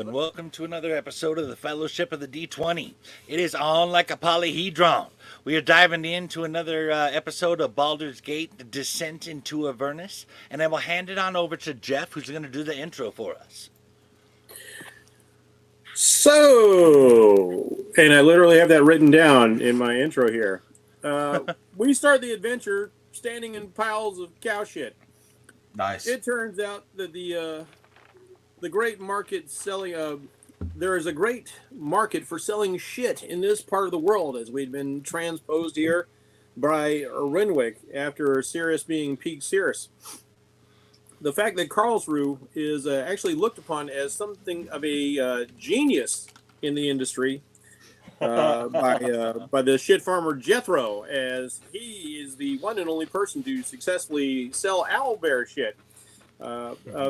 and welcome to another episode of the Fellowship of the D20. It is on like a polyhedron. We are diving into another episode of Baldur's Gate, the Descent into Avernus, and I will hand it on over to Jeff, who's going to do the intro for us. So, and I literally have that written down in my intro here. We start the adventure standing in piles of cow shit. Nice. It turns out that the great market selling there is a great market for selling shit in this part of the world, as we'd been transposed here by Renwick after Cirrus being Peak Cirrus. The fact that Karlsruhe is actually looked upon as something of a genius in the industry by the shit farmer Jethro, as he is the one and only person to successfully sell owlbear shit.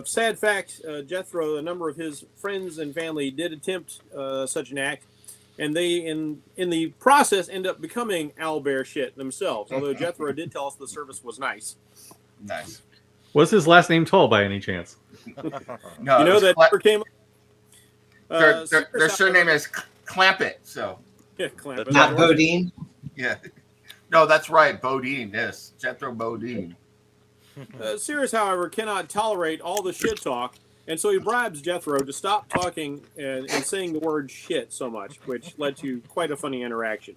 Sad fact, Jethro, a number of his friends and family did attempt such an act, and they, in the process, end up becoming owlbear shit themselves, although Jethro did tell us the service was nice. Nice. Was his last name Toll by any chance? No, you know that never came up. Their surname is Clampett, so. Yeah, Clampett. Not Bodine? Yeah. No, that's right. Bodine, yes. Jethro Bodine. Cirrus, however, cannot tolerate all the shit talk, and so he bribes Jethro to stop talking and saying the word shit so much, which led to quite a funny interaction.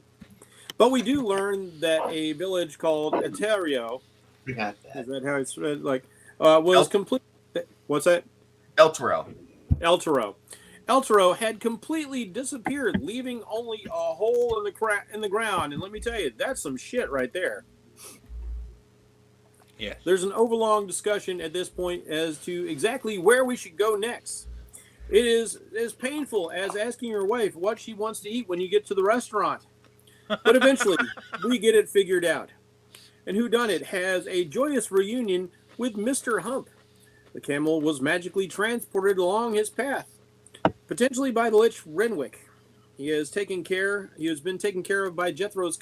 But we do learn that a village called Eterio, is that how it's read? Was complete. What's that? Eltero. Eltero had completely disappeared, leaving only a hole in the ground. And let me tell you, that's some shit right there. Yeah. There's an overlong discussion at this point as to exactly where we should go next. It is as painful as asking your wife what she wants to eat when you get to the restaurant. But eventually, we get it figured out. And Whodunit has a joyous reunion with Mr. Hump. The camel was magically transported along his path, potentially by the Lich Renwick. He has been taken care of by Jethro's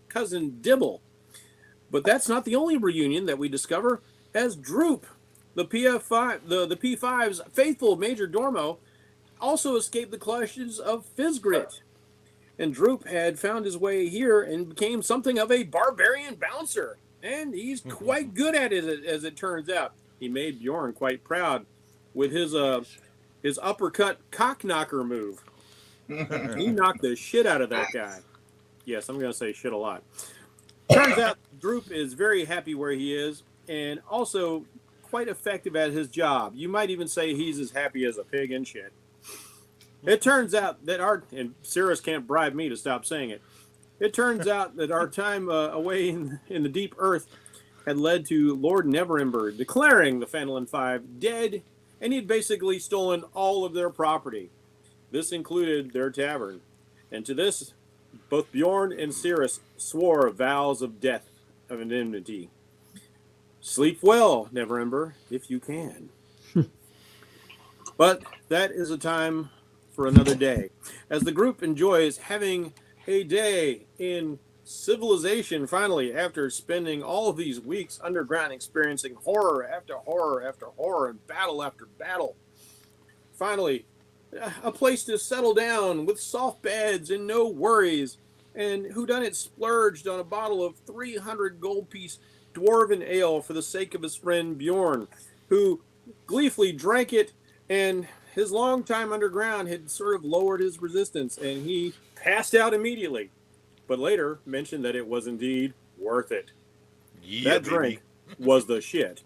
cousin Dibble. But that's not the only reunion that we discover, as Droop, the P5's faithful Major Dormo, also escaped the clutches of Fizzgrit. And Droop had found his way here and became something of a barbarian bouncer. And he's quite good at it, as it turns out. He made Bjorn quite proud with his uppercut cock knocker move. He knocked the shit out of that guy. Yes, I'm going to say shit a lot. Turns out Droop is very happy where he is and also quite effective at his job. You might even say he's as happy as a pig in shit. It turns out that and Cirrus can't bribe me to stop saying it. It turns out that our time away in the deep earth had led to Lord Neverember declaring the Phandalin Five dead, and he'd basically stolen all of their property. This included their tavern. And to this, both Bjorn and Cirrus swore vows of death of indemnity. Sleep well, Neverember, if you can. But that is a time for another day, as the group enjoys having a day in civilization finally, after spending all of these weeks underground experiencing horror after horror after horror and battle after battle. Finally, a place to settle down with soft beds and no worries, and Whodunit splurged on a bottle of 300 gold piece dwarven ale for the sake of his friend Bjorn, who gleefully drank it, and his long time underground had sort of lowered his resistance, and he passed out immediately, but later mentioned that it was indeed worth it. Yeah, that drink was the shit.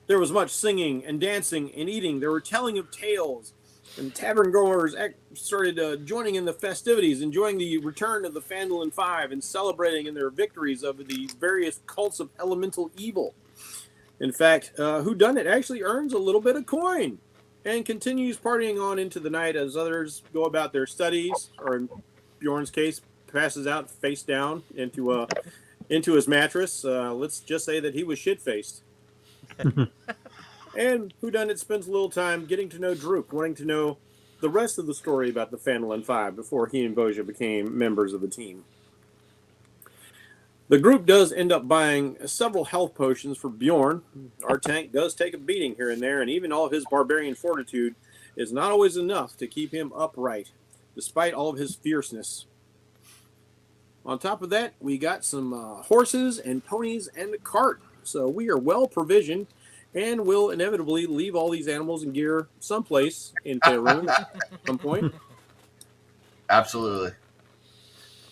There was much singing and dancing and eating. There were telling of tales, and tavern goers started joining in the festivities, enjoying the return of the Phandalin Five and celebrating in their victories over the various cults of elemental evil. In fact, Whodunit actually earns a little bit of coin and continues partying on into the night as others go about their studies, or in Bjorn's case, passes out face down into his mattress. Let's just say that he was shit-faced. And Whodunit spends a little time getting to know Droop, wanting to know the rest of the story about the Phandalin Five before he and Boja became members of the team. The group does end up buying several health potions for Bjorn. Our tank does take a beating here and there, and even all of his barbarian fortitude is not always enough to keep him upright, despite all of his fierceness. On top of that, we got some horses and ponies and a cart, so we are well provisioned and will inevitably leave all these animals and gear someplace in Faerun at some point. Absolutely.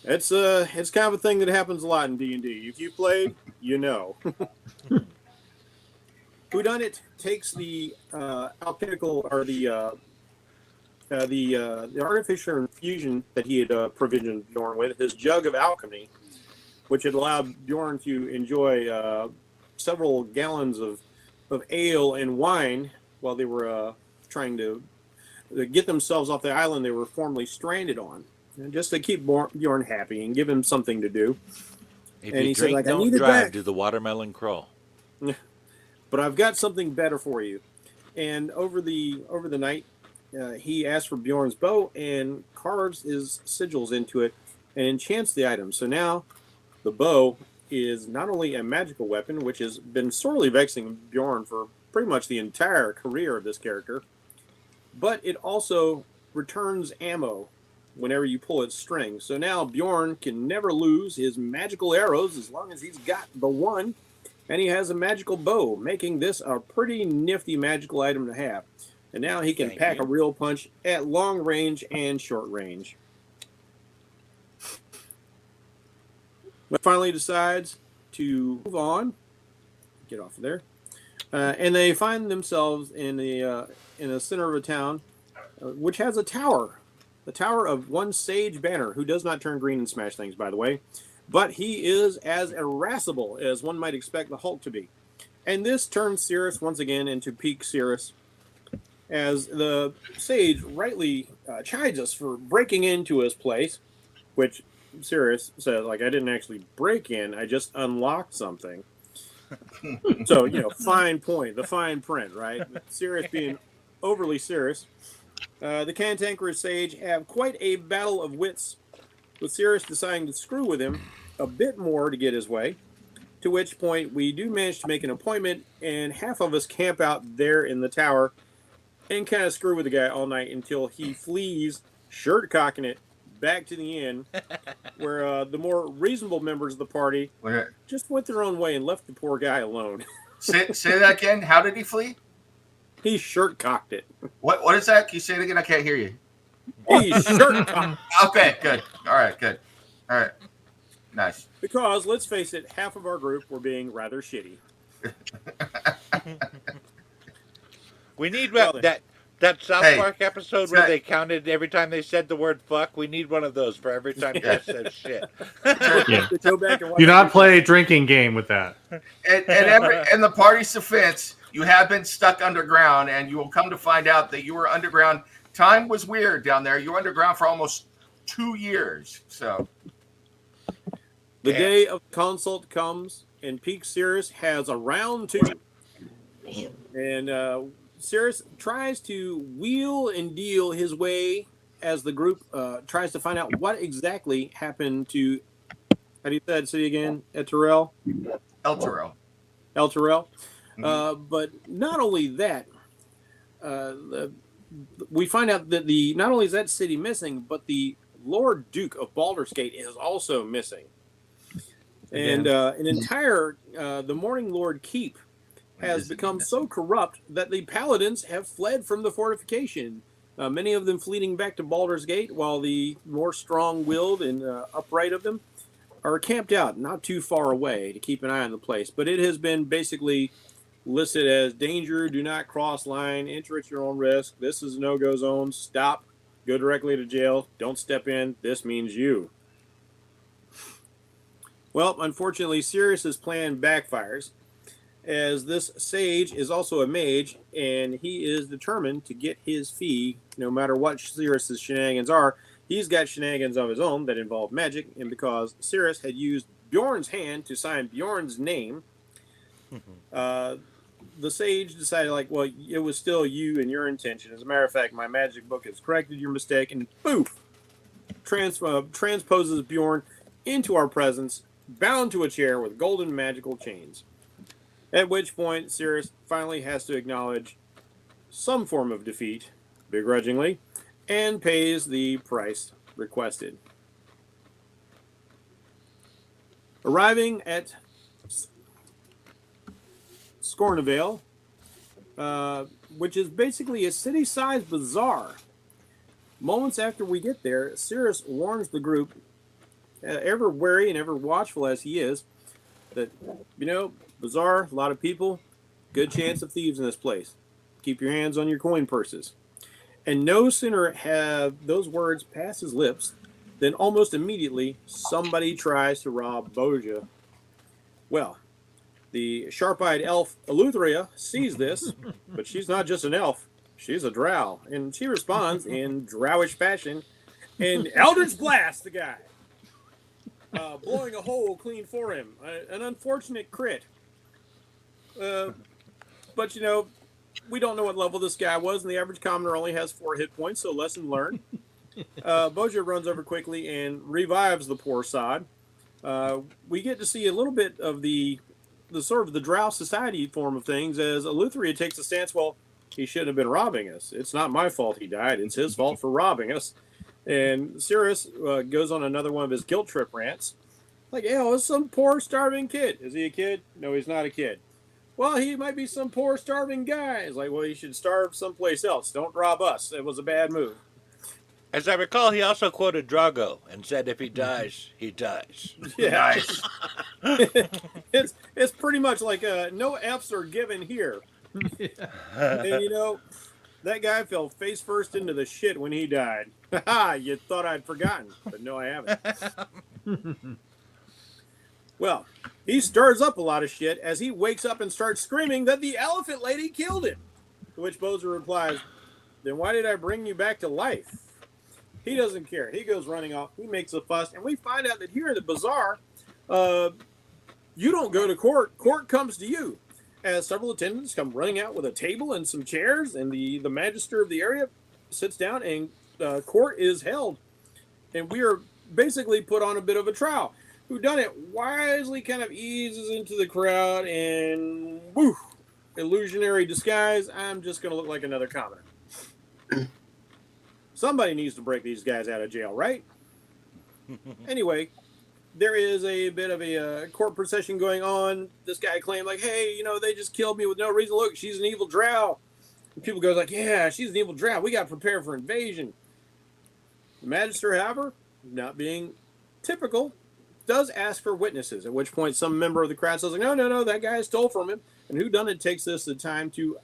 It's kind of a thing that happens a lot in D&D. If you played, you know. Whodunit takes the alchemical or the artificial infusion that he had provisioned Bjorn with, his jug of alchemy, which had allowed Bjorn to enjoy several gallons of ale and wine while they were trying to get themselves off the island they were formerly stranded on. Just to keep Bjorn happy and give him something to do. If and you he drink, said, like, I don't need it drive, back. do the watermelon crawl. But I've got something better for you. And over the night, he asks for Bjorn's bow and carves his sigils into it and enchants the item. So now the bow is not only a magical weapon, which has been sorely vexing Bjorn for pretty much the entire career of this character, but it also returns ammo whenever you pull its string. So now Bjorn can never lose his magical arrows as long as he's got the one, and he has a magical bow, making this a pretty nifty magical item to have. And now he can pack a real punch at long range and short range. But finally decides to move on, get off of there, and they find themselves in the center of a town, which has a tower. The tower of one Sage Banner, who does not turn green and smash things, by the way. But he is as irascible as one might expect the Hulk to be. And this turns Cirrus once again into peak Cirrus, as the Sage rightly chides us for breaking into his place, which Cirrus says, like, I didn't actually break in, I just unlocked something. So, fine point, the fine print, right? Cirrus being overly Cirrus. The cantankerous Sage have quite a battle of wits, with Cirrus deciding to screw with him a bit more to get his way, to which point we do manage to make an appointment, and half of us camp out there in the tower and kind of screw with the guy all night until he flees, shirt cocking it, back to the inn, where the more reasonable members of the party just went their own way and left the poor guy alone. Say that again. How did he flee? He shirt cocked it. What is that? Can you say it again? I can't hear you. He shirt cocked. Okay, good. All right, good. All right. Nice. Because, let's face it, half of our group were being rather shitty. We need that South Park episode where they counted every time they said the word fuck. We need one of those for every time Chris says shit. Yeah. Go back and watch Do not play a drinking game with that. And the party's defense, you have been stuck underground, and you will come to find out that you were underground. Time was weird down there. You were underground for almost 2 years. So the day of consult comes, and Peak Cirrus has a round 2. And Cirrus tries to wheel and deal his way as the group tries to find out what exactly happened to, how do you say that city again? El Terrell. But not only that, we find out that not only is that city missing, but the Lord Duke of Baldur's Gate is also missing. And an entire, the Morning Lord Keep has become so corrupt that the paladins have fled from the fortification. Many of them fleeing back to Baldur's Gate, while the more strong-willed and upright of them are camped out not too far away to keep an eye on the place. But it has been basically listed as danger, do not cross line, enter at your own risk, this is a no-go zone, stop, go directly to jail, don't step in, this means you. Well, unfortunately, Cirrus's plan backfires, as this sage is also a mage, and he is determined to get his fee no matter what Cirrus's shenanigans are. He's got shenanigans of his own that involve magic, and because Cirrus had used Bjorn's hand to sign Bjorn's name, the sage decided, like, well, it was still you and your intention. As a matter of fact, my magic book has corrected your mistake, and poof, transposes Bjorn into our presence bound to a chair with golden magical chains. At which point, Cirrus finally has to acknowledge some form of defeat, begrudgingly, and pays the price requested. Arriving at Scornavale, which is basically a city-sized bazaar. Moments after we get there, Cirrus warns the group, ever wary and ever watchful as he is, that, bazaar, a lot of people, good chance of thieves in this place. Keep your hands on your coin purses. And no sooner have those words pass his lips than almost immediately somebody tries to rob Boja. Well, the sharp-eyed elf Eleutheria sees this, but she's not just an elf. She's a drow, and she responds in drowish fashion and Eldritch Blast the guy, blowing a hole clean for him. An unfortunate crit. But, we don't know what level this guy was, and the average commoner only has 4 hit points, so lesson learned. Boja runs over quickly and revives the poor sod. We get to see a little bit of the sort of the drow society form of things as Eleutheria takes a stance, well, he shouldn't have been robbing us. It's not my fault he died. It's his fault for robbing us. And Cirrus goes on another one of his guilt trip rants. Like, it's some poor starving kid. Is he a kid? No, he's not a kid. Well, he might be some poor starving guy. It's like, well, he should starve someplace else. Don't rob us. It was a bad move. As I recall, he also quoted Drago and said, if he dies, he dies. Yeah. Nice. It's pretty much like no F's are given here. And that guy fell face first into the shit when he died. Ha! You thought I'd forgotten, but no, I haven't. Well, he stirs up a lot of shit as he wakes up and starts screaming that the elephant lady killed him. To which Boza replies, then why did I bring you back to life? He doesn't care. He goes running off. He makes a fuss. And we find out that here in the bazaar, you don't go to court. Court comes to you. As several attendants come running out with a table and some chairs, and the magister of the area sits down, and court is held. And we are basically put on a bit of a trial. Whodunit wisely kind of eases into the crowd, and woo, illusionary disguise. I'm just going to look like another commoner. Somebody needs to break these guys out of jail, right? Anyway, there is a bit of a court procession going on. This guy claimed, like, hey, they just killed me with no reason. Look, she's an evil drow. And people go like, yeah, she's an evil drow. We got to prepare for invasion. The magister, however, not being typical, does ask for witnesses, at which point some member of the crowd says, like, no, that guy stole from him. And whodunit takes this the time to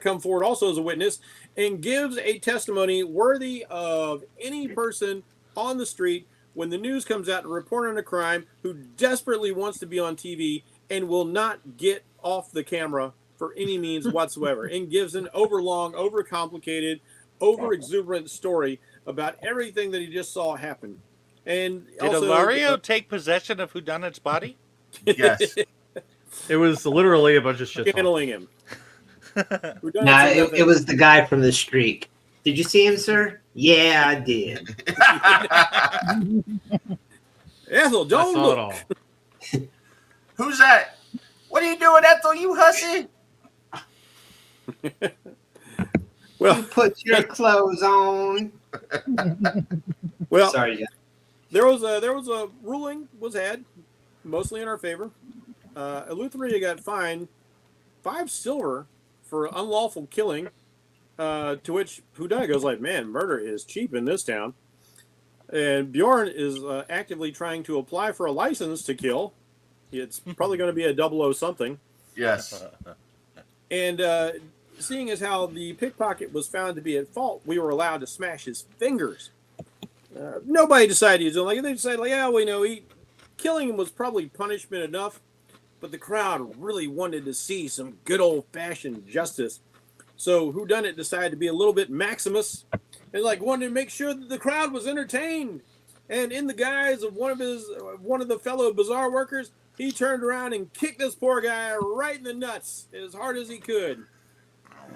come forward also as a witness and gives a testimony worthy of any person on the street when the news comes out to report on a crime who desperately wants to be on TV and will not get off the camera for any means whatsoever, and gives an overlong, overcomplicated, over-exuberant story about everything that he just saw happen. And did also, Ilario take possession of whodunit's body? Yes. It was literally a bunch of shit. handling him. Nah, it was the guy from the streak. Did you see him, sir? Yeah, I did. Ethel, don't That's not look. all. Who's that? What are you doing, Ethel? You hussy? Well, You put your clothes on. well, Sorry, yeah. there was a ruling was had, mostly in our favor. Eleutheria got fined 5 silver for unlawful killing. To which whodunit goes like, man, murder is cheap in this town. And Bjorn is actively trying to apply for a license to kill. It's probably going to be a 00 something. Yes. And seeing as how the pickpocket was found to be at fault, we were allowed to smash his fingers. Nobody decided he was doing like they decided like, yeah, we know killing him was probably punishment enough, but the crowd really wanted to see some good old fashioned justice. So whodunit decided to be a little bit Maximus and like wanted to make sure that the crowd was entertained. And in the guise of one of the fellow bazaar workers, he turned around and kicked this poor guy right in the nuts as hard as he could,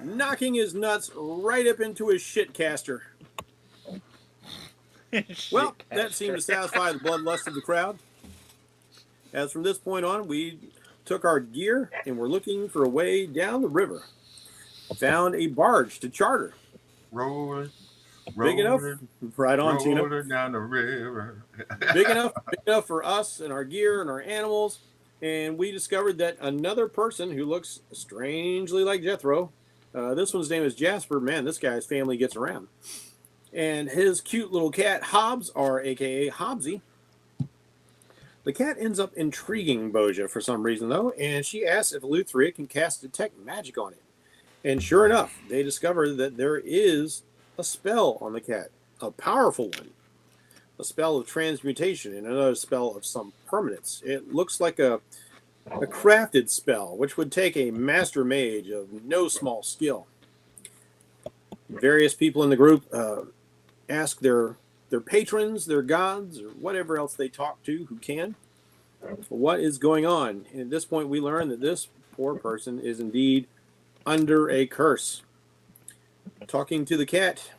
knocking his nuts right up into his shit caster. Well, that seemed to satisfy the bloodlust of the crowd. as from this point on, we took our gear and were looking for a way down the river. Found a barge to charter. Rolling, Big enough, rolling, right on, Tina. rolling down the river. Big enough for us and our gear and our animals. And we discovered that another person who looks strangely like Jethro, this one's name is Jasper. Man, this guy's family gets around. And his cute little cat, Hobbs, or aka Hobbsy. The cat ends up intriguing Boja for some reason, though, and she asks if Luthria can cast Detect Magic on it. And sure enough, they discover that there is a spell on the cat, a powerful one. A spell of transmutation and another spell of some permanence. It looks like a crafted spell, which would take a master mage of no small skill. Various people in the group ask their patrons, their gods, or whatever else they talk to who can, what is going on. And at this point, we learn that this poor person is indeed under a curse. Talking to the cat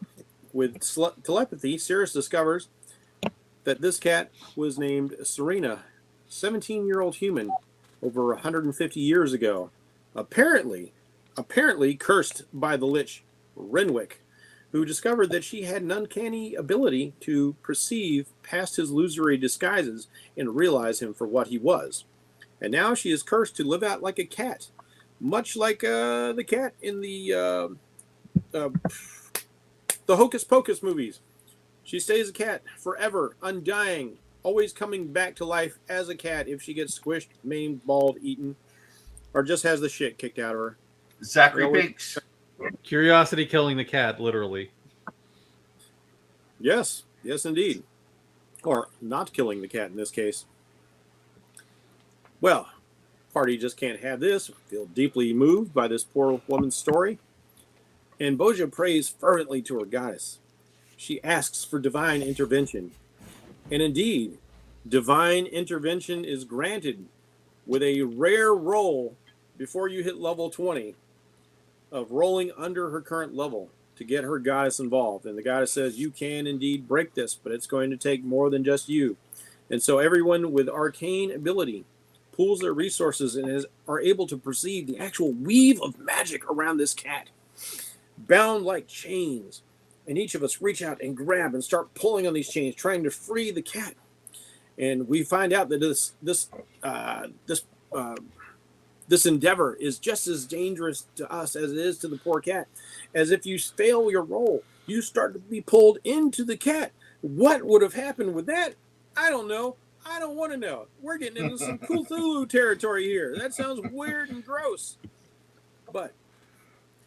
with telepathy, Cirrus discovers that this cat was named Serena, 17-year-old human, over 150 years ago. Apparently cursed by the Lich Renwick, who discovered that she had an uncanny ability to perceive past his illusory disguises and realize him for what he was. And now she is cursed to live out like a cat, much like the cat in the Hocus Pocus movies. She stays a cat forever, undying, always coming back to life as a cat if she gets squished, maimed, mauled, eaten, or just has the shit kicked out of her. Zachary Binks. Curiosity killing the cat, literally. Yes, indeed. Or not killing the cat in this case. Well, party just can't have this. Feel deeply moved by this poor woman's story. And Boja prays fervently to her goddess. She asks for divine intervention. And indeed, divine intervention is granted with a rare roll before you hit level 20 of rolling under her current level to get her goddess involved. And the goddess says, you can indeed break this, but it's going to take more than just you. And so everyone with arcane ability pools their resources and are able to perceive the actual weave of magic around this cat, bound like chains. And each of us reach out and grab and start pulling on these chains, trying to free the cat. And we find out that this endeavor is just as dangerous to us as it is to the poor cat. As if you fail your roll, you start to be pulled into the cat. What would have happened with that? I don't know. I don't want to know. We're getting into some Cthulhu territory here. That sounds weird and gross. But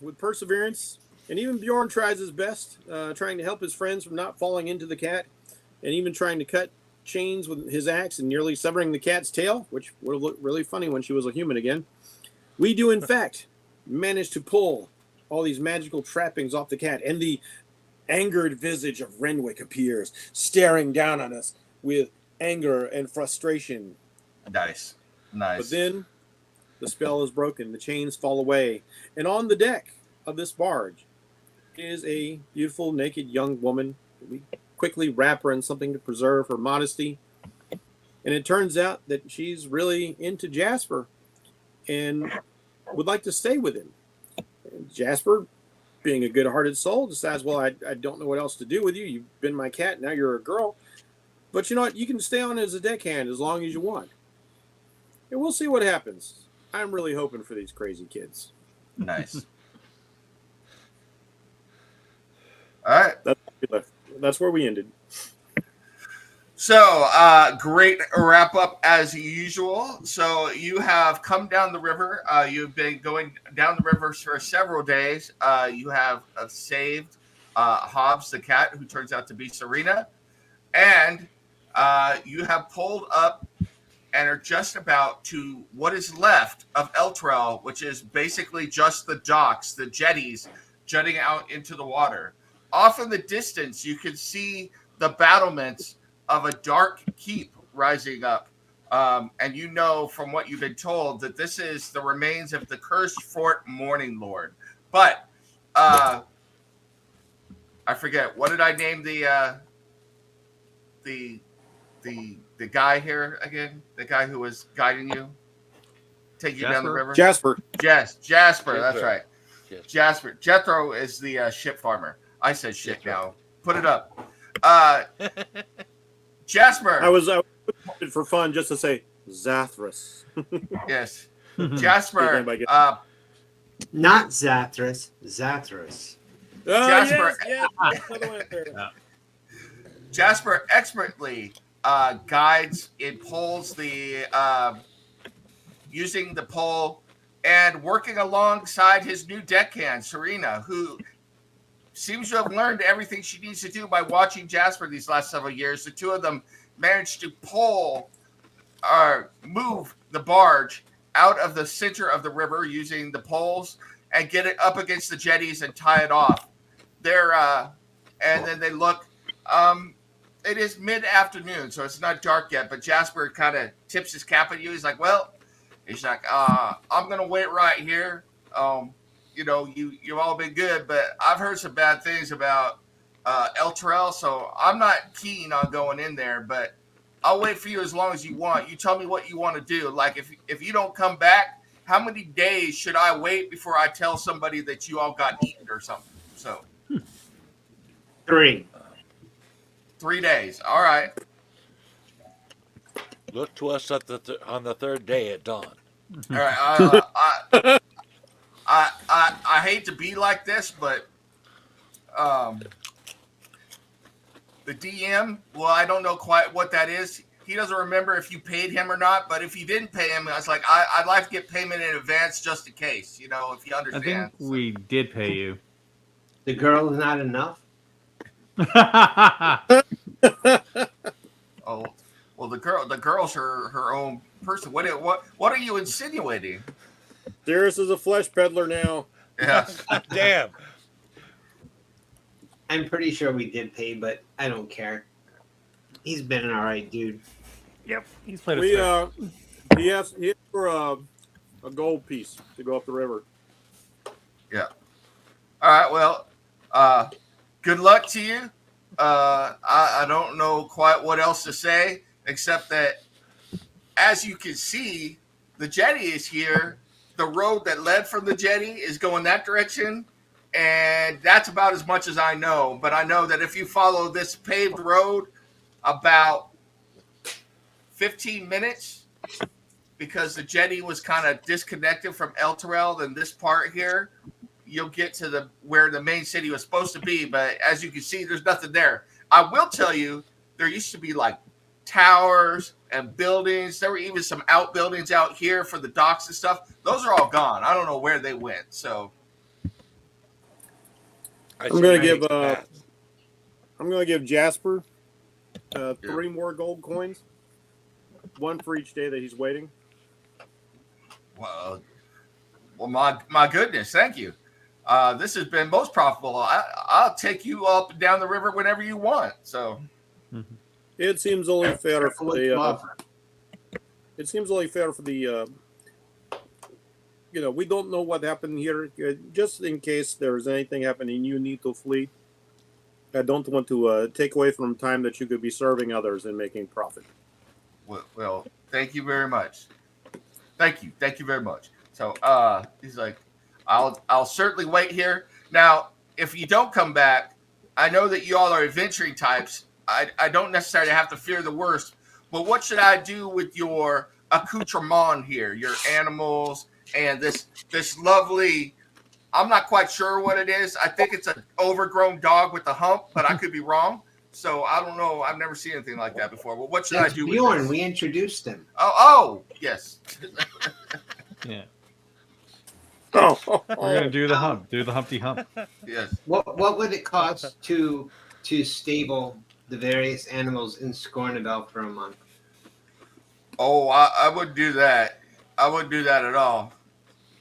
with perseverance, and even Bjorn tries his best, trying to help his friends from not falling into the cat, and even trying to cut chains with his axe and nearly severing the cat's tail, which would have looked really funny when she was a human again. We do, in fact, manage to pull all these magical trappings off the cat, and the angered visage of Renwick appears, staring down on us with anger and frustration. Nice. But then the spell is broken, the chains fall away, and on the deck of this barge is a beautiful, naked young woman. We quickly wrap her in something to preserve her modesty. And it turns out that she's really into Jasper and would like to stay with him. And Jasper, being a good-hearted soul, decides, well, I don't know what else to do with you. You've been my cat, now you're a girl. But you know what? You can stay on as a deckhand as long as you want. And we'll see what happens. I'm really hoping for these crazy kids. Nice. All right. That's where we ended. So, great wrap up as usual. So, you have come down the river. You've been going down the river for several days. You have saved Hobbs the cat, who turns out to be Serena. And you have pulled up and are just about to what is left of Eltrell, which is basically just the docks, the jetties jutting out into the water. Off in the distance, you can see the battlements of a dark keep rising up. And you know from what you've been told that this is the remains of the cursed Fort Morning Lord. But I forget, what did I name the the guy here again? The guy who was guiding you, take you down the Jasper? river. Jasper. Jasper. That's right. Yes. Jasper. Jethro is the ship farmer. I said shit Jethro. now. Put it up. Jasper. I was for fun just to say Zathras. Yes. Jasper. Not Zathras. Zathras. Oh, Jasper. yes. Another one up there. Jasper expertly guides and pulls the using the pole and working alongside his new deckhand, Serena, who seems to have learned everything she needs to do by watching Jasper these last several years. The two of them managed to pull or move the barge out of the center of the river using the poles and get it up against the jetties and tie it off. And then they look. It is mid-afternoon, so it's not dark yet. But Jasper kind of tips his cap at you. He's like, I'm gonna wait right here. You've all been good, but I've heard some bad things about El Terrell, so I'm not keen on going in there. But I'll wait for you as long as you want. You tell me what you want to do. Like if you don't come back, how many days should I wait before I tell somebody that you all got eaten or something? So 3. 3 days. All right. Look to us at on the third day at dawn. All right. I hate to be like this, but the DM, well, I don't know quite what that is. He doesn't remember if you paid him or not, but if you didn't pay him, I was like, I'd like to get payment in advance just in case, if you I understand. think we did pay you. The girl is not enough. Oh, well, the girl's her own person. What are you insinuating? Darius is a flesh peddler now. Yeah. Damn. I'm pretty sure we did pay, but I don't care. He's been an alright dude. Yep, he's played We a he asked for a gold piece to go up the river. Yeah. All right. Well, good luck to you. I don't know quite what else to say except that, as you can see, the jetty is here. The road that led from the jetty is going that direction, and that's about as much as I know. But I know that if you follow this paved road about 15 minutes, because the jetty was kind of disconnected from El Terrell, then this part here, you'll get to where the main city was supposed to be. But as you can see, there's nothing there. I will tell you, there used to be like towers and buildings. There were even some outbuildings out here for the docks and stuff. Those are all gone. I don't know where they went. So I'm gonna give Jasper 3 more gold coins, 1 for each day that he's waiting. Well, my goodness, thank you. This has been most profitable. I'll take you up and down the river whenever you want. So It seems only fair for the. Love. It seems only fair for the. We don't know what happened here. Just in case there's anything happening, you need to flee. I don't want to take away from time that you could be serving others and making profit. well, thank you very much. Thank you very much. So he's like, I'll certainly wait here. Now, if you don't come back, I know that you all are adventuring types. I don't necessarily have to fear the worst, but what should I do with your accoutrement here, your animals, and this lovely, I'm not quite sure what it is. I think it's an overgrown dog with a hump, but I could be wrong. So I don't know. I've never seen anything like that before. Well, what should I do with Bjorn, this? we introduced him. Oh, yes. Yeah. Oh, We're gonna do the hump. Do the Humpty Hump. Yes. What would it cost to stable the various animals in Scornabel for a month? Oh, I wouldn't do that. I wouldn't do that at all.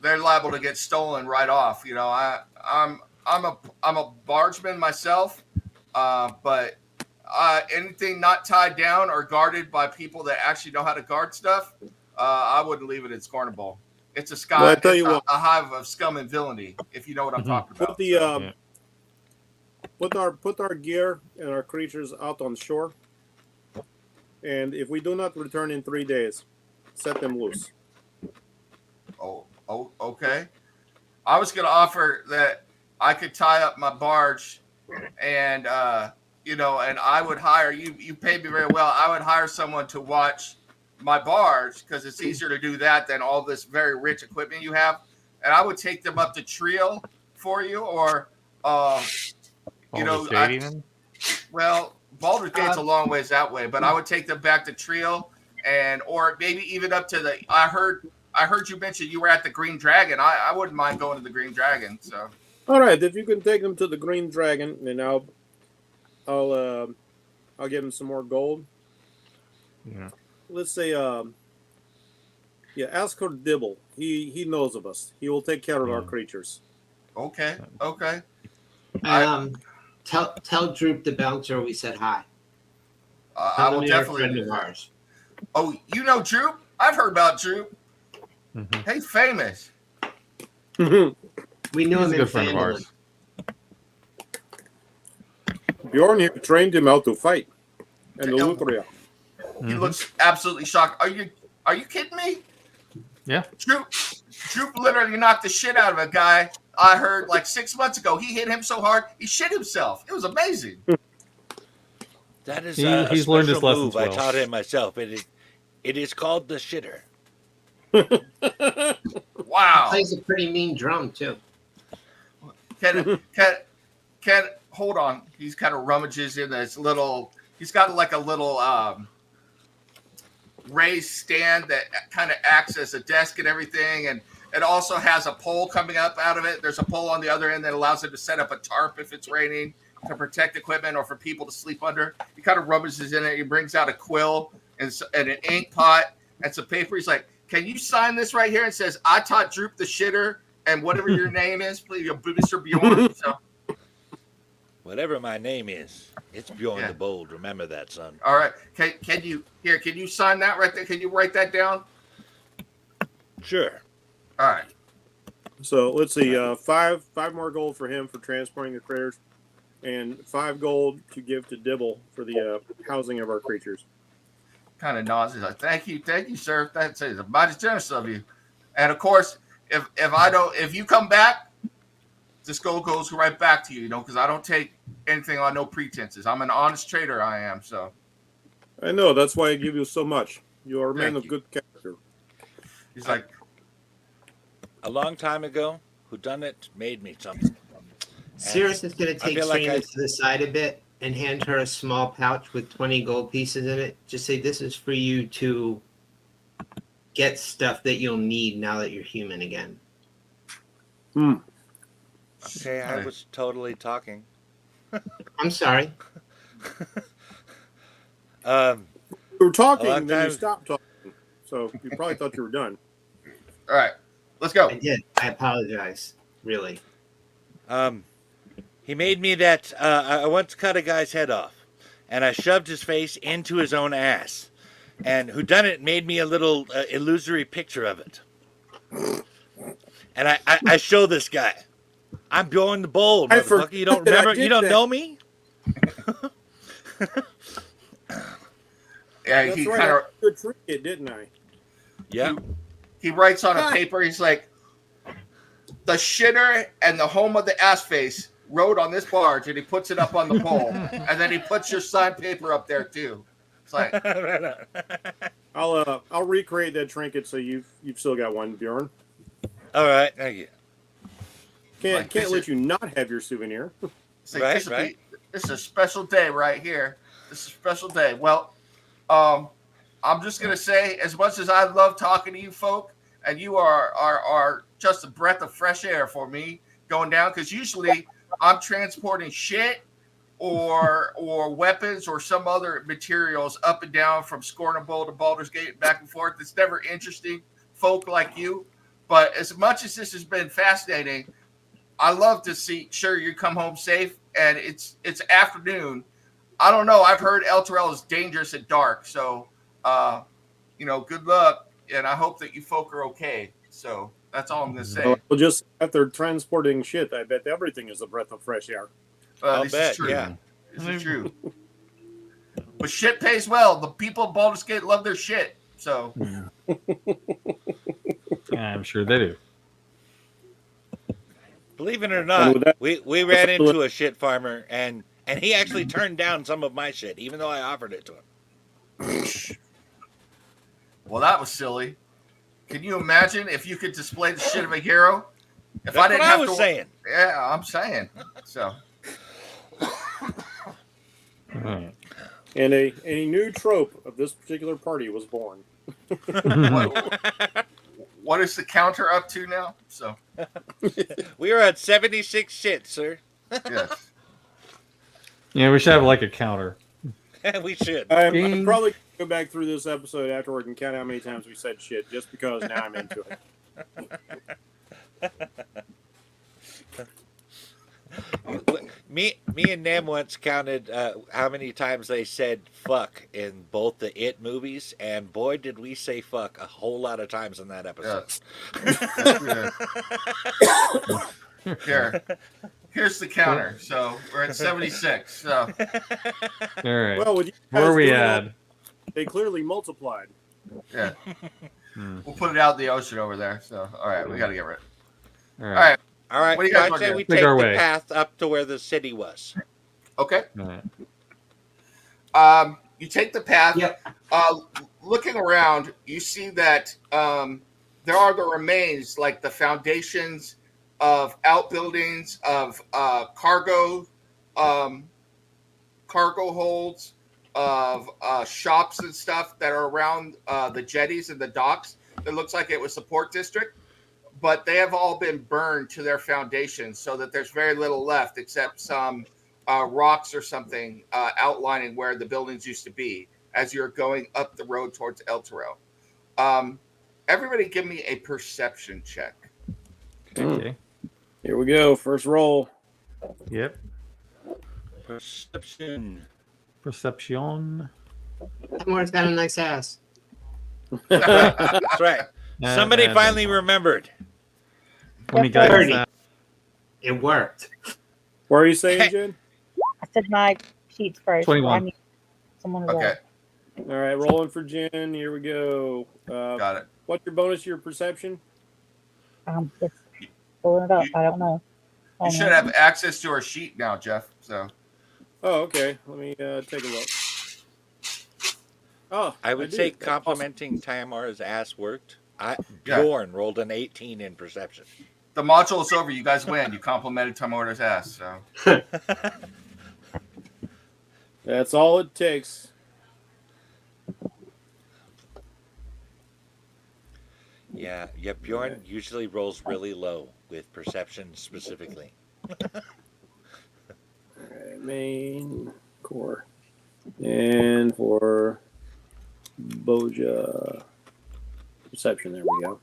They're liable to get stolen right off. I'm a bargeman myself, but anything not tied down or guarded by people that actually know how to guard stuff, I wouldn't leave it in Scornable. It's a Well, I tell you what. a hive of scum and villainy, if you know what I'm talking about. Put our gear and our creatures out on shore. and if we do not return in 3 days, set them loose. Oh, okay. I was going to offer that I could tie up my barge and, and I would hire you. You paid me very well. I would hire someone to watch my barge because it's easier to do that than all this very rich equipment you have. And I would take them up to Trio for you, or, Baldur's Gate even? Baldur's Gate's a long ways that way, but I would take them back to Trio, or maybe even up to the. I heard you mention you were at the Green Dragon. I wouldn't mind going to the Green Dragon. So, all right, if you can take them to the Green Dragon, then I'll give them some more gold. Yeah. Let's say, ask her Dibble. He knows of us. He will take care of our creatures. Okay. Tell Droop the bouncer we said hi. I will definitely do ours. Oh, you know Droop? I've heard about Droop. Mm-hmm. He's famous. We knew He's him a in good friend of Phandalin. ours. Bjorn here trained him how to fight, and the Luthria. He looks absolutely shocked. Are you kidding me? Yeah. Droop literally knocked the shit out of a guy. I heard like 6 months ago. He hit him so hard he shit himself. It was amazing. That is He's learned his lessons move I well. taught him myself. It is called the shitter. Wow. Plays a pretty mean drum too. Can hold on. He's kind of rummages in this little. He's got like a little raised stand that kind of acts as a desk and everything, and it also has a pole coming up out of it. There's a pole on the other end that allows him to set up a tarp if it's raining to protect equipment or for people to sleep under. He kind of rummages in it. He brings out a quill and an ink pot and some paper. He's like, "Can you sign this right here?" And says, "I taught Droop the shitter and whatever your name is, please, Mr. Bjorn." So, Whatever my name is, it's Bjorn the Bold. Remember that, son. all right. Can you sign that right there? Can you write that down? Sure. All right. So let's see, five more gold for him for transporting the critters, and 5 gold to give to Dibble for the housing of our creatures. Kind of nods. He's like, thank you, sir. That's mighty generous of you. And of course, if you come back, this gold goes right back to you, because I don't take anything on no pretenses. I'm an honest trader, I am. So I know, that's why I give you so much. You are a man of good character. he's like, A long time ago, whodunit made me something. Sirius is going to take feel like Serena to the side a bit and hand her a small pouch with 20 gold pieces in it. Just say, this is for you to get stuff that you'll need now that you're human again. Okay, I was totally talking. I'm sorry. You were talking, A long and then you time- stopped talking. So you probably thought you were done. all right, let's go. I did. I apologize. Really. He made me that. I once cut a guy's head off, and I shoved his face into his own ass. And whodunit made me a little illusory picture of it. And I show this guy. I'm Bjorn the Bold, I motherfucker. forgot You don't that I remember? did You don't that. know me? Yeah, That's he right. kind of I good trinket, didn't I? Yeah. he writes on a paper. He's like, the shitter and the home of the ass face wrote on this barge, and he puts it up on the pole, and then he puts your signed paper up there too. It's like, I'll recreate that trinket so you've still got one, Bjorn. All right. Thank you. Like, Can't this let is- you not have your souvenir. it's like, Right, this is a special day right here. This is a special day. Well, I'm just gonna say, as much as I love talking to you folk, and you are just a breath of fresh air for me going down, because usually I'm transporting shit or weapons or some other materials up and down from Scornable to Baldur's Gate, back and forth. It's never interesting, folk like you. But as much as this has been fascinating, I love to see. Sure, you come home safe, and it's afternoon. I don't know. I've heard El Terrell is dangerous at dark, so good luck, and I hope that you folk are okay. So that's all I'm gonna say. Well, just after transporting shit, I bet everything is a breath of fresh air. I'll This bet, is true. yeah. This is true. But shit pays well. The people of Baldur's Gate love their shit. So I'm sure they do. Believe it or And not, with that, we ran into a shit farmer, and he actually turned down some of my shit, even though I offered it to him. well, that was silly. Can you imagine if you could display the shit of a hero? If That's I didn't what have I was to, saying. yeah, I'm saying. So Alright. and a new trope of this particular party was born. what is the counter up to now? So We are at 76 shit, sir. yes. Yeah, we should have like a counter. We should. I'm Ding. probably going to go back through this episode afterward and count how many times we said shit, just because now I'm into it. Me and Nam once counted how many times they said fuck in both the It movies, and boy, did we say fuck a whole lot of times in that episode. Yes. Here's the counter. So we're at 76. So All right. Well, with you Where are guys we doing at? all- they clearly multiplied. yeah, Hmm. we'll put it out in the ocean over there. So all right, we got to get rid. All All right. right, All right, What do you so guys I'd wanna say do? we Take take our the way. path up to where the city was. okay. All right. You take the path. Yep. Looking around, you see that there are the remains, like the foundations of outbuildings, of cargo holds, of shops and stuff that are around the jetties and the docks. It looks like it was the port district, but they have all been burned to their foundations, so that there's very little left except some rocks or something outlining where the buildings used to be as you're going up the road towards El Toro. Everybody give me a perception check. Okay. Here we go. First roll. Yep. Perception. Perception. More's got a nice ass. That's right. Somebody And- finally remembered. Let me guide 30. us. It worked. What are you saying, Jen? I said my sheets first. 21. I need someone to roll. Okay, All right, rolling for Jen. Here we go. got it. What's your bonus to your perception? Just pulling it up. You- I don't know. You should have access to our sheet now, Jeff. So Oh, okay. Let me take a look. Oh, I would do. say That's complimenting Tamar's ass worked. Yeah. Bjorn rolled an 18 in perception. the module is over. You guys win. You complimented Tomorrow's ass. So awesome. That's all it takes. Yeah, Bjorn usually rolls really low with perception specifically. All right, main core. And for Boja perception, there we go.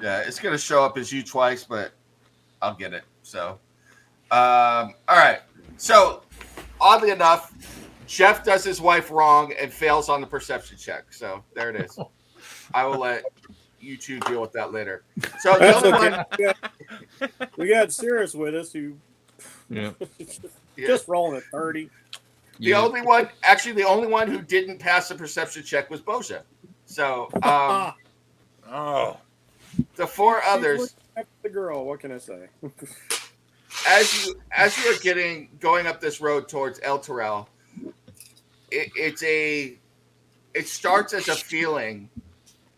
yeah, it's gonna show up as you twice, but I'll get it. So, all right. So, oddly enough, Jeff does his wife wrong and fails on the perception check. So there it is. I will let you two deal with that later. So the That's only okay. one, We got Cirrus with us who Yeah. just rolling at 30. the only one who didn't pass the perception check was Boja. So Oh, the four others, The girl, what can I say? as you are going up this road towards El Terrell, it starts as a feeling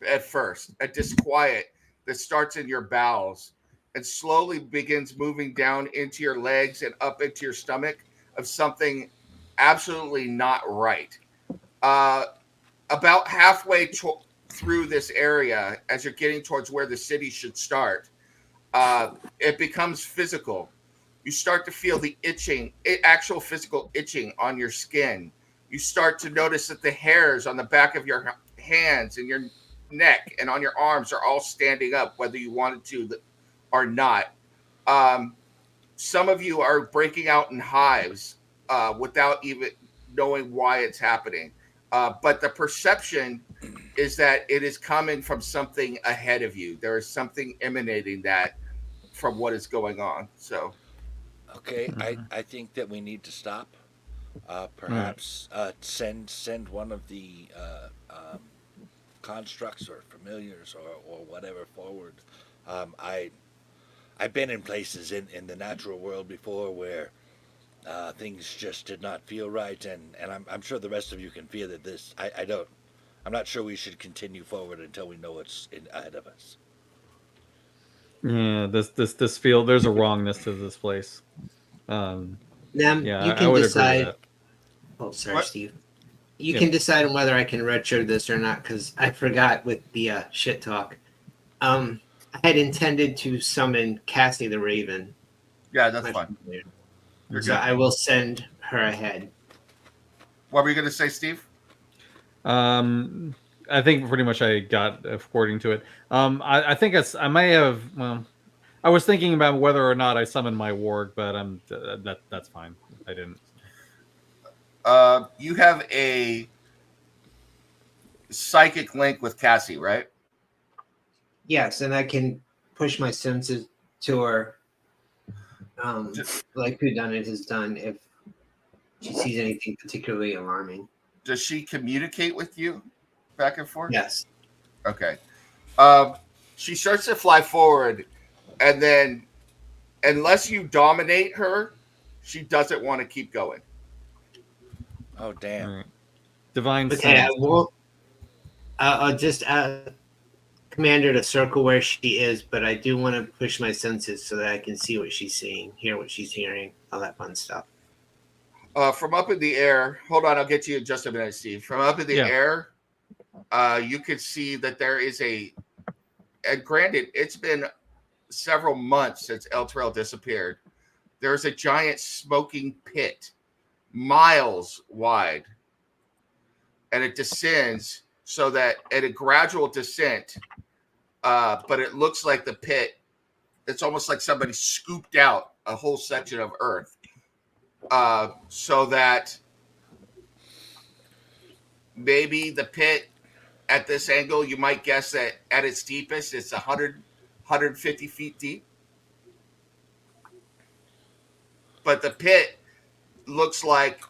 at first, a disquiet that starts in your bowels and slowly begins moving down into your legs and up into your stomach of something absolutely not right. About halfway through this area, as you're getting towards where the city should start, it becomes physical. You start to feel the itching, actual physical itching on your skin. You start to notice that the hairs on the back of your hands and your neck and on your arms are all standing up, whether you wanted to or not. Some of you are breaking out in hives without even knowing why it's happening. But the perception is that it is coming from something ahead of you. There is something emanating that from what is going on. So, okay. I think that we need to stop. Perhaps send one of the constructs or familiars or whatever forward. I've been in places in the natural world before where things just did not feel right, and I'm sure the rest of you can feel that this. I don't. I'm not sure we should continue forward until we know what's ahead of us. Yeah, this feel there's a wrongness to this place. Now, Yeah, you I can would decide. agree with Oh, sorry, What? Steve. You Yeah. can decide on whether I can retro this or not because I forgot with the shit talk. I had intended to summon Cassie the Raven. Yeah, that's my fine. familiar. You're So good. I will send her ahead. What were you going to say, Steve? that. I think pretty much I got according to it. I think I may have. Well, I was thinking about whether or not I summoned my warg, but that's fine. I didn't. You have a psychic link with Cassie, right? Yes, and I can push my senses to her, like whodunit has done if she sees anything particularly alarming. Does she communicate with you back and forth? Yes. Okay. She starts to fly forward, and then, unless you dominate her, she doesn't want to keep going. Oh damn! All right. Divine Okay, I sense. won't. I'll just command her to circle where she is, but I do want to push my senses so that I can see what she's seeing, hear what she's hearing, all that fun stuff. From up in the air, hold on, I'll get to you in just a minute, Steve. From up in the air, you could see that there is and granted, it's been several months since El Trail disappeared. There's a giant smoking pit, miles wide, and it descends so that at a gradual descent, but it looks like the pit, it's almost like somebody scooped out a whole section of earth, so that maybe the pit at this angle, you might guess that at its deepest, it's 150 feet deep. But the pit looks like,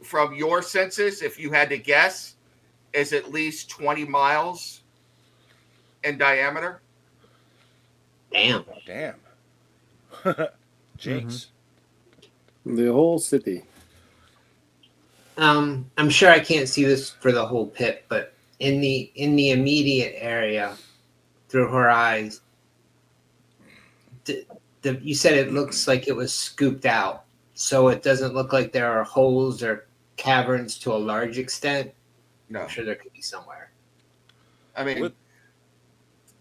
from your senses, if you had to guess, is at least 20 miles in diameter. Damn. Damn. Jinx. The whole city. I'm sure I can't see this for the whole pit, but in the immediate area, through her eyes, you said it looks like it was scooped out, so it doesn't look like there are holes or caverns to a large extent. No, I'm sure there could be somewhere. I mean,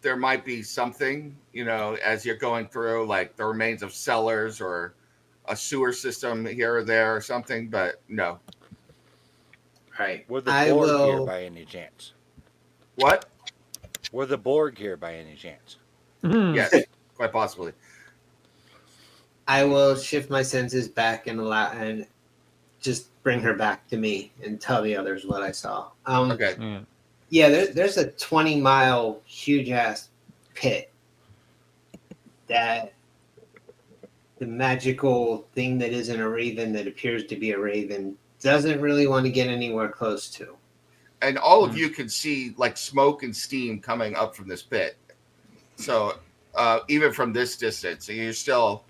there might be something, as you're going through, like the remains of cellars or a sewer system here or there or something, but no. Right. Were the Borg here by any chance? What? Were the Borg here by any chance? Yes, quite possibly. I will shift my senses back and just bring her back to me and tell the others what I saw. Okay. Yeah, there's a 20-mile huge ass pit that the magical thing that isn't a raven that appears to be a raven doesn't really want to get anywhere close to. And all of you can see like smoke and steam coming up from this pit. So even from this distance, you're still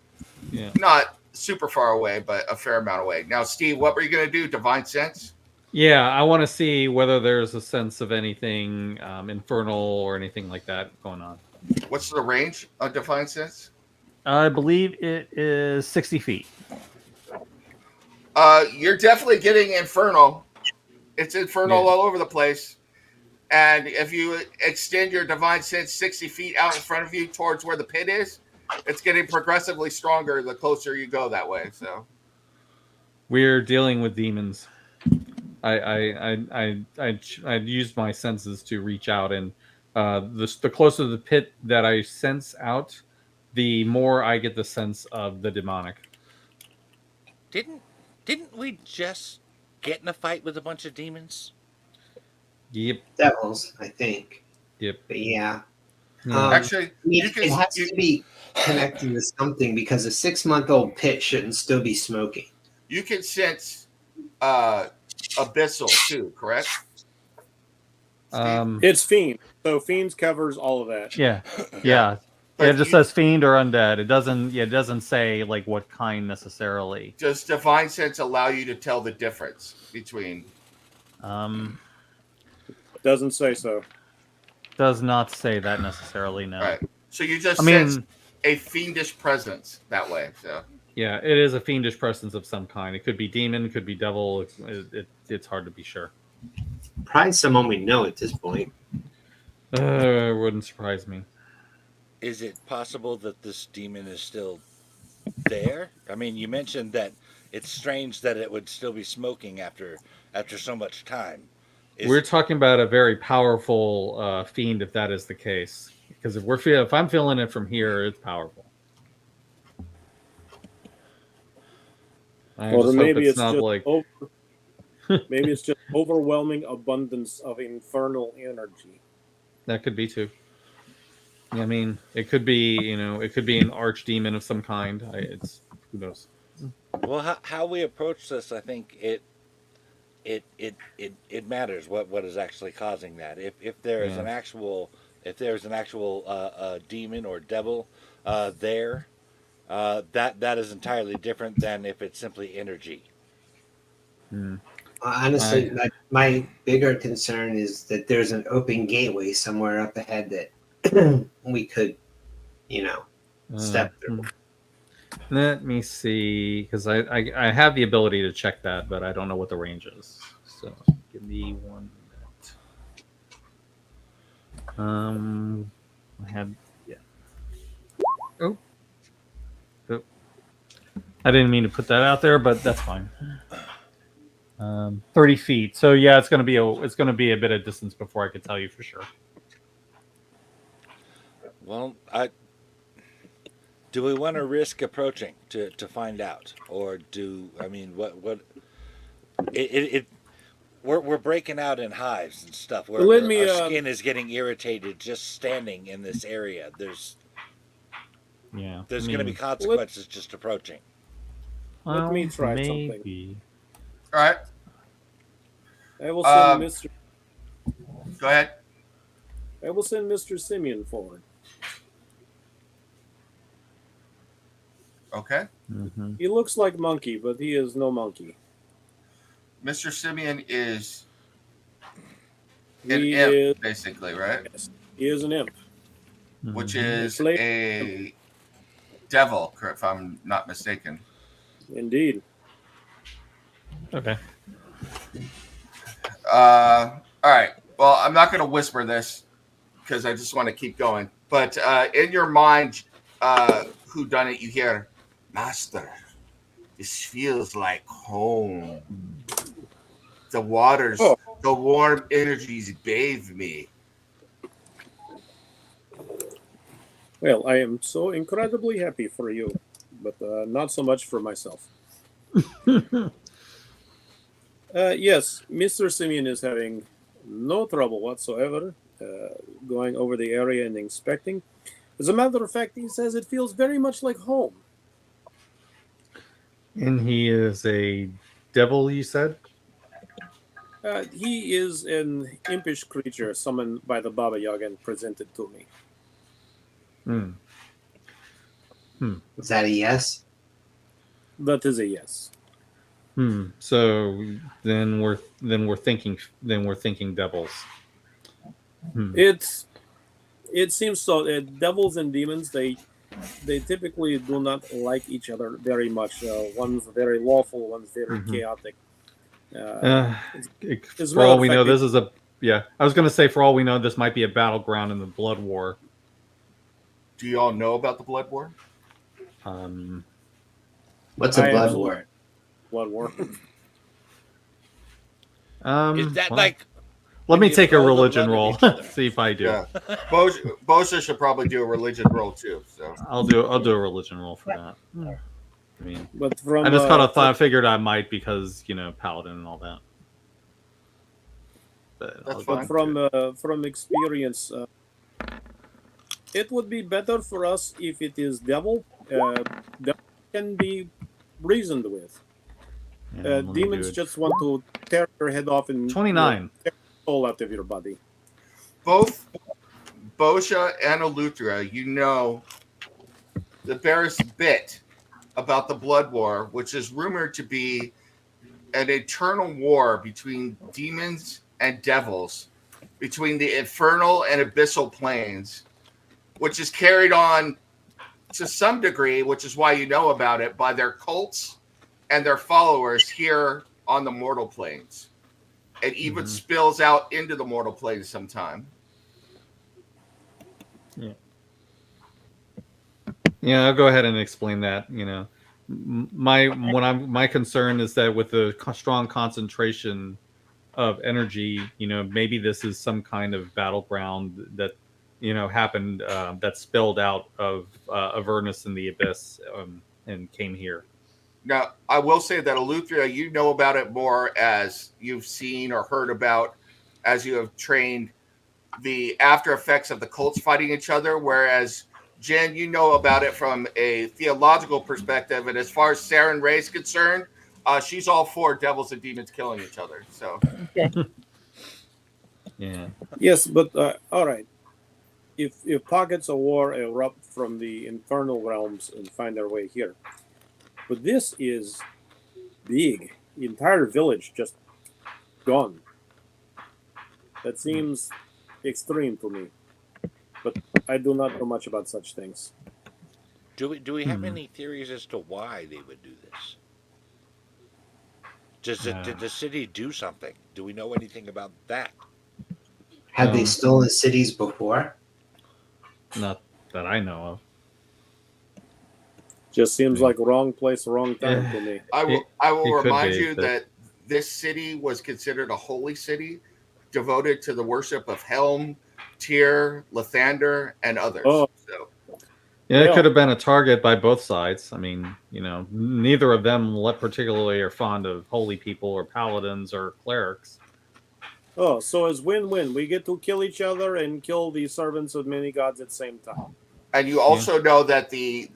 not super far away, but a fair amount away. Now, Steve, what were you going to do? Divine sense? Yeah, I want to see whether there's a sense of anything infernal or anything like that going on. What's the range of divine sense? I believe it is 60 feet. You're definitely getting infernal. It's infernal all over the place. And if you extend your divine sense 60 feet out in front of you towards where the pit is, it's getting progressively stronger the closer you go that way. So we're dealing with demons. I used my senses to reach out, and the closer the pit that I sense out, the more I get the sense of the demonic. Didn't we just get in a fight with a bunch of demons? Yep. Devils, I think. Yep. But yeah. Actually, it has to be connected to something because a 6-month-old pit shouldn't still be smoking. You can sense abyssal too, correct? It's fiend, so fiends covers all of that. Yeah. But It just says fiend or undead. It doesn't. Yeah, it doesn't say like what kind necessarily. Does divine sense allow you to tell the difference between? It doesn't say so. Does not say that necessarily. No. All right. So you just I sense mean, a fiendish presence that way. So yeah, it is a fiendish presence of some kind. It could be demon, it could be devil. It's hard to be sure. Probably someone we know at this point. Wouldn't surprise me. Is it possible that this demon is still there? I mean, you mentioned that it's strange that it would still be smoking after so much time. We're talking about a very powerful fiend, if that is the case. Because if I'm feeling it from here, it's powerful. I Or just hope maybe it's not like maybe it's just overwhelming abundance of infernal energy. that could be too. I mean, it could be, it could be an archdemon of some kind. Who knows? Well, how we approach this, I think it matters what is actually causing that. If there is an actual demon or devil there, that is entirely different than if it's simply energy. Honestly, my bigger concern is that there's an open gateway somewhere up ahead that we could, step through. Let me see, because I have the ability to check that, but I don't know what the range is. So give me 1 minute. I had Oh, I didn't mean to put that out there, but that's fine. 30 feet. So yeah, it's gonna be a bit of distance before I could tell you for sure. Well, do we want to risk approaching to find out, or we're breaking out in hives and stuff. Our skin is getting irritated just standing in this area. There's going to be consequences just approaching. Let me try something. All right. I will send Mr. Go ahead. I will send Mr. Simeon forward. Okay. Mm-hmm. He looks like monkey, but he is no monkey. Mr. Simeon is He an imp, is basically, right? Yes, he is an imp. Which is a devil, if I'm not mistaken. Indeed. Okay. All right. Well, I'm not going to whisper this because I just want to keep going. But in your mind, who done it? You hear, "Master, this feels like home. The waters, the warm energies bathe me." Well, I am so incredibly happy for you, but not so much for myself. Yes, Mr. Simeon is having no trouble whatsoever going over the area and inspecting. As a matter of fact, he says it feels very much like home. And he is a devil, you said? He is an impish creature summoned by the Baba Yaga and presented to me. Is that a yes? That is a yes. So then we're thinking devils. It seems so. Devils and demons, they typically do not like each other very much. One's very lawful, one's very chaotic. For all we know, this is I was going to say, for all we know, this might be a battleground in the Blood War. Do you all know about the Blood War? What's a blood war? Blood war. Is that like? Let me take a religion roll. See if I do. Yeah. Bosa should probably do a religion roll too. So I'll do a religion roll for that. I mean, but from I just kind of I figured I might because paladin and all that. But from experience, it would be better for us if it is devil. Devil can be reasoned with. Yeah, let me Demons do it. just want to tear your head off and 29. tear the soul out of your body. Both Bosha and Eleuthera, you know the barest bit about the Blood War, which is rumored to be an eternal war between demons and devils, between the infernal and abyssal planes, which is carried on to some degree, which is why you know about it, by their cults and their followers here on the mortal planes. It even spills out into the mortal planes sometime. Yeah, I'll go ahead and explain that. You know, my concern is that with the strong concentration of energy, you know, maybe this is some kind of battleground that happened that spilled out of Avernus in the abyss and came here. Now, I will say that Eleuthera, you know about it more as you've seen or heard about as you have trained the after effects of the cults fighting each other, whereas Jen, you know about it from a theological perspective. And as far as Saren Ray is concerned, she's all for devils and demons killing each other. So, Okay. Yeah. Yes, but all right. If pockets of war erupt from the infernal realms and find their way here, but this is big. The entire village just gone. That seems extreme to me. But I do not know much about such things. Do we have any theories as to why they would do this? Did the city do something? Do we know anything about that? Have they stolen cities before? Not that I know of. Just seems like wrong place, wrong time to me. I will it could remind be, you but- that this city was considered a holy city, devoted to the worship of Helm, Tyr, Lathander, and others. Oh. So, Yeah, it Well- could have been a target by both sides. I mean, you know, neither of them particularly are fond of holy people or paladins or clerics. Oh, so it's win-win. We get to kill each other and kill the servants of many gods at the same time. and you also know that the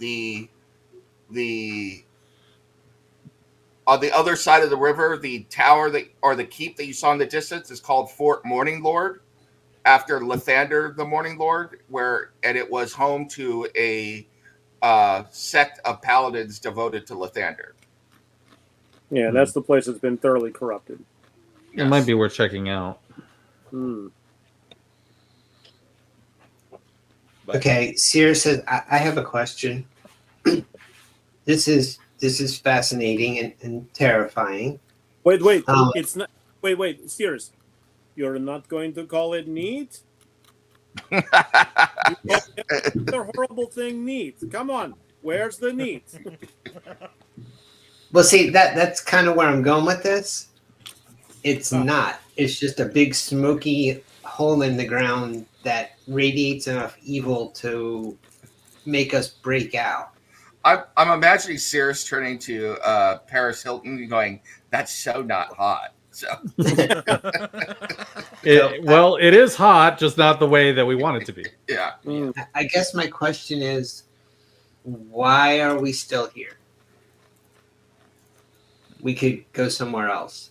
on the other side of the river, the tower or the keep that you saw in the distance is called Fort Morning Lord, after Lathander the Morning Lord, and it was home to a sect of paladins devoted to Lathander. Yeah, that's the place that's been thoroughly corrupted. It might be worth checking out. Hmm. Okay, Sear says, I have a question. This is fascinating and terrifying. Wait, Um, it's not. Wait, Sears, you're not going to call it neat? You call the horrible thing neat. Come on, where's the neat? Well, see, that's kind of where I'm going with this. It's not. It's just a big smoky hole in the ground that radiates enough evil to make us break out. I'm imagining Sears turning to Paris Hilton and going, "That's so not hot." So Well, it is hot, just not the way that we want it to be. yeah. I guess my question is, why are we still here? We could go somewhere else.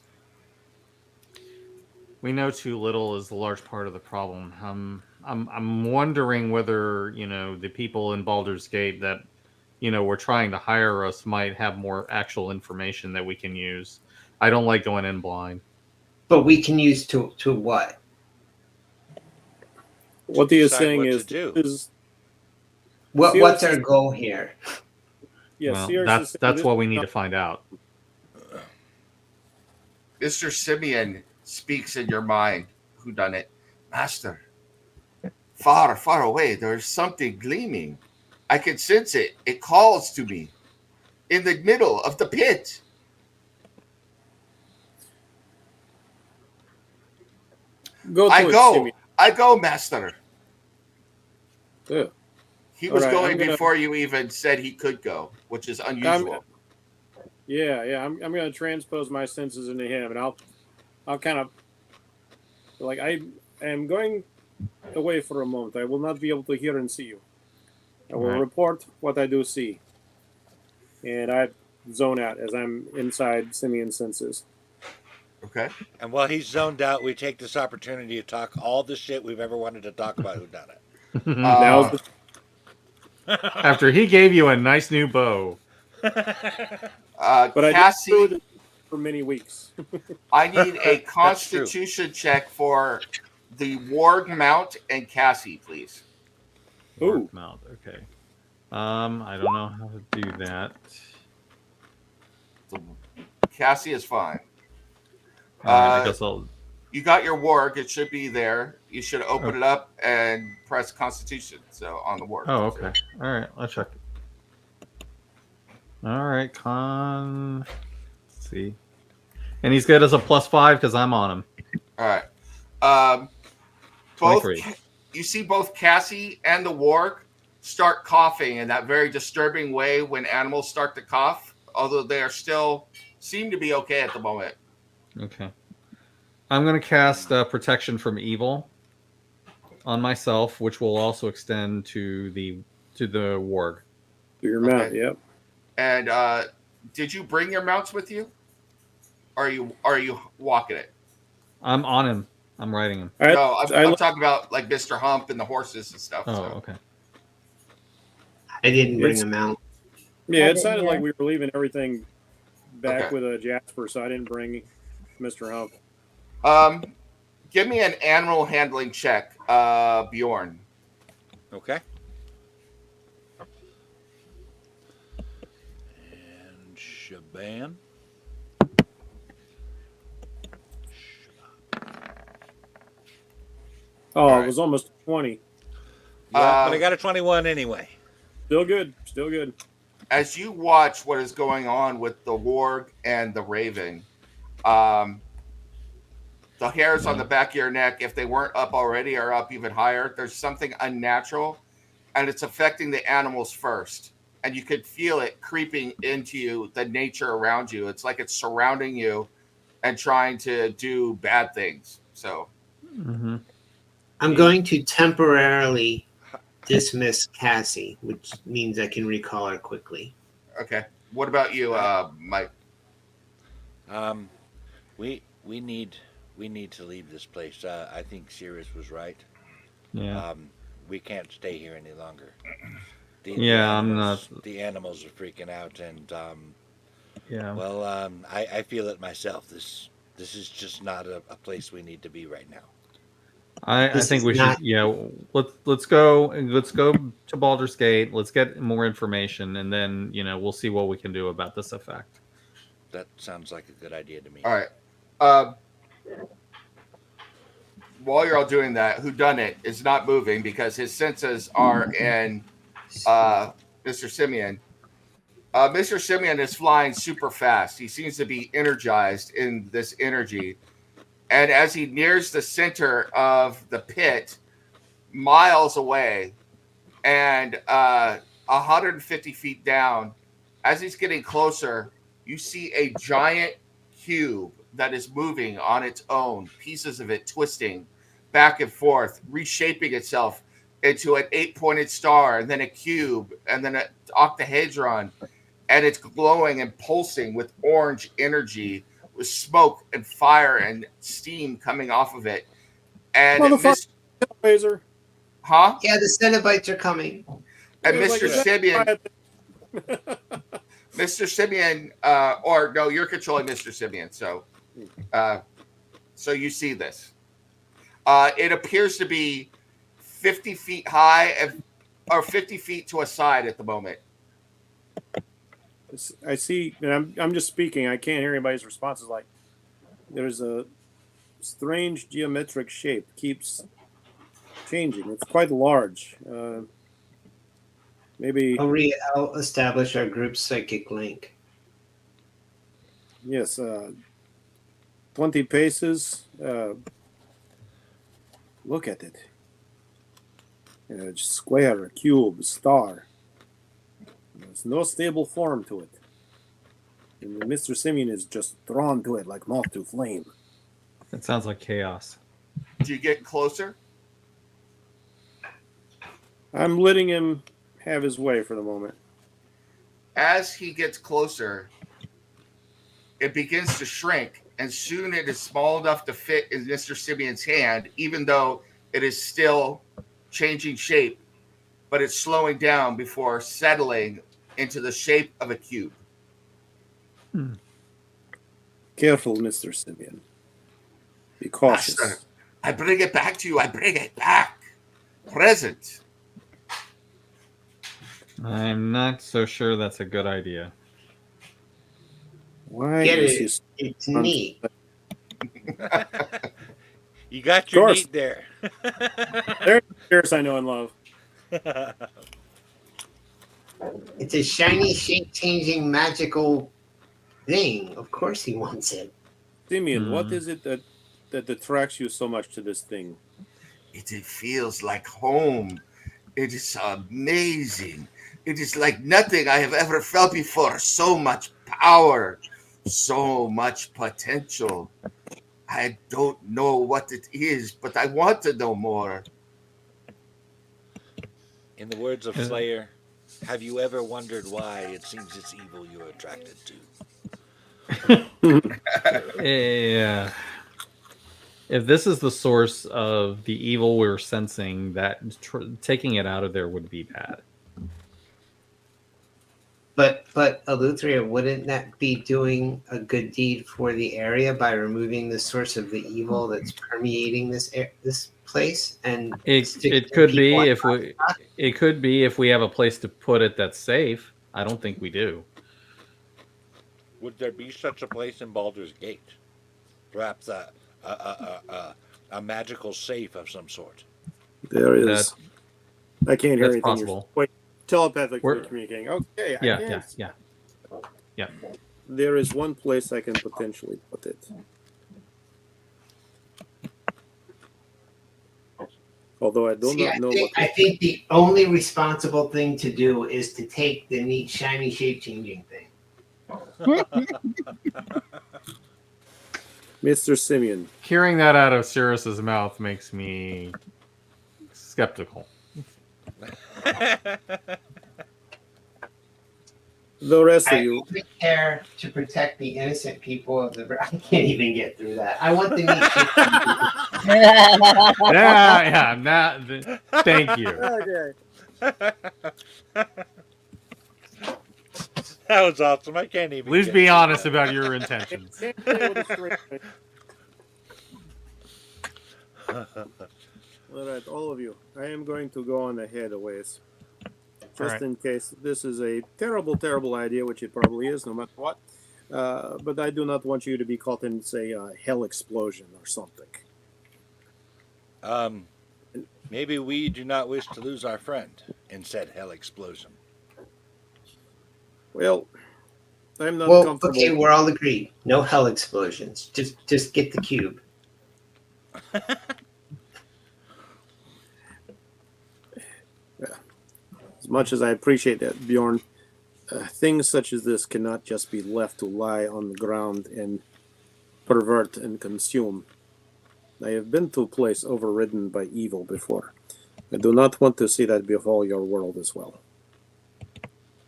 We know too little is the large part of the problem. I'm wondering whether the people in Baldur's Gate that were trying to hire us might have more actual information that we can use. I don't like going in blind. But we can use to what? What he is Decide saying what to is, do. What's our goal here? Yeah, Well, Sears that's is saying what we need to find out. Mr. Simeon speaks in your mind. Who done it? Master, far, far away, there's something gleaming. I can sense it. It calls to me in the middle of the pit. Go to I it, go. Simeon. I go, Master. Yeah. He was All right, going I'm gonna- before you even said he could go, which is unusual. I'm going to transpose my senses into him, and I'll kind of like I am going away for a moment. I will not be able to hear and see you. I will Right. report what I do see, and zone out as I'm inside Simeon's senses. Okay. And while he's zoned out, we take this opportunity to talk all the shit we've ever wanted to talk about who done it. Now's the After he gave you a nice new bow. but I did Cassie, do it for many weeks. I need a true. Constitution check for the Warg Mount and Cassie, please. Ooh. Mount. Okay. I don't know how to do that. Cassie is fine. All right, I guess I'll. You got your Warg. It should be there. You should open it up and press Constitution. So on the Warg. Oh, okay. All right, I'll check. All right, Let's see. And he's good as a +5 because I'm on him. All right. Both 23. you see both Cassie and the Warg start coughing in that very disturbing way when animals start to cough, although they are still seem to be okay at the moment. Okay. I'm going to cast Protection from Evil on myself, which will also extend to the warg. Your mount, Okay. yep. And did you bring your mounts with you? Or are you walking it? I'm on him. I'm riding him. All right. No, I'm talking about like Mr. Hump and the horses and stuff. Oh, so. okay. I didn't bring It's- them out. Yeah, I it didn't sounded hear. like we were leaving everything back Okay. with a Jasper, so I didn't bring Mr. Hump. Give me an animal handling check, Bjorn. Okay. And Shaban. Oh, All it right. was almost 20. Yeah, but I got a 21 anyway. Still good. Still good. As you watch what is going on with the warg and the raven, the hairs on the back of your neck, if they weren't up already, are up even higher. There's something unnatural, and it's affecting the animals first. And you could feel it creeping into you, the nature around you. It's like it's surrounding you and trying to do bad things. So, Mm-hmm. I'm going to temporarily dismiss Cassie, which means I can recall her quickly. okay. What about you, Mike? We need to leave this place. I think Sirius was right. Yeah. We can't stay here any longer. The animals are freaking out, and Yeah. well, I feel it myself. This is just not a place we need to be right now. I This think is we not- should. Yeah. Let's go to Baldur's Gate. Let's get more information, and then we'll see what we can do about this effect. That sounds like a good idea to me. All right. While you're all doing that, Whodunit is not moving because his senses are in Mr. Simeon. Mr. Simeon is flying super fast. He seems to be energized in this energy. And as he nears the center of the pit, miles away, and 150 feet down, as he's getting closer, you see a giant cube that is moving on its own, pieces of it twisting back and forth, reshaping itself into an 8-pointed star, and then a cube, and then an octahedron, and it's glowing and pulsing with orange energy, with smoke and fire and steam coming off of it. And Motherfucker, Laser. huh? Yeah, the Cenobites are coming. And It was Mr. like, Simeon, Mr. Simeon, or no, you're controlling Mr. Simeon. So you see this. It appears to be 50 feet high or 50 feet to a side at the moment. I see, and I'm just speaking. I can't hear anybody's responses. Like, there's a strange geometric shape keeps changing. It's quite large. Maybe I'll establish our group's psychic link. yes. 20 paces. Look at it. Square, a cube, star. There's no stable form to it. And Mr. Simeon is just drawn to it like moth to flame. It sounds like chaos. Do you get closer? I'm letting him have his way for the moment. As he gets closer, it begins to shrink, and soon it is small enough to fit in Mr. Simeon's hand, even though it is still changing shape, but it's slowing down before settling into the shape of a cube. Careful, Mr. Simeon. Be cautious. Master, I bring it back to you. I bring it back. Present. I'm not so sure that's a good idea. Why Get is it? his It's neat. You got your course. meat there. There's spirits I know and love. It's a shiny, shape-changing, magical thing. Of course he wants it. Simeon, what is it that attracts you so much to this thing? It feels like home. It is amazing. It is like nothing I have ever felt before. So much power, so much potential. I don't know what it is, but I want to know more. In the words of Slayer, have you ever wondered why it seems it's evil you're attracted to? Yeah. If this is the source of the evil we're sensing, that taking it out of there would be bad. But Eleuthera, wouldn't that be doing a good deed for the area by removing the source of the evil that's permeating this place? And It could be if we have a place to put it that's safe. I don't think we do. Would there be such a place in Baldur's Gate? Perhaps a magical safe of some sort. There is. I can't hear That's anything. possible. Wait, telepathically We're- communicating. Okay, Yeah. There is one place I can potentially put it. Although I do not know what. I think the only responsible thing to do is to take the neat, shiny, shape-changing thing. Mr. Simeon, Hearing that out of Cirrus's mouth makes me skeptical. the rest of I you, only care to protect the innocent people of the. I can't even get through that. I want the neat, Thank you. okay. That was awesome. I can't even. Please get be through honest that. about your intentions. Can't say with a straight face. All right, all of you. I am going to go on ahead a ways, just right. in case this is a terrible, terrible idea, which it probably is, no matter what. But I do not want you to be caught in, say, a hell explosion or something. Maybe we do not wish to lose our friend in said hell explosion. Well, I'm not well, comfortable. okay, we're all agreed. No hell explosions. Just get the cube. As much as I appreciate that, Bjorn, things such as this cannot just be left to lie on the ground and pervert and consume. I have been to a place overridden by evil before. I do not want to see that befall your world as well.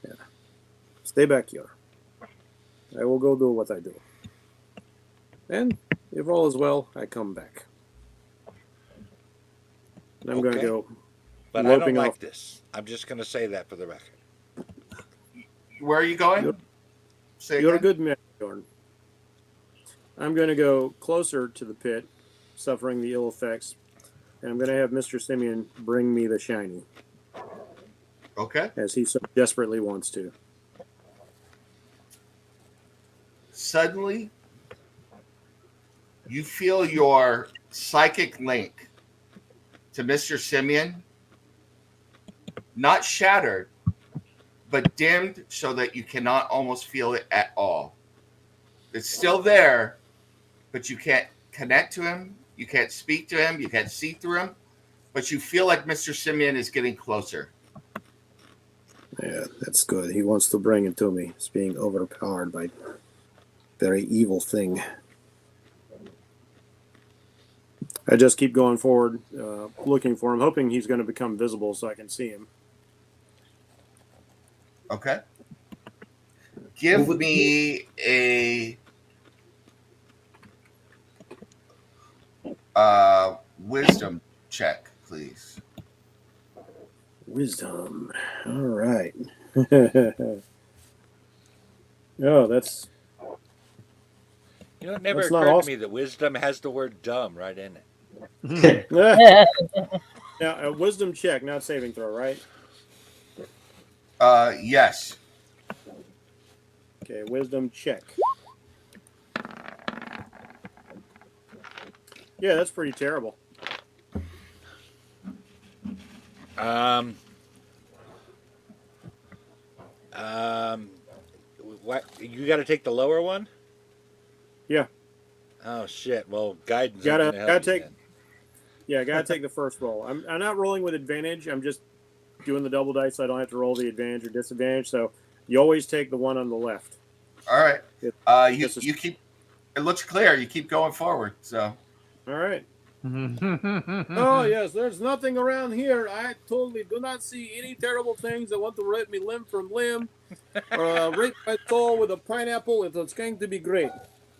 Yeah. Stay back here. I will go do what I do. And if all is well, I come back. And I'm going to Okay. go. But I don't loping like off. this. I'm just going to say that for the record. Where are you going? You're- Say You're a again? good man, Bjorn. I'm going to go closer to the pit, suffering the ill effects, and I'm going to have Mr. Simeon bring me the shiny, Okay. as he so desperately wants to. Suddenly, you feel your psychic link to Mr. Simeon not shattered, but dimmed so that you cannot almost feel it at all. It's still there, but you can't connect to him. You can't speak to him. You can't see through him, but you feel like Mr. Simeon is getting closer. Yeah, that's good. He wants to bring it to me. He's being overpowered by a very evil thing. I just keep going forward, looking for him, hoping he's going to become visible so I can see him. Okay. Give me a wisdom check, please. Wisdom. All right. Oh, that's You know, it never That's not occurred to awesome. me that wisdom has the word dumb right in it. now a wisdom check, not saving throw, right? Yes. Okay, wisdom check. Yeah, that's pretty terrible. Um, what? You got to take the lower one? Yeah. Oh shit! Well, guidance. Gotta- ain't gonna help gotta you take- then. Yeah, I gotta take the first roll. I'm not rolling with advantage. I'm just doing the double dice, so I don't have to roll the advantage or disadvantage. So you always take the one on the left. All right. It- You this is- you keep. It looks clear. You keep going forward. So. All right. Oh Oh yes, there's nothing around here. I totally do not see any terrible things that want to rip me limb from limb, or rape my soul with a pineapple. It's going to be great.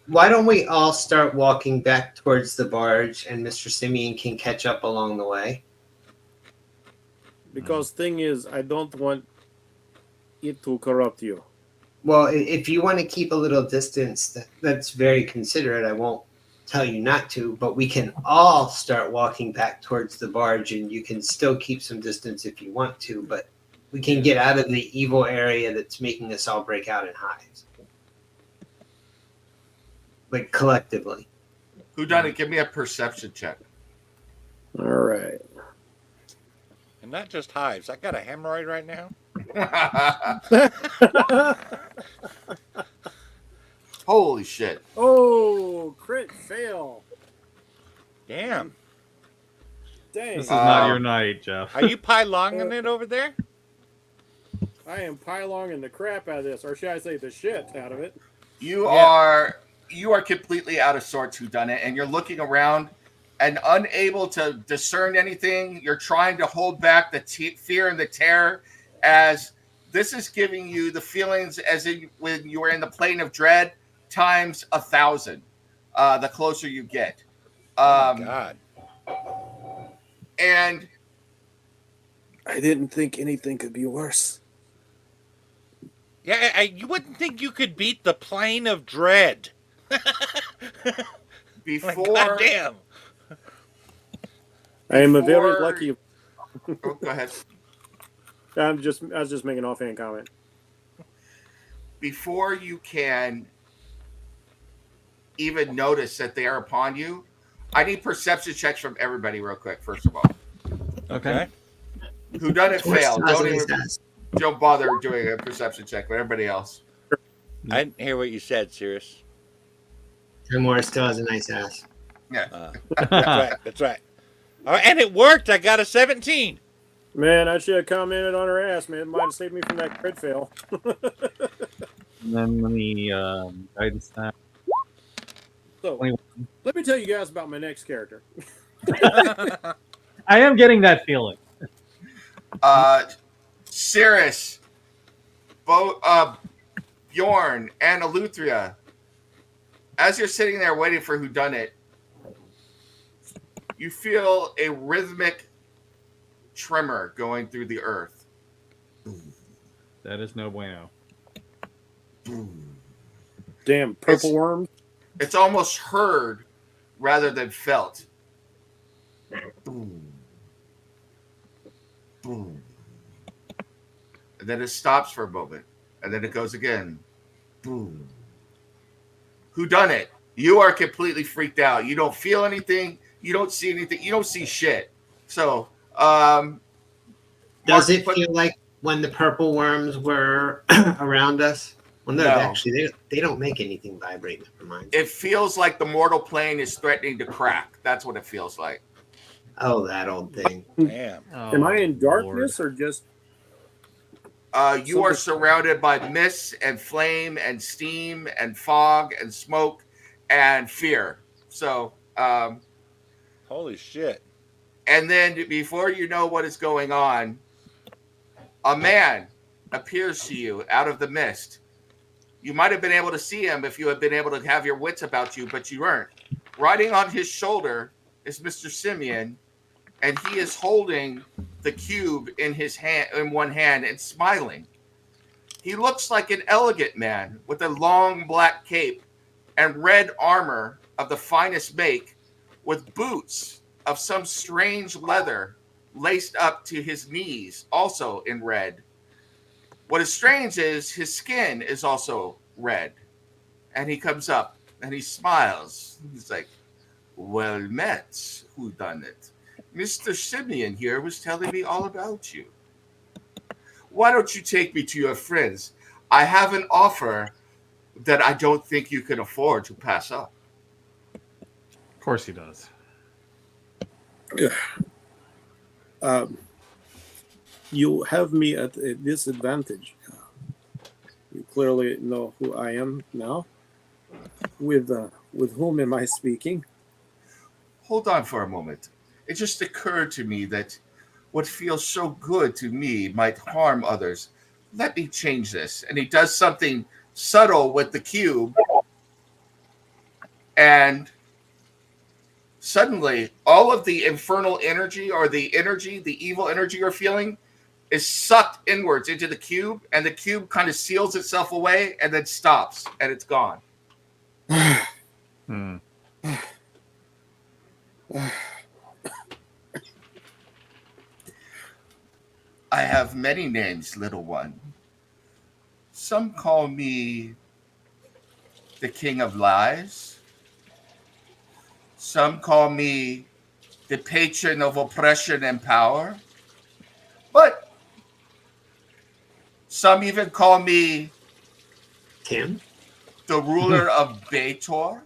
Why don't we all start walking back towards the barge, and Mr. Simeon can catch up along the way? Because thing is, I don't want it to corrupt you. Well, if you want to keep a little distance, that's very considerate. I won't tell you not to, but we can all start walking back towards the barge, and you can still keep some distance if you want to, but we can get out of the evil area that's making us all break out in hives. Like, collectively. Who done it? Give me a perception check. All right. And not just hives. I got a hemorrhoid right now. Holy shit! Oh, crit fail. Damn. Dang. This is not your night, Jeff. Are you pylonging it over there? I am pylonging the crap out of this, or should I say the shit out of it. You Yeah. are completely out of sorts. Who done it? And you're looking around and unable to discern anything. You're trying to hold back the fear and the terror, as this is giving you the feelings as in when you were in the plane of dread times 1,000. The closer you get. Oh my God. And I didn't think anything could be worse. Yeah, you wouldn't think you could beat the plane of dread. Like, before, goddamn. I am a very Before- lucky. oh, go ahead. I was just making an offhand comment. Before you can even notice that they are upon you, I need perception checks from everybody real quick. First of all, Okay. who done it failed? Says. Don't bother doing a perception check, but everybody else. I didn't hear what you said, Sirius. Timor still has a nice ass. Yeah. That's right. That's right. All right, and it worked. I got a 17. Man, I should have commented on her ass, man. It might have saved me from that crit fail. And then let me guidance that. So, 21. let me tell you guys about my next character. I am getting that feeling. Cirrus, Bjorn, and Eleuthria, as you're sitting there waiting for whodunit, you feel a rhythmic tremor going through the earth. That is no bueno. Damn, purple worm. It's almost heard rather than felt. Boom. Boom. And then it stops for a moment. And then it goes again. Boom. Whodunit? You are completely freaked out. You don't feel anything. You don't see anything. You don't see shit. So, Does it feel like when the purple worms were around us? Well, no, No. actually, they don't make anything vibrate. Never mind. it feels like the mortal plane is threatening to crack. That's what it feels like. Oh, that old thing. Damn. Am I in darkness or just? You are surrounded by mist and flame and steam and fog and smoke and fear. So, Holy shit. and then before you know what is going on, a man appears to you out of the mist. You might have been able to see him if you had been able to have your wits about you, but you weren't. Riding on his shoulder is Mr. Simeon, and he is holding the cube in his hand, in one hand, and smiling. He looks like an elegant man with a long black cape and red armor of the finest make, with boots of some strange leather laced up to his knees, also in red. What is strange is his skin is also red. And he comes up and he smiles. He's like, well met, whodunit. Mr. Simeon here was telling me all about you. Why don't you take me to your friends? I have an offer that I don't think you can afford to pass up. Of course he does. You have me at a disadvantage. You clearly know who I am now. With whom am I speaking? Hold on for a moment. It just occurred to me that what feels so good to me might harm others. Let me change this. And he does something subtle with the cube. And suddenly, all of the infernal energy, or the energy, the evil energy you're feeling, is sucked inwards into the cube. And the cube kind of seals itself away and then stops. And it's gone. Hmm. I have many names, little one. Some call me the King of Lies. Some call me the patron of oppression and power. But some even call me Tim? the ruler of Bator.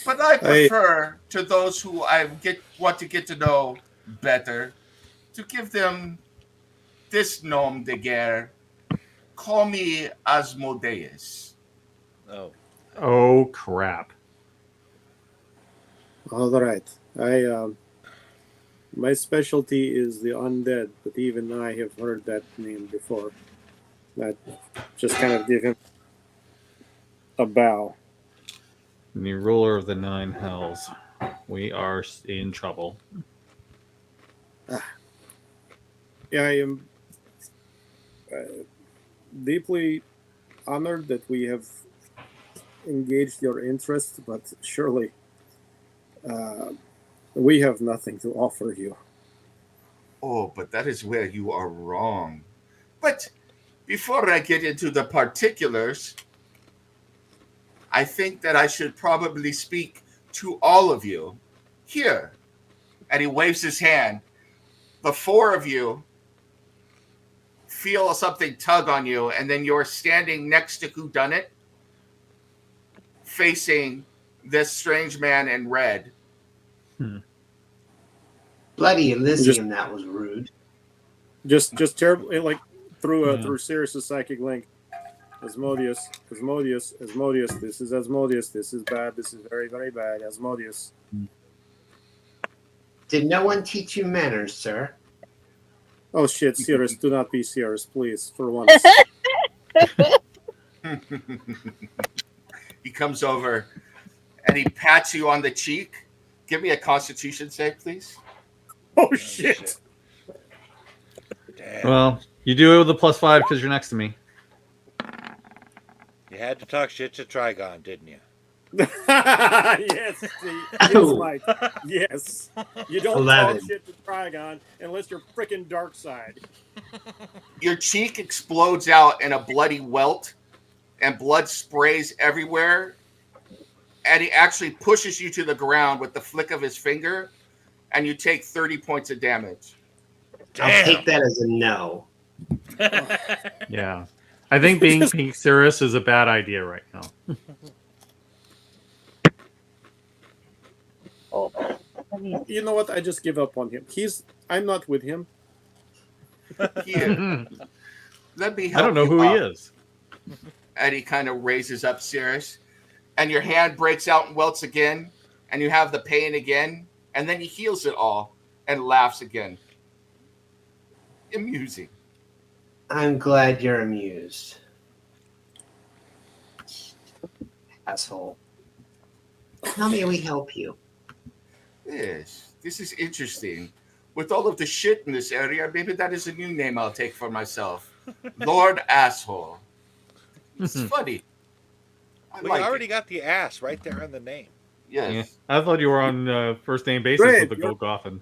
But I prefer to those who I want to get to know better to give them this nom de guerre. Call me Asmodeus. Oh. Oh crap! All right. My specialty is the undead, but even I have heard that name before. That just kind of give him a bow. The ruler of the nine hells. We are in trouble. Yeah, I am deeply honored that we have engaged your interest, but surely we have nothing to offer you. Oh, but that is where you are wrong. But before I get into the particulars, I think that I should probably speak to all of you here. And he waves his hand. The four of you feel something tug on you, and then you're standing next to whodunit, facing this strange man in red. Bloody Elysium, that was rude. Just terribly, like through Sirius's psychic link. Asmodeus, this is Asmodeus, this is bad, this is very, very bad, Asmodeus. Did no one teach you manners, sir? Oh shit, Sirius, do not be Sirius, please, for once. He comes over and he pats you on the cheek. Give me a Constitution save, please. Oh shit! Damn. Well, you do it with a +5 because you're next to me. You had to talk shit to Trigon, didn't you? Yes, Mike. Yes. You don't 11. talk shit to Trigon unless you're freaking dark side. Your cheek explodes out in a bloody welt, and blood sprays everywhere. And he actually pushes you to the ground with the flick of his finger, and you take 30 points of damage. I'll take that as a no. Yeah. I think being Pink Cirrus is a bad idea right now. Oh, let me- You know what? I just give up on him. I'm not with him. Here, let me I help don't know you who he up. is. And he kind of raises up Cirrus, and your hand breaks out and welts again, and you have the pain again, and then he heals it all and laughs again. Amusing. I'm glad you're amused. Asshole. How may we help you? Yes, this is interesting. With all of the shit in this area, maybe that is a new name I'll take for myself. Lord Asshole. It's funny. I Well, you like already it. got the ass right there in the name. Yeah, Yes. I thought you were on first name basis Great, with the you're- Golgothan.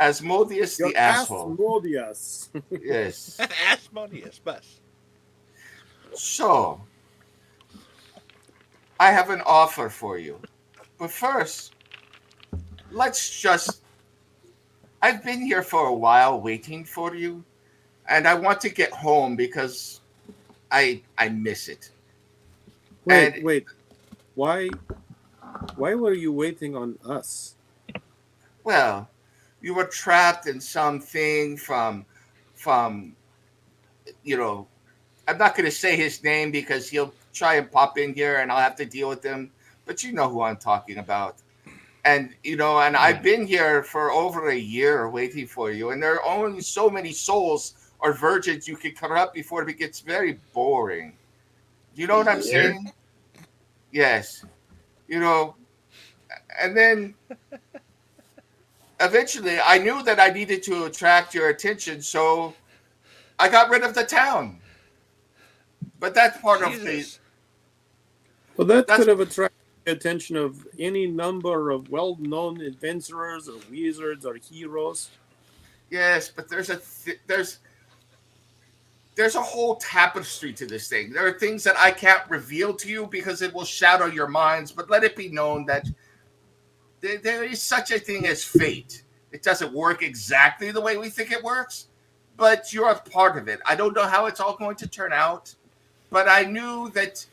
Asmodeus Your the Asshole. Asmodeus. Yes. Asmodeus, bus. So, I have an offer for you. But first, let's just. I've been here for a while waiting for you, and I want to get home because I miss it. Wait, And wait. Why were you waiting on us? well, you were trapped in something from you know, I'm not going to say his name because he'll try and pop in here and I'll have to deal with him, but you know who I'm talking about. And and I've been here for over a year waiting for you, and there are only so many souls or virgins you can corrupt before it gets very boring. You know what I'm saying? Yes. You know, and then eventually I knew that I needed to attract your attention, so I got rid of the town. But that's part of the Jesus. Well, that that's could have attracted the attention of any number of well-known adventurers or wizards or heroes. yes, but there's a whole tapestry to this thing. There are things that I can't reveal to you because it will shadow your minds, but let it be known that there is such a thing as fate. It doesn't work exactly the way we think it works, but you're a part of it. I don't know how it's all going to turn out, but I knew that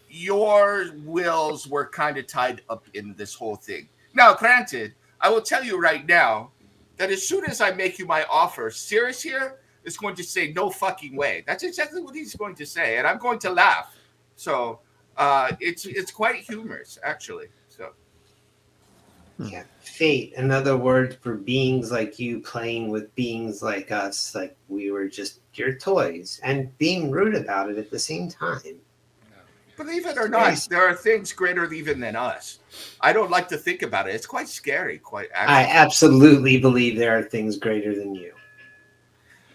your wills were kind of tied up in this whole thing. Now, granted, I will tell you right now that as soon as I make you my offer, Sirius here is going to say no fucking way. That's exactly what he's going to say, and I'm going to laugh. So it's quite humorous, actually. So Yeah, fate. In other words, for beings like you playing with beings like us, like we were just your toys, and being rude about it at the same time. believe it or not, there are things greater even than us. I don't like to think about it. It's quite scary, quite I actually. absolutely believe there are things greater than you.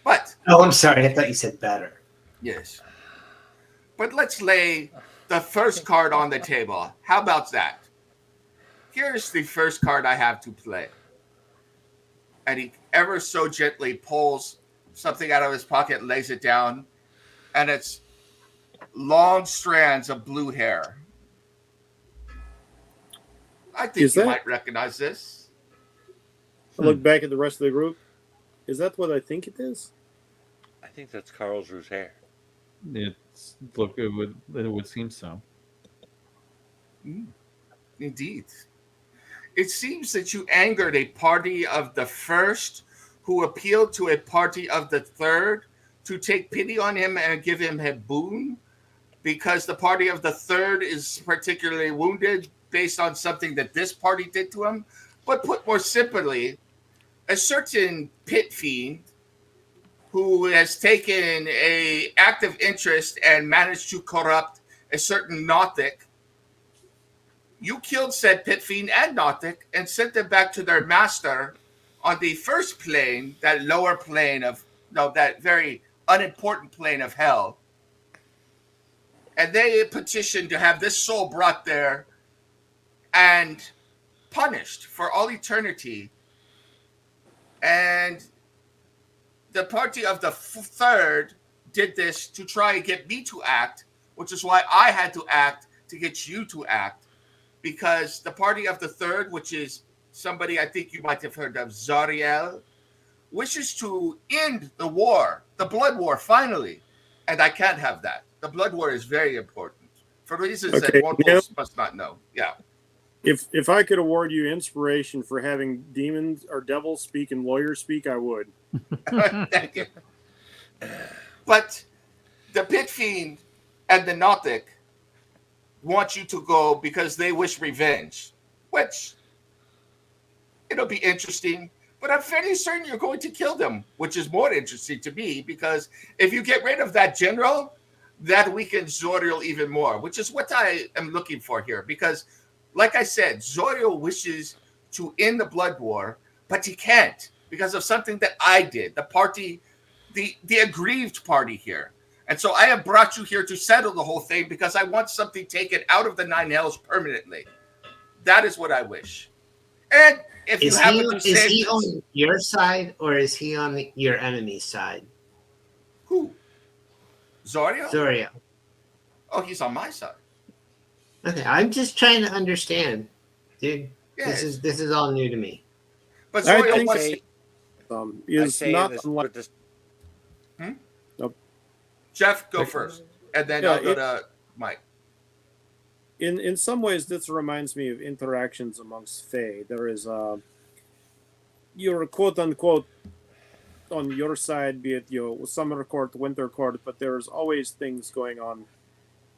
But Oh, I'm sorry. I thought you said better. yes. But let's lay the first card on the table. How about that? Here's the first card I have to play. And he ever so gently pulls something out of his pocket and lays it down. And it's long strands of blue hair. I think Is you that- might recognize this. I look back at the rest of the group. Is that what I think it is? I think that's Carlsruhe's hair. It would seem so. Indeed. It seems that you angered a party of the first who appealed to a party of the third to take pity on him and give him a boon because the party of the third is particularly wounded based on something that this party did to him. But put more simply, a certain pit fiend who has taken a active interest and managed to corrupt a certain Nautic. You killed said pit fiend and Nautic and sent them back to their master on the first plane, that lower plane of that very unimportant plane of hell. And they petitioned to have this soul brought there and punished for all eternity. And the party of the third did this to try and get me to act, which is why I had to act to get you to act. Because the party of the third, which is somebody I think you might have heard of, Zariel, wishes to end the war, the blood war, finally. And I can't have that. The blood war is very important for reasons Okay, that mortals must not know. Yeah. If I could award you inspiration for having demons or devils speak and lawyers speak, I would. Thank you. But the pit fiend and the Nautic want you to go because they wish revenge, which it'll be interesting. But I'm fairly certain you're going to kill them, which is more interesting to me because if you get rid of that general, that weakens Zoriel even more, which is what I am looking for here. Because, like I said, Zoriel wishes to end the blood war, but he can't because of something that I did. The party, the aggrieved party here. And so I have brought you here to settle the whole thing because I want something taken out of the Nine Hells permanently. That is what I wish. And if you happen to is save he this, on your side or is he on your enemy's side? who? Zorio? Zorio. Oh, he's on my side. Okay, I'm just trying to understand, dude. Yes. This is all new to me. But I Zorio think wants say, to, I is say not this, unlike with this, Jeff, go first. And then I'll go to Mike. in some ways. This reminds me of interactions amongst Fae. There is you're quote unquote on your side, be it summer court, winter court, but there's always things going on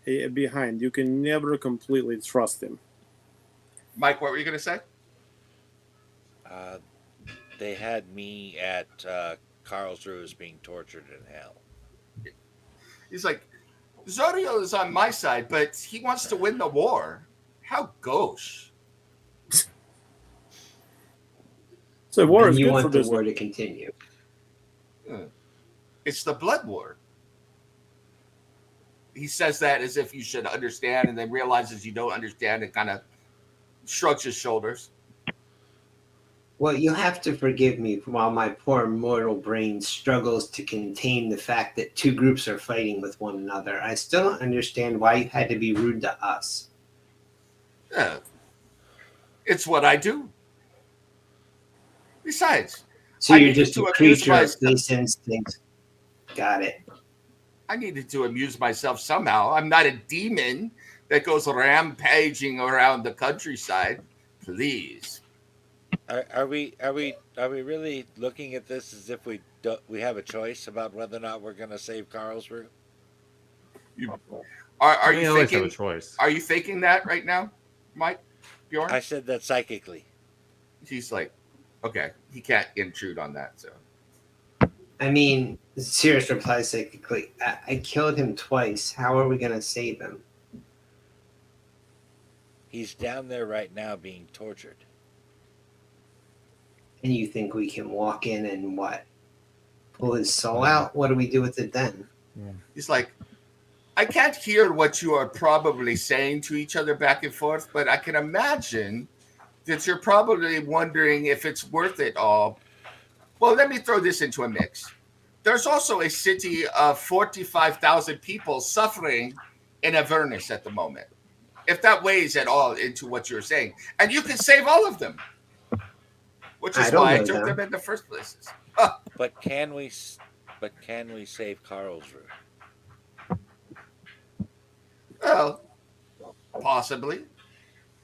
behind. You can never completely trust him. Mike, what were you going to say? they had me at Karlsruhe being tortured in hell. He's like, Zorio is on my side, but he wants to win the war. How gauche. So war is And you good want for the business. war to continue. It's the blood war. He says that as if you should understand and then realizes you don't understand and kind of shrugs his shoulders. Well, you have to forgive me while my poor mortal brain struggles to contain the fact that two groups are fighting with one another. I still don't understand why you had to be rude to us. It's what I do. Besides, So I you're needed just a to amuse creature of myself. base instincts. Got it. I needed to amuse myself somehow. I'm not a demon that goes rampaging around the countryside. Please. Are we really looking at this as if we have a choice about whether or not we're going to save Karlsruhe? Are We you always thinking? have a choice. Are you thinking that right now, Mike? Bjorn? I said that psychically. He's like, okay, he can't intrude on that. So I mean, Sirius replies psychically, I killed him twice. How are we going to save him? He's down there right now being tortured. And you think we can walk in and what? Pull his soul out? What do we do with it then? he's like, I can't hear what you are probably saying to each other back and forth, but I can imagine that you're probably wondering if it's worth it all. Well, let me throw this into a mix. There's also a city of 45,000 people suffering in Avernus at the moment, if that weighs at all into what you're saying. And you can save all of them, which is why I took them in the first places. But can we save Karlsruhe? Well, possibly.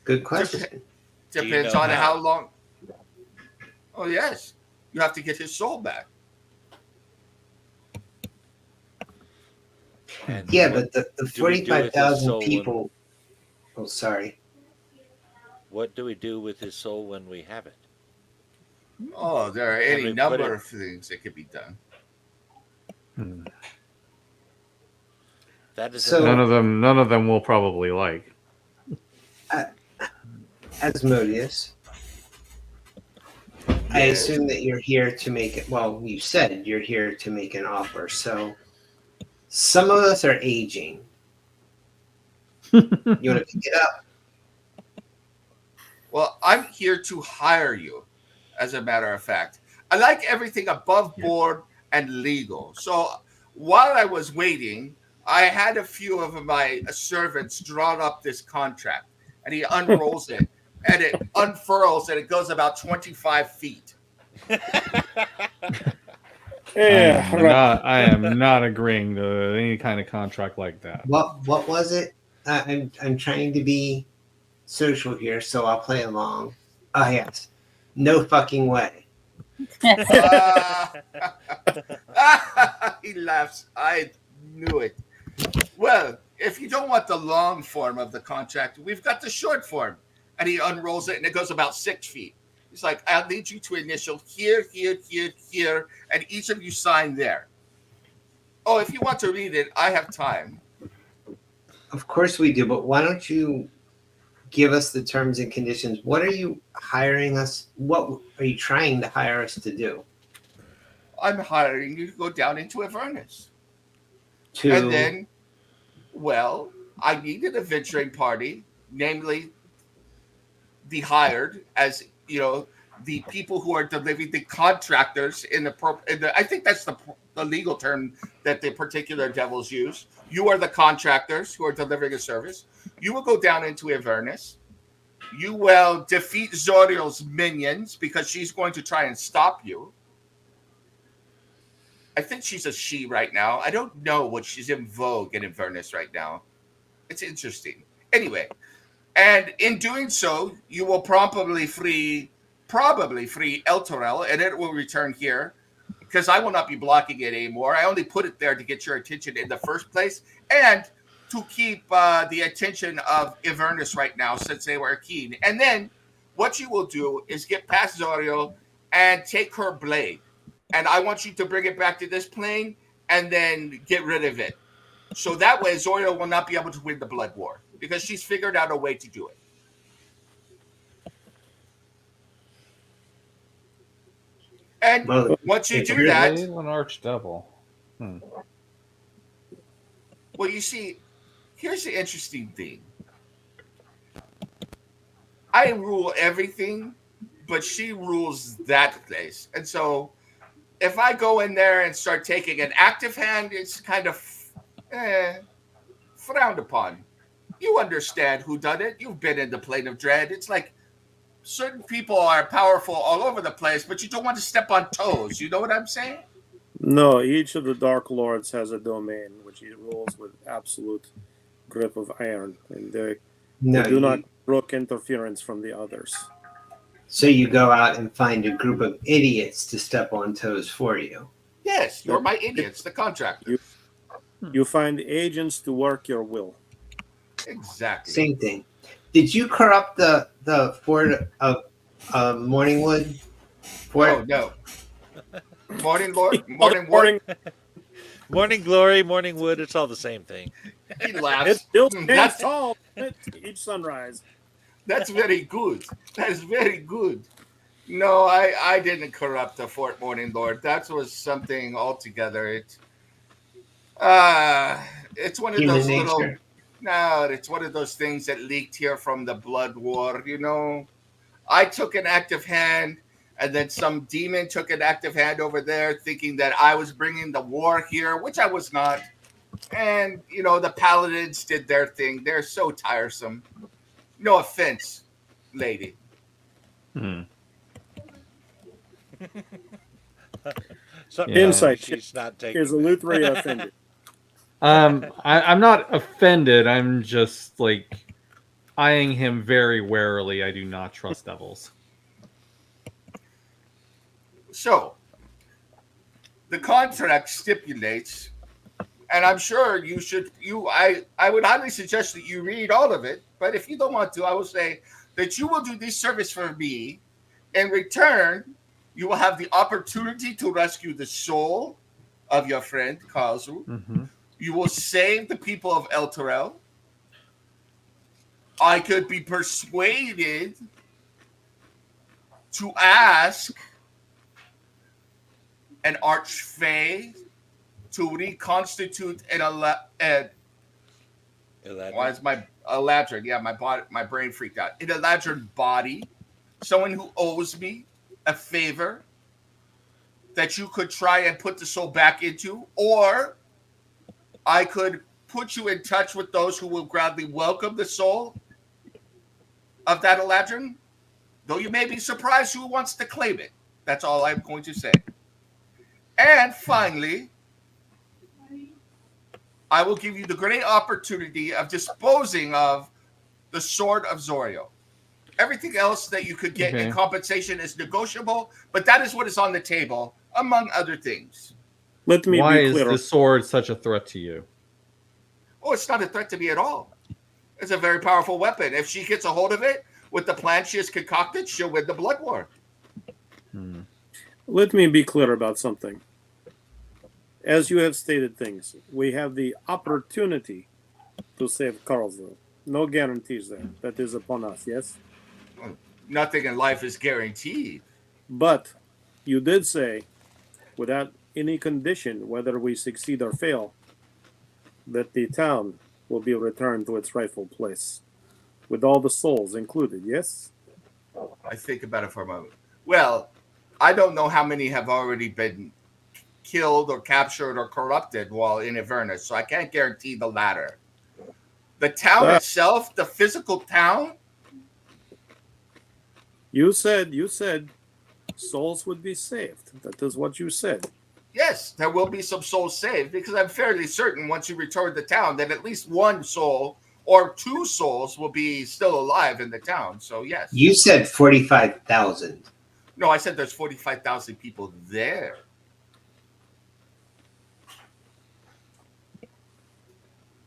Good question. Do you Depends know on how? how long. Oh, yes. You have to get his soul back. And Yeah, what but the do we do with his 45,000 soul people. Oh, sorry. What do we do with his soul when we have it? Oh, there are Can any we put number it- of things that could be done. That is So- None of them will probably like. Asmodeus, I Yes. assume that you're here to make it. Well, you said you're here to make an offer. So some of us are aging. You want to pick it up? Well, I'm here to hire you, as a matter of fact. I like everything above board and legal. So while I was waiting, I had a few of my servants draw up this contract, and he unrolls it, and it unfurls, and it goes about 25 feet. Yeah, I am not agreeing to any kind of contract like that. What was it? I'm trying to be social here, so I'll play along. Ah, yes. No fucking way. He laughs. I knew it. Well, if you don't want the long form of the contract, we've got the short form. And he unrolls it, and it goes about 6 feet. He's like, I'll need you to initial here, here, here, here, and each of you sign there. Oh, if you want to read it, I have time. Of course we do, but why don't you give us the terms and conditions. What are you hiring us? What are you trying to hire us to do? I'm hiring you to go down into Avernus. To And then, well, I need an adventuring party, namely the hired, as you know, the people who are delivering the contractors in the I think that's the legal term that the particular devils use. You are the contractors who are delivering a service. You will go down into Avernus. You will defeat Zoriel's minions because she's going to try and stop you. I think she's a she right now. I don't know what she's in vogue in Avernus right now. It's interesting. Anyway, and in doing so, you will probably free Elturel, and it will return here because I will not be blocking it anymore. I only put it there to get your attention in the first place and to keep the attention of Avernus right now since they were keen. And then what you will do is get past Zoriel and take her blade. And I want you to bring it back to this plane and then get rid of it. So that way Zoriel will not be able to win the blood war because she's figured out a way to do it. And Well, once you if do you're that, Blade of an archdevil. well, you see, here's the interesting thing. I rule everything, but she rules that place. And so if I go in there and start taking an active hand, it's kind of frowned upon. You understand who done it. You've been in the plane of dread. It's like certain people are powerful all over the place, but you don't want to step on toes. You know what I'm saying? No, each of the Dark Lords has a domain which he rules with absolute grip of iron, and they do not brook interference from the others. So you go out and find a group of idiots to step on toes for you. Yes, you're my idiots, the contractor. You find agents to work your will. Exactly. Same thing. Did you corrupt the fort of Morningwood? Oh, no. Morning, Lord. Morning, Morning. Morning Glory, Morning Wood, it's all the same thing. He laughs. It still Hmm, stands tall each sunrise. That's very good. That is very good. No, I didn't corrupt the Fort Morning Lord. That was something altogether. It's one of Human those little. nature. No, it's one of those things that leaked here from the Blood War. You know, I took an active hand, and then some demon took an active hand over there, thinking that I was bringing the war here, which I was not. And you know, the paladins did their thing. They're so tiresome. No offense, lady. Something Yeah. Insight. she's not taking. Is Eleutheria offended? I'm not offended. I'm just like eyeing him very warily. I do not trust devils. So, the contract stipulates, and I'm sure I would highly suggest that you read all of it, but if you don't want to, I will say that you will do this service for me. In return, you will have the opportunity to rescue the soul of your friend, Kazu. Mm-hmm. You will save the people of Elturel. I could be persuaded to ask an archfey to reconstitute why is my Eladrin? Yeah, my brain freaked out. An Eladrin body, someone who owes me a favor that you could try and put the soul back into, or I could put you in touch with those who will gladly welcome the soul of that Eladrin, though you may be surprised who wants to claim it. That's all I'm going to say. And finally, I will give you the great opportunity of disposing of the sword of Zoriel. Everything else that you could get in compensation is negotiable, but that is what is on the table, among other things. Let me Why be is clear. the sword such a threat to you? Oh, it's not a threat to me at all. It's a very powerful weapon. If she gets a hold of it with the plan she has concocted, she'll win the blood war. Let me be clear about something. As you have stated things, we have the opportunity to save Carlsville. No guarantees there. That is upon us, yes? Nothing in life is guaranteed. But you did say, without any condition, whether we succeed or fail, that the town will be returned to its rightful place, with all the souls included, yes? I think about it for a moment. Well, I don't know how many have already been killed or captured or corrupted while in Avernus, so I can't guarantee the latter. The town itself, the physical town. You said souls would be saved. That is what you said. Yes, there will be some souls saved because I'm fairly certain once you return to town that at least one soul or two souls will be still alive in the town. So yes. You said 45,000. No, I said there's 45,000 people there.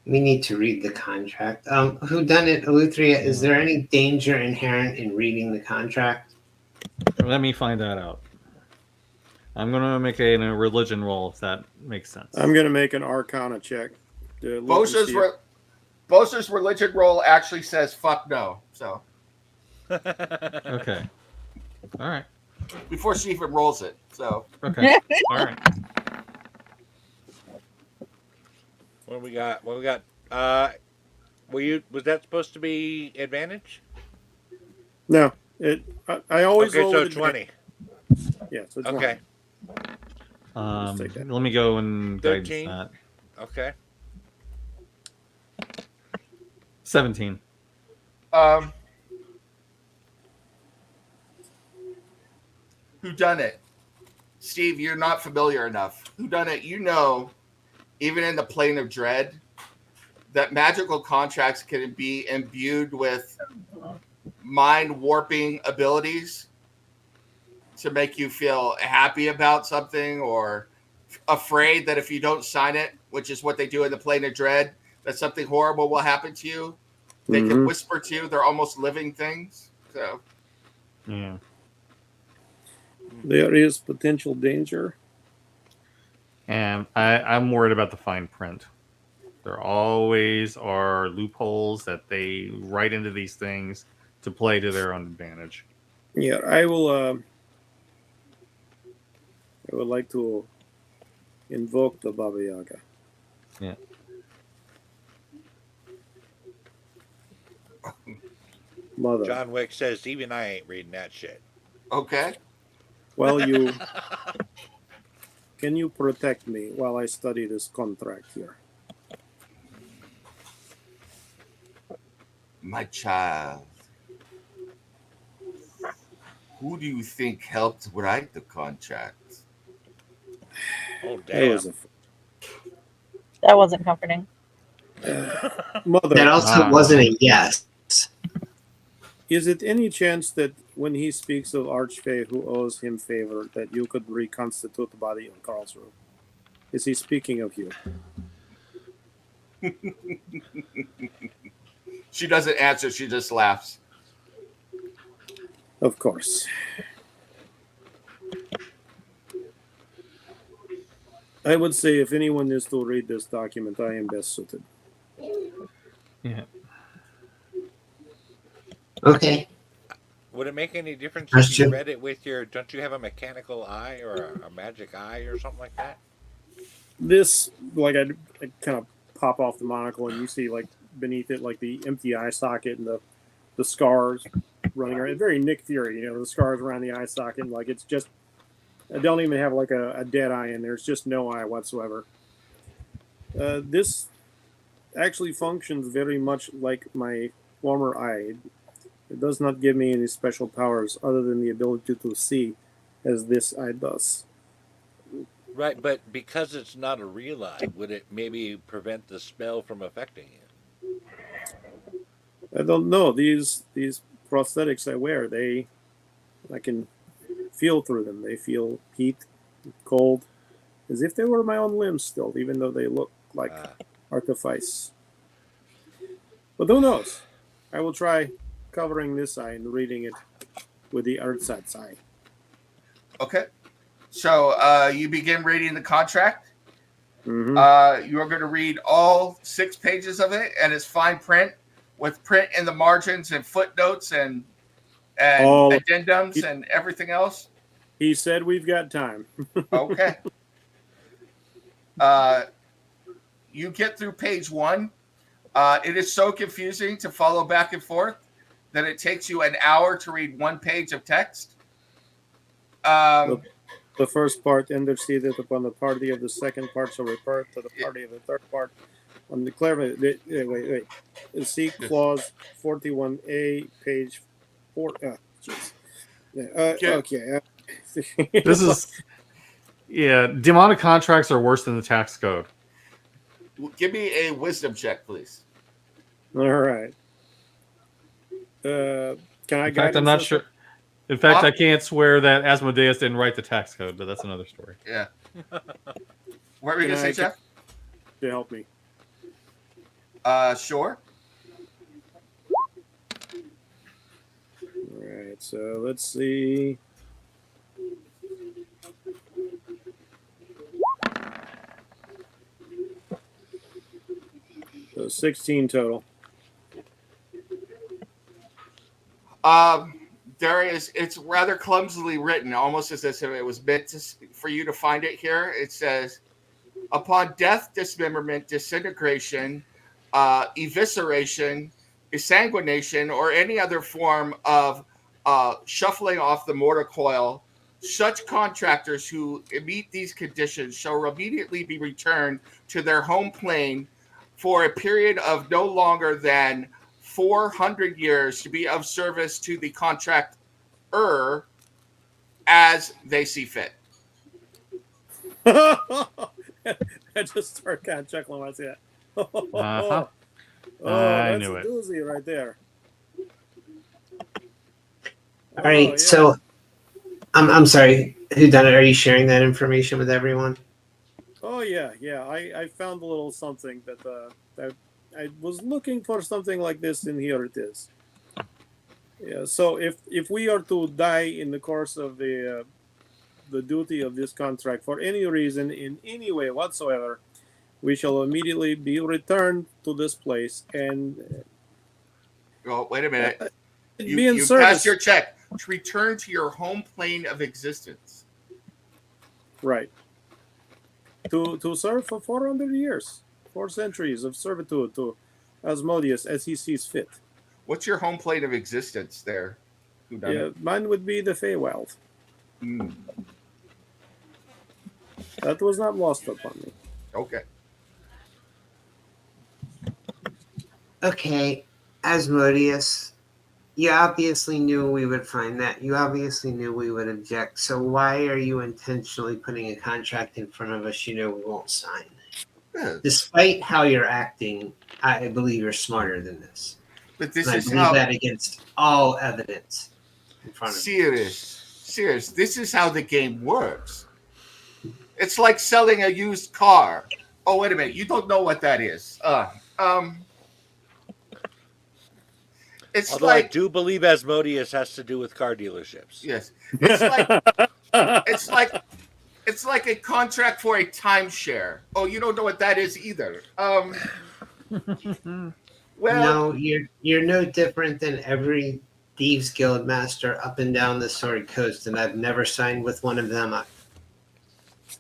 We need to read the contract. Who done it, Eleuthria? Is there any danger inherent in reading the contract? Let me find that out. I'm gonna make a religion roll if that makes sense. I'm going to make an Arcana check. Bosa's religion roll actually says fuck no. So Okay. All right. before she even rolls it. So Okay. All right. What we got? Was that supposed to be advantage? No, I always Okay, roll so with 20. Yeah, so 20. Okay. take that. Let me go and guide 13. that. Okay. 17. who done it? Steve, you're not familiar enough. Who done it? You know, even in the plane of dread, that magical contracts can be imbued with mind warping abilities to make you feel happy about something or afraid that if you don't sign it, which is what they do in the plane of dread, that something horrible will happen to you. They can whisper to you. They're almost living things. So, Yeah. There is potential danger. And I'm worried about the fine print. There always are loopholes that they write into these things to play to their own advantage. Yeah, I will. I would like to invoke the Baba Yaga. Yeah. Mother. John Wick says, even I ain't reading that shit. okay. Well, can you protect me while I study this contract here? My child, who do you think helped write the contract? Oh, That damn. was That wasn't comforting. Mother. That also wasn't a yes. Is it any chance that when he speaks of Archfey who owes him favor, that you could reconstitute the body of Karlsruhe? Is he speaking of you? She doesn't answer. She just laughs. Of course. I would say if anyone is to read this document, I am best suited. Yeah. Okay. Would it make any difference That's if you true. read it with your... Don't you have a mechanical eye or a magic eye or something like that? This, like, I kind of pop off the monocle, and you see, like, beneath it, like, the empty eye socket and the scars running around. Very Nick Fury, you know, the scars around the eye socket. Like, it's just... I don't even have, like, a dead eye in there. It's just no eye whatsoever. This actually functions very much like my former eye. It does not give me any special powers other than the ability to see as this eye does. Right, but because it's not a real eye, would it maybe prevent the spell from affecting you? I don't know. These prosthetics I wear, I can feel through them. They feel heat, cold, as if they were my own limbs still, even though they look like artifice. But who knows? I will try covering this eye and reading it with the Ersatz eye. Okay. So you begin reading the contract. Mm-hmm. You are going to read all 6 pages of it, and it's fine print. with print in the margins and footnotes and All- addendums and everything else? He said we've got time. Okay. You get through page 1. It is so confusing to follow back and forth that it takes you an hour to read 1 page of text. The first part interceded upon the party of the second part shall refer to the party of the third part. On the wait. See clause 41A, page 4. Okay. This is, yeah, demonic contracts are worse than the tax code. Give me a wisdom check, please. All right. Can I? In fact, I'm not sure. In fact, I can't swear that Asmodeus didn't write the tax code, but that's another story. Yeah. What were you going to say, Jeff? To help me. Sure. All right. So let's see. So 16 total. It's rather clumsily written, almost as if it was meant for you to find it here. It says, upon death, dismemberment, disintegration, evisceration, exsanguination, or any other form of shuffling off the mortal coil, such contractors who meet these conditions shall immediately be returned to their home plane for a period of no longer than 400 years to be of service to the contractor as they see fit. I just started kind of chuckling when I see that. Uh-huh. I That's knew a it. doozy right there. All right, yeah. so I'm sorry, Whodunit, are you sharing that information with everyone? Oh yeah. I found a little something that I was looking for something like this, and here it is. Yeah. So if we are to die in the course of the duty of this contract for any reason in any way whatsoever, we shall immediately be returned to this place and Oh, wait a minute. be in You service. passed your check. To return to your home plane of existence. Right. To serve for 400 years, 4 centuries of servitude to Asmodeus as he sees fit. What's your home plane of existence there? Yeah, mine would be the Feywild. That was not lost upon me. Okay. Okay, Asmodeus, you obviously knew we would find that. You obviously knew we would object. So why are you intentionally putting a contract in front of us you know we won't sign? Yeah. Despite how you're acting, I believe you're smarter than this. But this And I is believe how that against all evidence in front of you. serious. This is how the game works. It's like selling a used car. Oh, wait a minute. You don't know what that is. It's Although like I do believe Asmodeus has to do with car dealerships. yes. It's like a contract for a timeshare. Oh, you don't know what that is either. Well, No, you're no different than every Thieves Guild master up and down the Sword Coast, and I've never signed with one of them.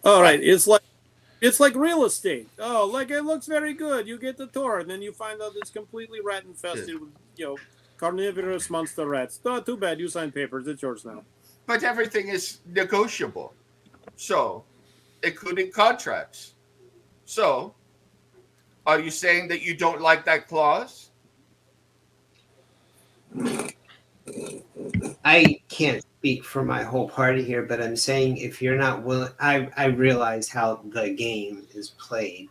All right, it's like real estate. Oh, like it looks very good. You get the tour, and then you find out it's completely rat infested with carnivorous monster rats. Oh, too bad. You signed papers. It's yours now. but everything is negotiable. So, including contracts. So, are you saying that you don't like that clause? I can't speak for my whole party here, but I'm saying if you're not willing, I realize how the game is played,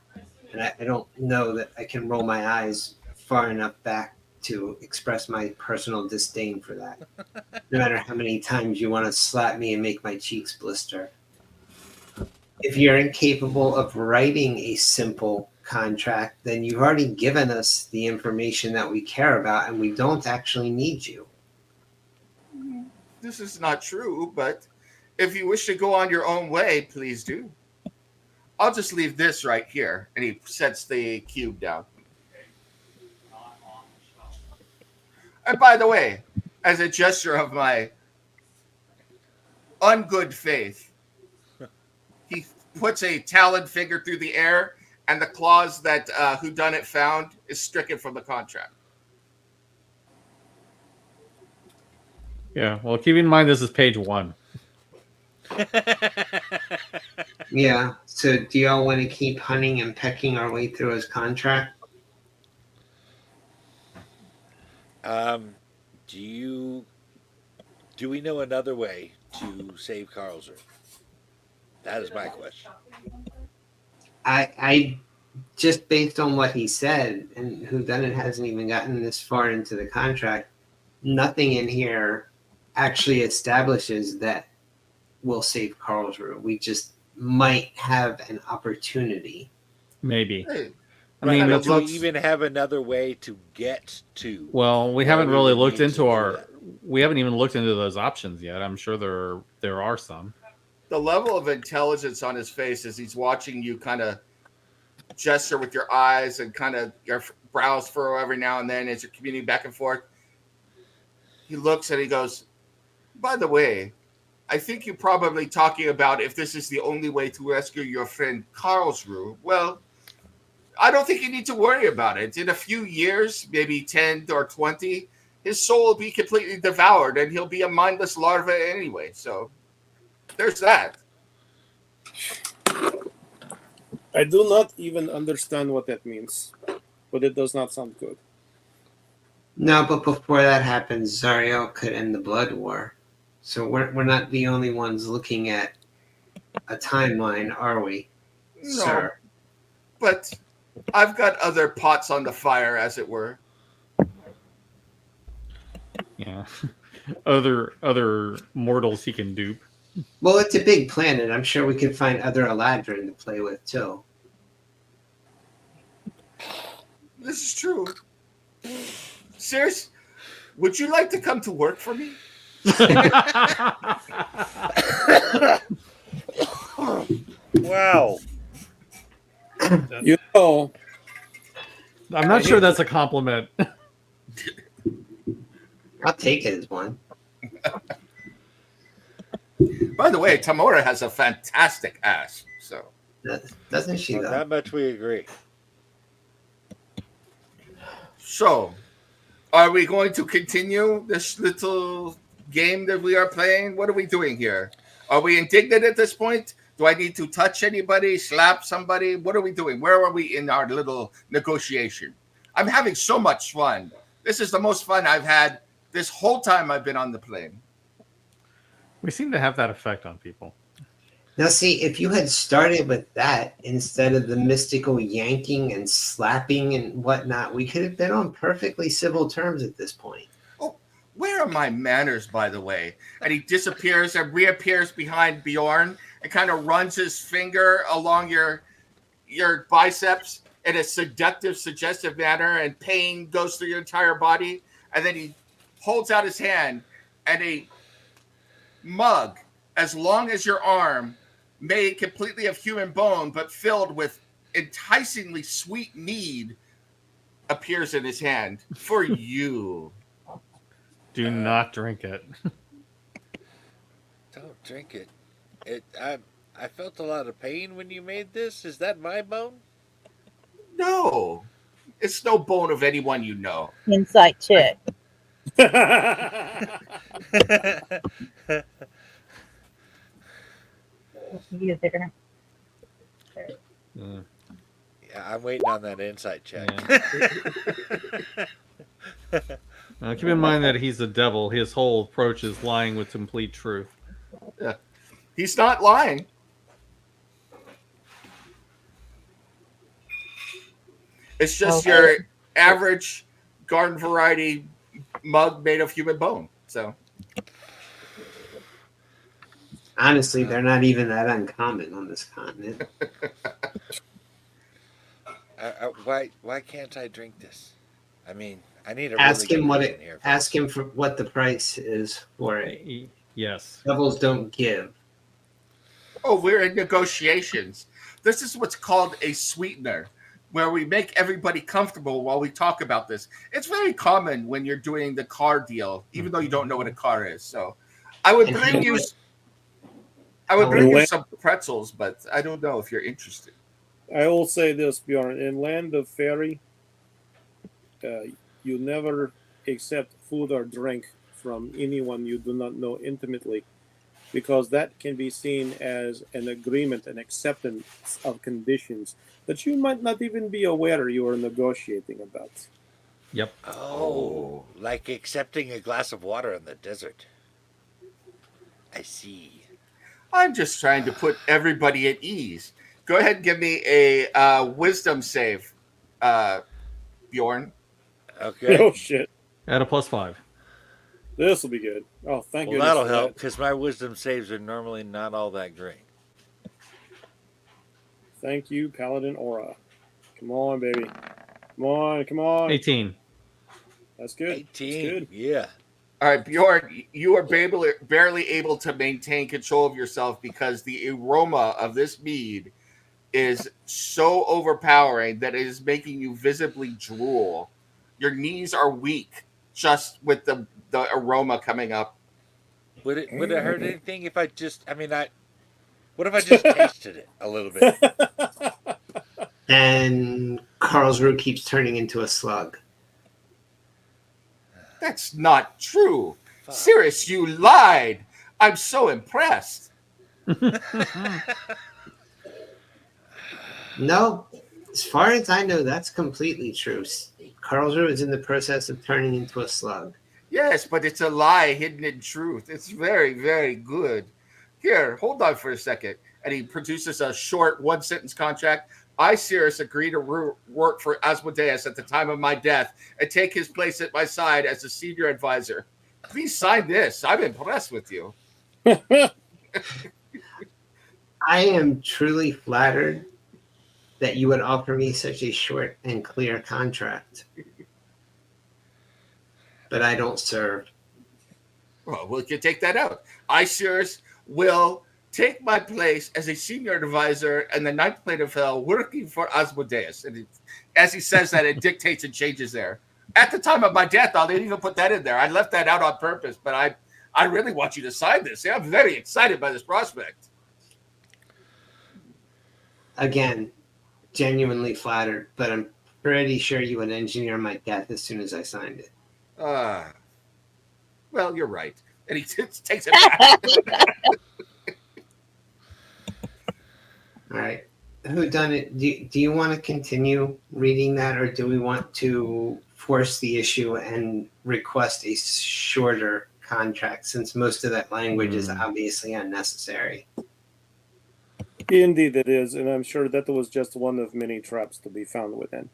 and I don't know that I can roll my eyes far enough back to express my personal disdain for that. No matter how many times you want to slap me and make my cheeks blister. If you're incapable of writing a simple contract, then you've already given us the information that we care about, and we don't actually need you. This is not true, but if you wish to go on your own way, please do. I'll just leave this right here. And he sets the cube down. And by the way, as a gesture of my ungood faith, he puts a taloned finger through the air, and the clause that Whodunit found is stricken from the contract. Yeah. Well, keep in mind this is page 1. Yeah. So do y'all want to keep hunting and pecking our way through his contract? Do we know another way to save Karlsruhe? That is my question. I just based on what he said, and Whodunit hasn't even gotten this far into the contract, nothing in here actually establishes that we'll save Karlsruhe. We just might have an opportunity. Maybe. Hey, I mean, Right. it Do we looks. even have another way to get to? Well, we where haven't we really would looked need into to do our. that? We haven't even looked into those options yet. I'm sure there are some. the level of intelligence on his face as he's watching you kind of gesture with your eyes and kind of your brows furrow every now and then as you're communicating back and forth. He looks and he goes, by the way, I think you're probably talking about if this is the only way to rescue your friend Karlsruhe. Well, I don't think you need to worry about it. In a few years, maybe 10 or 20, his soul will be completely devoured and he'll be a mindless larva anyway. So there's that. I do not even understand what that means, but it does not sound good. No, but before that happens, Zariel could end the blood war. So we're not the only ones looking at a timeline, are we, No, sir? but I've got other pots on the fire, as it were. Yeah. Other mortals he can dupe. Well, it's a big planet. I'm sure we can find other Eladrin to play with too. This is true. Serious? Would you like to come to work for me? Wow. You know, I'm not sure that's a compliment. I'll take it as one. By the way, Tamora has a fantastic ass. So Doesn't she, On though? that much we agree. So, are we going to continue this little game that we are playing? What are we doing here? Are we indignant at this point? Do I need to touch anybody, slap somebody? What are we doing? Where are we in our little negotiation? I'm having so much fun. This is the most fun I've had this whole time I've been on the plane. We seem to have that effect on people. Now, see, if you had started with that instead of the mystical yanking and slapping and whatnot, we could have been on perfectly civil terms at this point. Oh, where are my manners, by the way? And he disappears and reappears behind Bjorn and kind of runs his finger along your biceps in a seductive, suggestive manner, and pain goes through your entire body. And then he holds out his hand, and a mug as long as your arm, made completely of human bone but filled with enticingly sweet mead, appears in his hand for you. Do not drink it. Don't drink it. I felt a lot of pain when you made this. Is that my bone? No, it's no bone of anyone you know. Insight check. You take her now. Mm, Yeah, I'm waiting on that insight check. yeah. Now, keep in mind that he's a devil. His whole approach is lying with complete truth. He's not lying. It's just Okay. your average garden variety mug made of human bone. So Honestly, they're not even that uncommon on this continent. Why can't I drink this? I mean, I need a Ask really him good what reason it. here. Ask him for what the price is for it. Yes. Devils don't give. we're in negotiations. This is what's called a sweetener. where we make everybody comfortable while we talk about this. It's very common when you're doing the car deal, even though you don't know what a car is. So I would bring you some pretzels, but I don't know if you're interested. I will say this, Bjorn. In Land of Fairy, you never accept food or drink from anyone you do not know intimately, because that can be seen as an agreement, an acceptance of conditions that you might not even be aware you are negotiating about. Yep. Oh, like accepting a glass of water in the desert. I see. I'm just trying to put everybody at ease. Go ahead and give me a wisdom save, Bjorn. Okay. Oh shit! At a +5. This will be good. Oh, thank Well, goodness that'll for help that. because my wisdom saves are normally not all that great. Thank you, Paladin Aura. Come on, baby. Come on, come on. 18. That's good. 18. That's good. Yeah. All right, Bjorn, you are barely able to maintain control of yourself because the aroma of this mead is so overpowering that it is making you visibly drool. Your knees are weak just with the aroma coming up. Would it hurt anything if I just? What if I just tasted it a little bit? And Karlsruhe keeps turning into a slug. That's not true. Fuck. Sirius, you lied. I'm so impressed. No, as far as I know, that's completely true. Karlsruhe is in the process of turning into a slug. Yes, but it's a lie hidden in truth. It's very, very good. Here, hold on for a second. And he produces a short one-sentence contract. I, Sirius, agree to work for Asmodeus at the time of my death and take his place at my side as a senior advisor. Please sign this. I'm impressed with you. I am truly flattered that you would offer me such a short and clear contract. But I don't serve. Well, we can take that out. I, Sirius, will take my place as a senior advisor in the Ninth Plane of Hell, working for Asmodeus. And as he says that, it dictates and changes there. At the time of my death, I didn't even put that in there. I left that out on purpose, but I really want you to sign this. I'm very excited by this prospect. Again, genuinely flattered, but I'm pretty sure you would engineer my death as soon as I signed it. Well, you're right. And he takes it back. All right. Who done it? Do you want to continue reading that, or do we want to force the issue and request a shorter contract, since most of that language is obviously unnecessary? Indeed, it is, and I'm sure that was just one of many traps to be found within.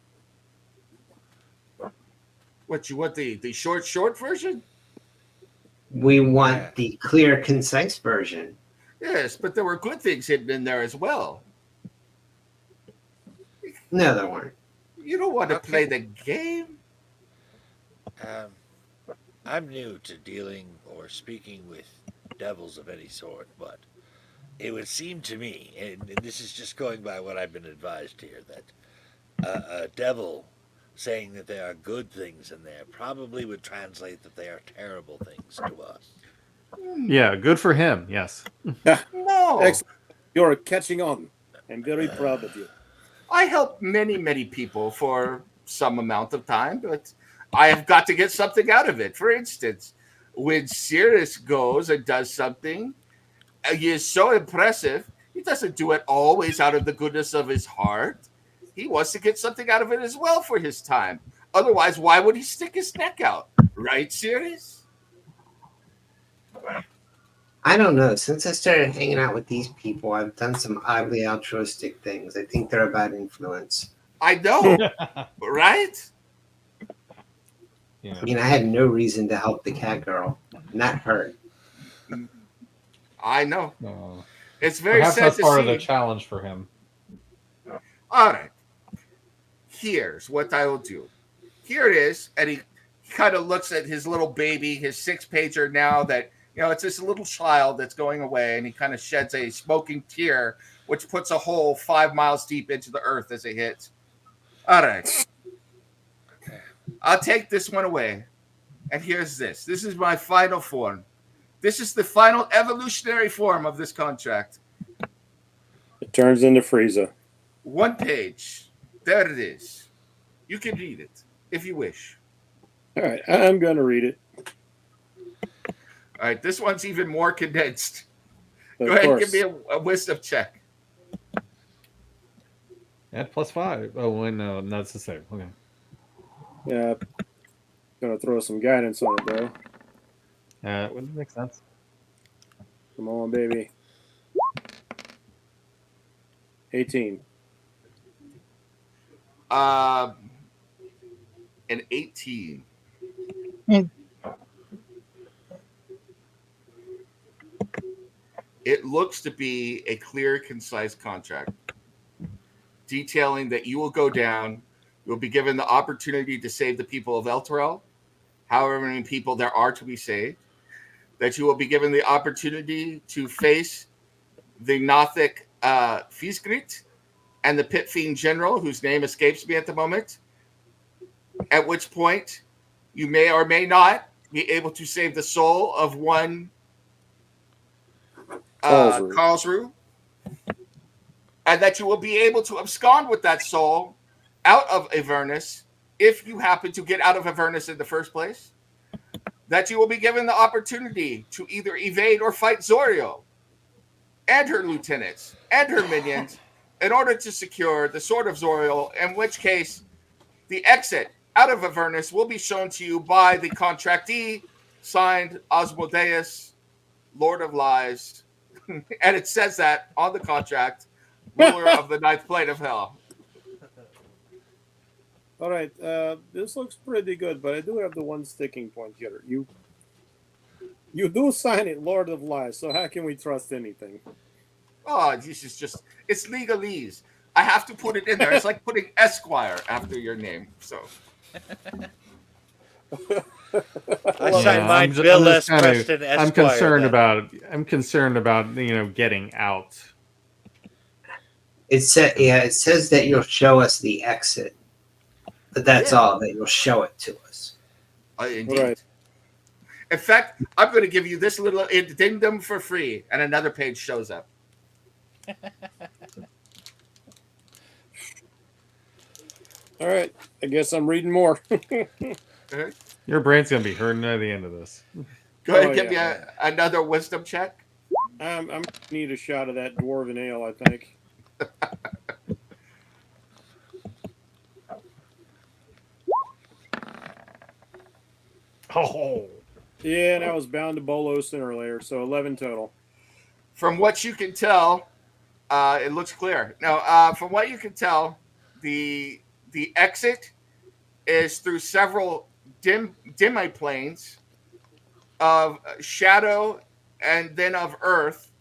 What, you want the short version? We want the clear, concise version. Yes, but there were good things hidden in there as well. No, there weren't. You don't want to play the game? I'm new to dealing or speaking with devils of any sort, but it would seem to me, and this is just going by what I've been advised here, that a devil saying that there are good things in there probably would translate that they are terrible things to us. Yeah, good for him. Yes. No. Excellent. You're catching on. I'm very proud of you. I help many, many people for some amount of time, but I have got to get something out of it. For instance, when Sirius goes and does something, he is so impressive. He doesn't do it always out of the goodness of his heart. He wants to get something out of it as well for his time. Otherwise, why would he stick his neck out? Right, Sirius? I don't know. Since I started hanging out with these people, I've done some oddly altruistic things. I think they're a bad influence. I know, right? Yeah. I mean, I had no reason to help the cat girl, and that hurt. I know. No. It's very Perhaps sad that's to part see. of the challenge for him. All right. Here's what I will do. Here it is. And he kind of looks at his little baby, his 6-pager now that, it's this little child that's going away. And he kind of sheds a smoking tear, which puts a hole 5 miles deep into the earth as it hits. All right. I'll take this one away. And here's this. This is my final form. This is the final evolutionary form of this contract. It turns into Frieza. 1 page. There it is. You can read it if you wish. All right, I'm going to read it. All right, this one's even more condensed. Of Go ahead and course. give me a wisdom check. At +5. Oh, wait, no, that's the same. Okay. Yeah, gonna throw some guidance on it though. Wouldn't make sense. Come on, baby. 18. An 18. Mm. It looks to be a clear, concise contract detailing that you will go down. You will be given the opportunity to save the people of Elturel, however many people there are to be saved. That you will be given the opportunity to face the Nothic Fiskrit and the Pit Fiend General, whose name escapes me at the moment. At which point, you may or may not be able to save the soul of one Karlsruhe, and that you will be able to abscond with that soul out of Avernus if you happen to get out of Avernus in the first place. That you will be given the opportunity to either evade or fight Zorio and her lieutenants and her minions in order to secure the Sword of Zorio, in which case the exit out of Avernus will be shown to you by the contractee, signed Osmodeus, Lord of Lies. And it says that on the contract, ruler of the ninth plane of hell. All right, this looks pretty good, but I do have the one sticking point here. You do sign it, Lord of Lies, so how can we trust anything? Oh, this is just, it's legalese. I have to put it in there. It's like putting Esquire after your name. So I Well, signed mine, I'm Bill just S. kinda- Preston, Esquire. I'm concerned then. about. I'm concerned about getting out. It says that you'll show us the exit, but that's Yeah. all, that you'll show it to us. indeed. Right. In fact, I'm going to give you this little addendum for free, and another page shows up. All right, I guess I'm reading more. Your brain's gonna be hurting at the end of this. Go ahead and Oh, give yeah. me another wisdom check. I'm need a shot of that dwarven ale, I think. Oh, Yeah, and I was bound to Bolo sooner or later, so 11 total. From what you can tell, it looks clear. Now, from what you can tell, the exit is through several demi-planes of shadow and then of earth,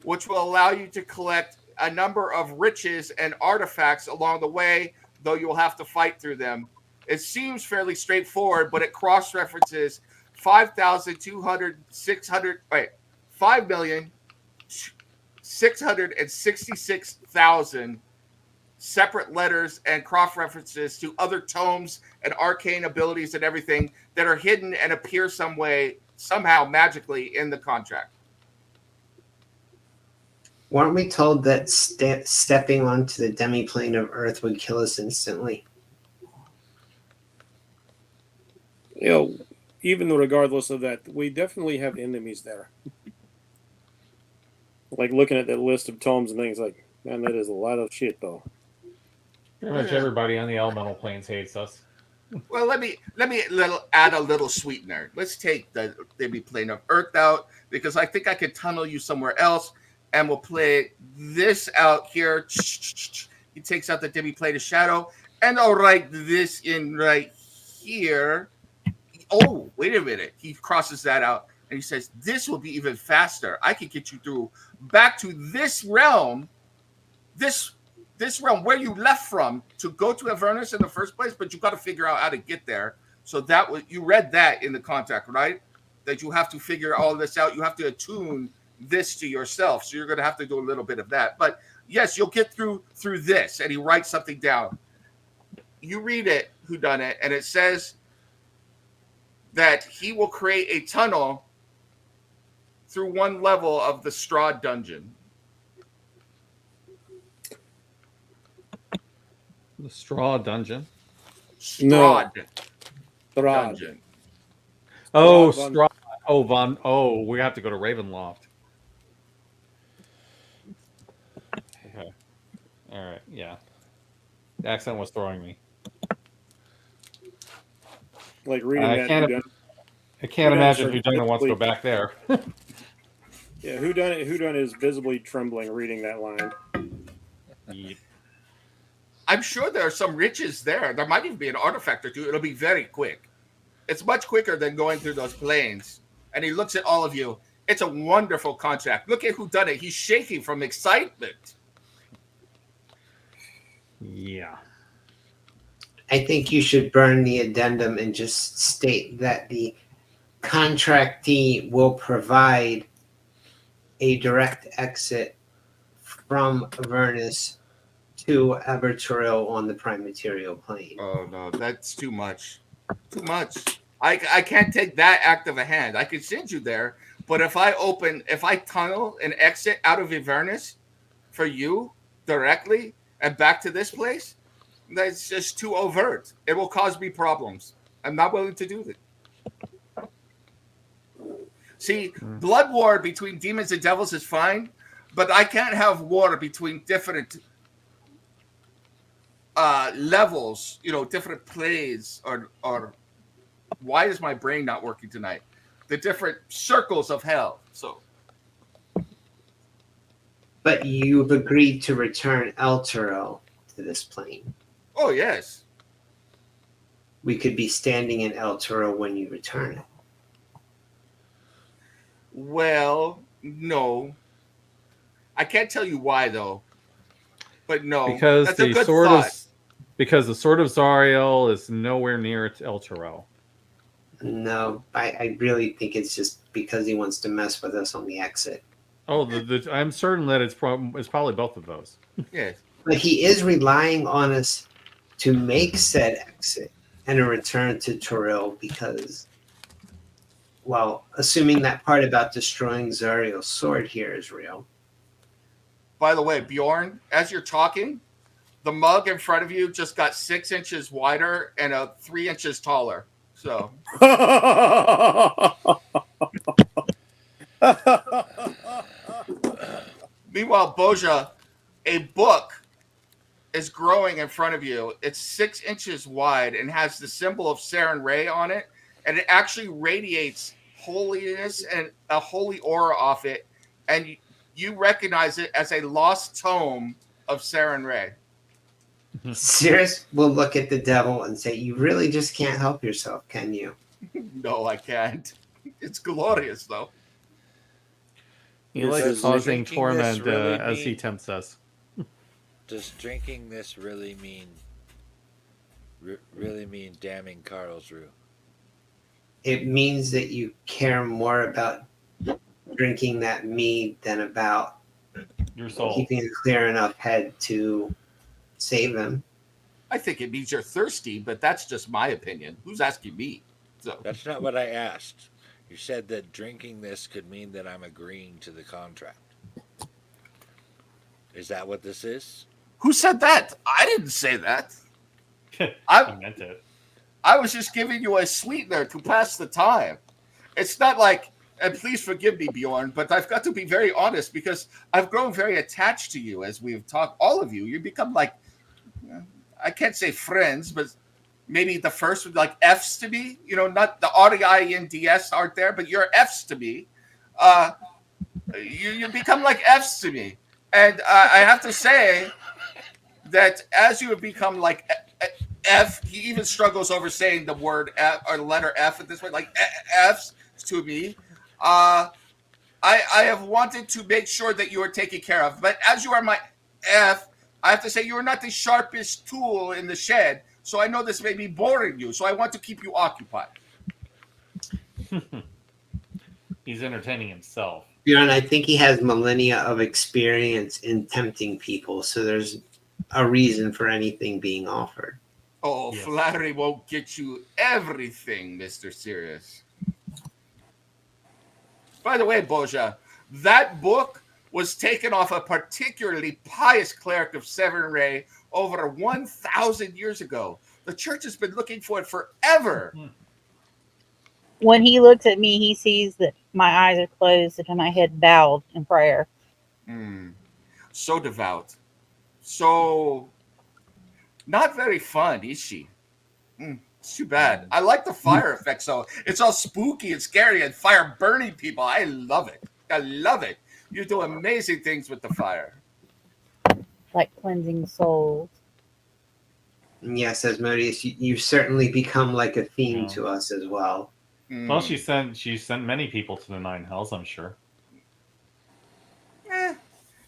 which will allow you to collect a number of riches and artifacts along the way, though you'll have to fight through them. It seems fairly straightforward, but it cross-references 5,666,000 separate letters and cross-references to other tomes and arcane abilities and everything that are hidden and appear somehow magically in the contract. Weren't we told that stepping onto the demi-plane of Earth would kill us instantly? You know, even regardless of that, we definitely have enemies there. Like looking at that list of tomes and things, like, man, that is a lot of shit, though. pretty much everybody on the elemental planes hates us. Well, let me add a little sweetener. Let's take the demi-plane of Earth out, because I think I could tunnel you somewhere else, and we'll play this out here. He takes out the demi-plane of shadow, and I'll write this in right here. Oh, wait a minute. He crosses that out, and he says, this will be even faster. I could get you through back to this realm, this realm where you left from to go to Avernus in the first place, but you got to figure out how to get there. So that was, you read that in the contract, right? That you have to figure all this out. You have to attune this to yourself. So you're going to have to do a little bit of that. But yes, you'll get through this. And he writes something down. you read it, whodunit, and it says that he will create a tunnel through one level of the straw dungeon. The straw dungeon. Straw Throd. dungeon. Oh, Von- straw. Oh, Oh, we have to go to Ravenloft. Okay. All right. Yeah. The accent was throwing me. Like reading that. I can't imagine Whodunit whodunit wants to go back there. Yeah, Whodunit is visibly trembling reading that line. Yep. I'm sure there are some riches there. There might even be an artifact or two. It'll be very quick. It's much quicker than going through those plains. And he looks at all of you. It's a wonderful contract. Look at whodunit. He's shaking from excitement. Yeah. I think you should burn the addendum and just state that the contractee will provide a direct exit from Avernus to Aberturil on the prime material plane. Oh, no, that's too much. Too much. I can't take that act of a hand. I could send you there, but if I tunnel an exit out of Avernus for you directly and back to this place, that's just too overt. It will cause me problems. I'm not willing to do that. See, blood war between demons and devils is fine, but I can't have war between different levels, different plays or why is my brain not working tonight? The different circles of hell. So, But you've agreed to return Elturel to this plane. oh yes, We could be standing in Elturel when you return it. well, no, I can't tell you why though, but no, Because that's a the good sword thought. because the sword of Zariel is nowhere near Elturel. No, I really think it's just because he wants to mess with us on the exit. Oh, I'm certain that it's probably both of those. Yes. But he is relying on us to make said exit and a return to Toril because, well, assuming that part about destroying Zariel's sword here is real. By the way, Bjorn, as you're talking, the mug in front of you just got 6 inches wider and 3 inches taller. So meanwhile, Boja, a book is growing in front of you. It's 6 inches wide and has the symbol of Saren Ray on it, and it actually radiates holiness and a holy aura off it, and you recognize it as a lost tome of Saren Ray. Cirrus will look at the devil and say, "You really just can't help yourself, can you?" No, I can't. It's glorious, though. He Does likes causing drinking torment this really as he mean- tempts us. Does drinking this really mean damning Karlsruhe? It means that you care more about drinking that mead than about Your soul. keeping a clear enough head to save him. I think it means you're thirsty, but that's just my opinion. Who's asking me? So That's not what I asked. You said that drinking this could mean that I'm agreeing to the contract. Is that what this is? who said that? I didn't say that. I meant it. I was just giving you a sweetener to pass the time. It's not like, and please forgive me, Bjorn, but I've got to be very honest because I've grown very attached to you as we've talked. All of you, you become like, I can't say friends, but maybe the first would like Fs to me. Not the R-E-I-N-D-S aren't there, but you're Fs to me. You become like Fs to me. And I have to say that as you have become like F, he even struggles over saying the word F or the letter F at this point, like Fs to me. I have wanted to make sure that you are taken care of. But as you are my F, I have to say you are not the sharpest tool in the shed. So I know this may be boring you. So I want to keep you occupied. He's entertaining himself. Bjorn, I think he has millennia of experience in tempting people, so there's a reason for anything being offered. Oh, Yes. flattery won't get you everything, Mr. Sirius. By the way, Boja, that book was taken off a particularly pious cleric of Severn over 1,000 years ago. The church has been looking for it forever. When he looks at me, he sees that my eyes are closed and my head bowed in prayer. So devout. So not very fun, is she? It's too bad. I like the fire effects, though. It's all spooky and scary and fire burning people. I love it. I love it. You do amazing things with the fire. Like cleansing souls. Yes, Asmodeus, you've certainly become like a theme Yeah. to us as well. Well, she sent many people to the Nine Hells, I'm sure.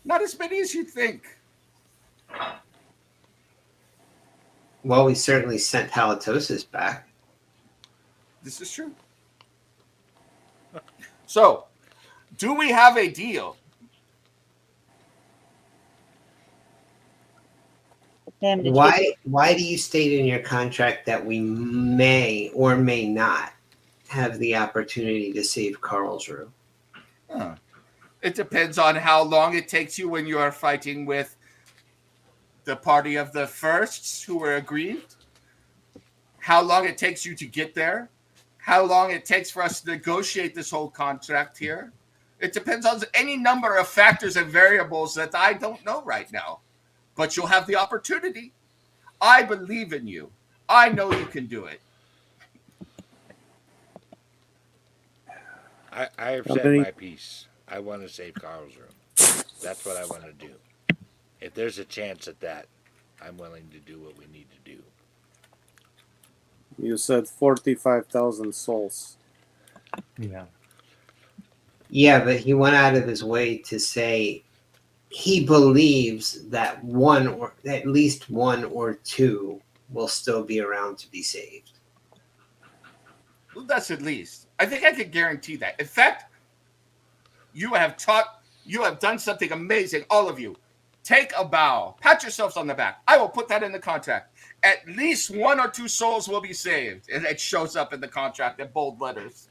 Not as many as you'd think. Well, we certainly sent Halitosis back. This is true. So, do we have a deal? Damn, did Why do you state in your contract that we may or may not have the opportunity to save Karlsruhe? Huh. It depends on how long it takes you when you are fighting with the party of the firsts who were aggrieved, how long it takes you to get there, how long it takes for us to negotiate this whole contract here. It depends on any number of factors and variables that I don't know right now. But you'll have the opportunity. I believe in you. I know you can do it. I have said Company. my piece. I want to save Karlsruhe. That's what I want to do. If there's a chance at that, I'm willing to do what we need to do. You said 45,000 souls. Yeah. Yeah, but he went out of his way to say he believes that one or at least one or two will still be around to be saved. Well, that's at least. I think I can guarantee that. In fact, you have done something amazing, all of you. Take a bow. Pat yourselves on the back. I will put that in the contract. At least one or two souls will be saved. And it shows up in the contract in bold letters.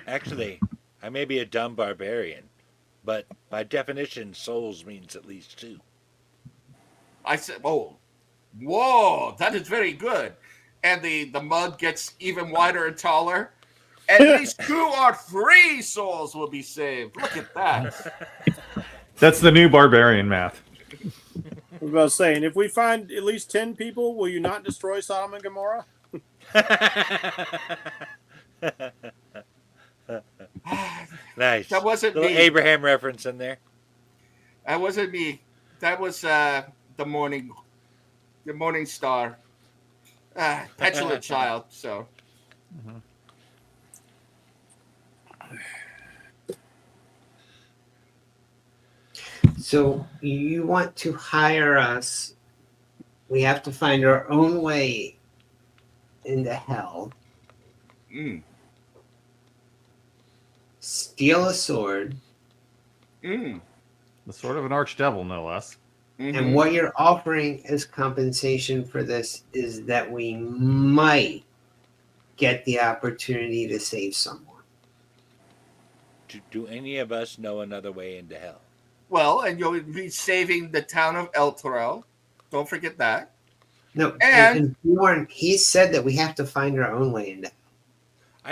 Actually, I may be a dumb barbarian, but by definition, souls means at least two. I said, oh, whoa, that is very good. And the mug gets even wider and taller. At least 2 or 3 souls will be saved. Look at that. That's the new barbarian math. I was about to say, and if we find at least 10 people, will you not destroy Sodom and Gomorrah? Nice. That wasn't Little me. Abraham reference in there. That wasn't me. That was the morning star. Petulant child. So So you want to hire us? We have to find our own way into hell. Steal a sword. mm. The sword of an archdevil, no less. And what you're offering as compensation for this is that we might get the opportunity to save someone. Do any of us know another way into hell? Well, and you'll be saving the town of El Toro. Don't forget that. No, And- and Bjorn, he said that we have to find our own way into hell.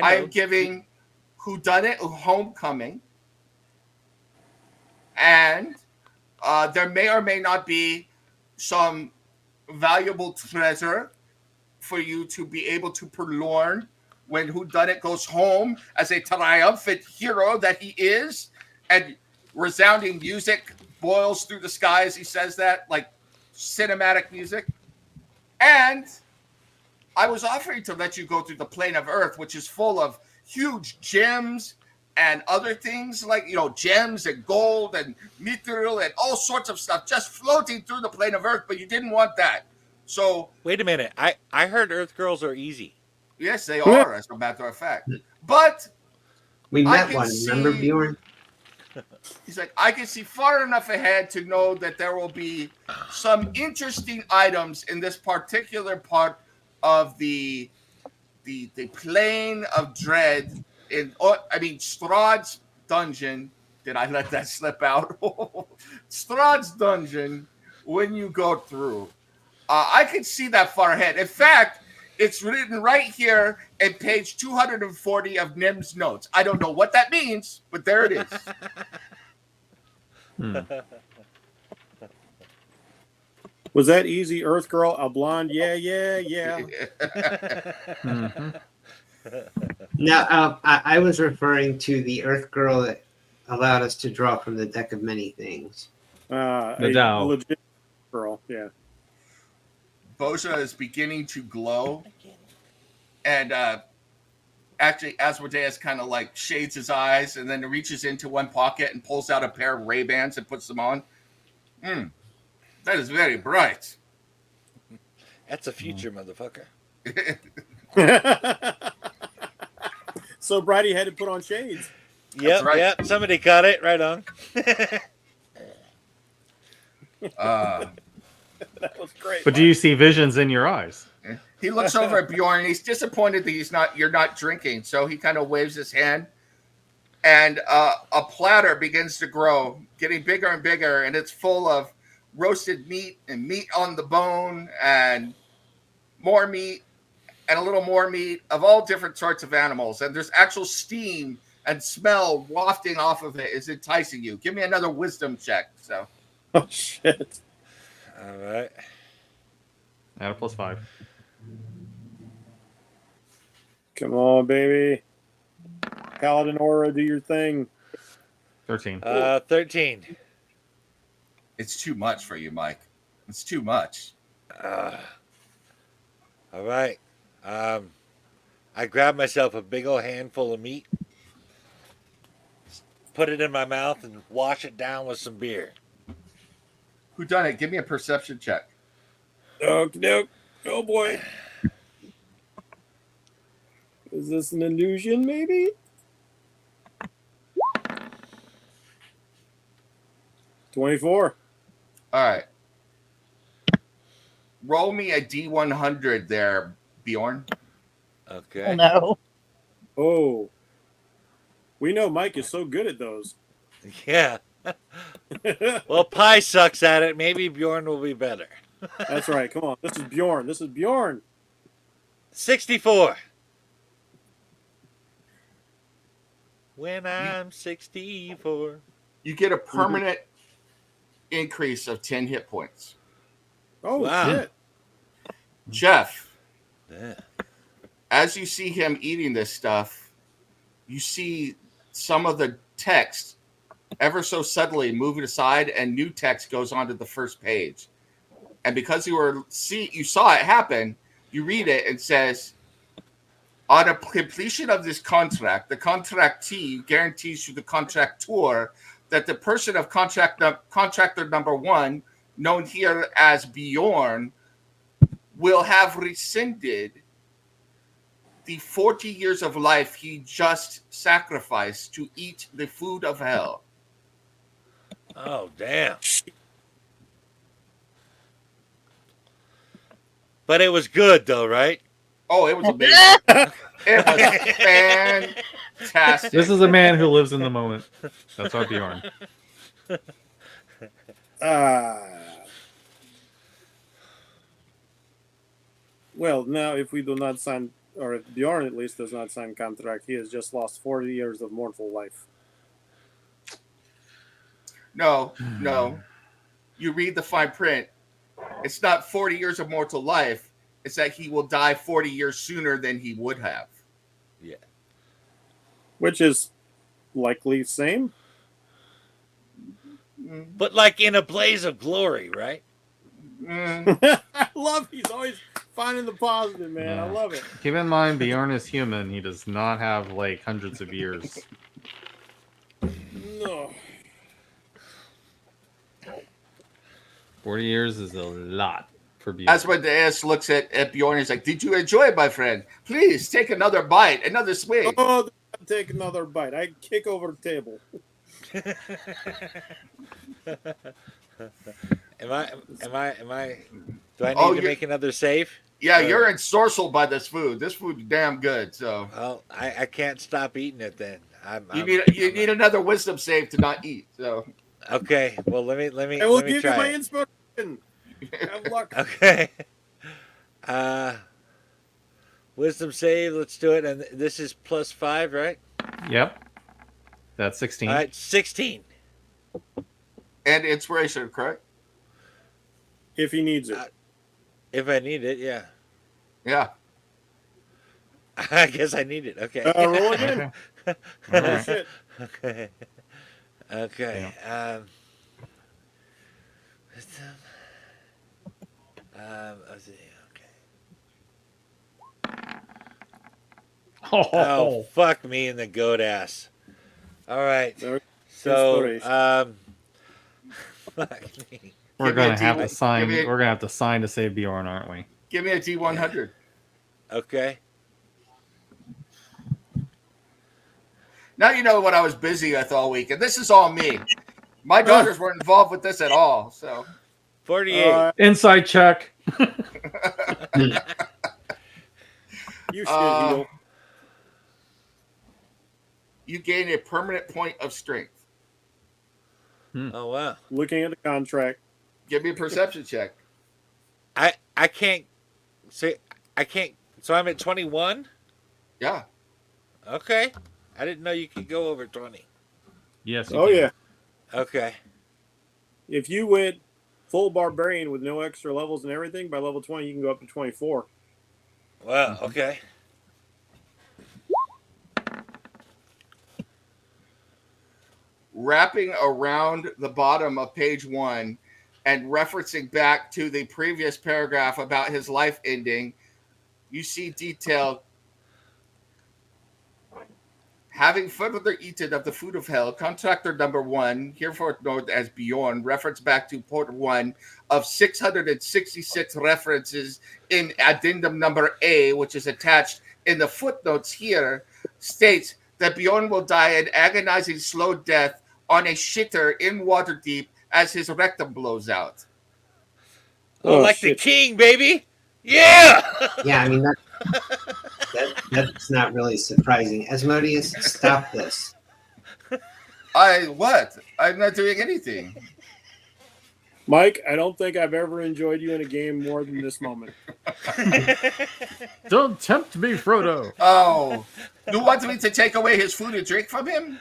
I am giving Whodunit Homecoming. And there may or may not be some valuable treasure for you to be able to purloin when Whodunit goes home as a triumphant hero that he is. And resounding music boils through the sky as he says that, like cinematic music. And I was offering to let you go through the plane of Earth, which is full of huge gems and other things like, gems and gold and mithril and all sorts of stuff just floating through the plane of Earth, but you didn't want that. So, Wait a minute. I heard Earth girls are easy. yes, they are, as a matter of fact. But We I met can one, remember see- Bjorn? He's like, I can see far enough ahead to know that there will be some interesting items in this particular part of the plane of dread Strahd's dungeon. Did I let that slip out? Strahd's dungeon when you go through. I can see that far ahead. In fact, it's written right here at page 240 of Nim's notes. I don't know what that means, but there it is. Was that easy, Earth Girl? A blonde? Yeah. Mm-hmm. No, I was referring to the Earth Girl that allowed us to draw from the deck of many things. A Dow. legit girl, yeah. Boja is beginning to glow. And actually, Asmodeus kind of like shades his eyes and then reaches into one pocket and pulls out a pair of Ray-Bans and puts them on. That is very bright. That's a future, motherfucker. So bright he had to put on shades. Yep, right. yep. Somebody caught it. Right on. That was great. But do you see visions in your eyes? He looks over at Bjorn and he's disappointed that you're not drinking. So he kind of waves his hand and a platter begins to grow, getting bigger and bigger. And it's full of roasted meat and meat on the bone and more meat and a little more meat of all different sorts of animals. And there's actual steam and smell wafting off of it is enticing you. Give me another wisdom check. So. Oh, shit. All right. Add a +5. Come on, baby. Paladin Aura, do your thing. 13. 13. It's too much for you, Mike. It's too much. All right. I grabbed myself a big old handful of meat, put it in my mouth, and wash it down with some beer. Who done it? Give me a perception check. Nope. Oh, boy. Is this an illusion, maybe? 24. All right. Roll me a D100 there, Bjorn. Okay. Oh, no. Oh. We know Mike is so good at those. Yeah. Well, Pie sucks at it. Maybe Bjorn will be better. That's right. Come on. This is Bjorn. 64. When I'm 64. You get a permanent increase of 10 hit points. Oh, Wow. shit. Jeff, Yeah. as you see him eating this stuff, you see some of the text ever so subtly moving aside and new text goes onto the first page. And because you saw it happen, you read it and says, on a completion of this contract, the contractee guarantees to the contractor that the person of contractor number 1, known here as Bjorn, will have rescinded the 40 years of life he just sacrificed to eat the food of hell. Oh, damn. But it was good, though, right? Oh, it was amazing. It was fantastic. This is a man who lives in the moment. That's our Bjorn. Well, now if we do not sign, or if Bjorn at least does not sign contract, he has just lost 40 years of mournful life. No. You read the fine print. It's not 40 years of mortal life. It's that he will die 40 years sooner than he would have. Yeah. Which is likely same. But like in a blaze of glory, right? I love he's always finding the positive, man. I love it. Keep in mind, Bjorn is human. He does not have like hundreds of years. No. 40 years is a lot for Bjorn. Asmodeus looks at Bjorn and he's like, did you enjoy it, my friend? Please take another bite, another swig. Oh, take another bite. I kick over the table. Am I? Do I need Oh, to you're- make another save? Yeah, Or- you're ensorcelled by this food. This food's damn good. So Well, I can't stop eating it then. you need another wisdom save to not eat. So Okay. Well, let I will me give you try my it. inspiration. Have luck. Okay. Wisdom save. Let's do it. And this is +5, right? Yep. That's 16. All right, 16. and inspiration, correct? If he needs it. If I need it, yeah. Yeah. I guess I need it. Okay. Roll again. Okay. Oh, Alright. shit. Okay. Okay. Wisdom. Let's see. Okay. Oh, fuck me in the goat ass. All right. There- So, Inspiration. fuck me. We're Give me gonna a have D- to sign. give me a- We're gonna have to sign to save Bjorn, aren't we? Give me a D100. Okay. Now you know what I was busy with all week, and this is all me. My daughters weren't involved with this at all. So 48. Inside check. You should heal. you gain a permanent point of strength. Oh, wow. Looking at the contract. Give me a perception check. I can't say, I can't. So I'm at 21? Yeah. Okay. I didn't know you could go over 20. Yes. Oh, yeah. Okay. If you went full barbarian with no extra levels and everything, by level 20, you can go up to 24. Wow. Okay. Wrapping around the bottom of page 1 and referencing back to the previous paragraph about his life ending, you see detailed. Having further eaten of the food of hell, contractor number 1, herefore known as Bjorn, reference back to port 1 of 666 references in addendum number A, which is attached in the footnotes here, states that Bjorn will die an agonizing slow death on a shitter in Waterdeep as his rectum blows out. Oh, like shit. the king, baby. Yeah. Yeah, I mean that's not really surprising. Asmodeus, stop this. What? I'm not doing anything. Mike, I don't think I've ever enjoyed you in a game more than this moment. Don't tempt me, Frodo. Oh, you want me to take away his food and drink from him?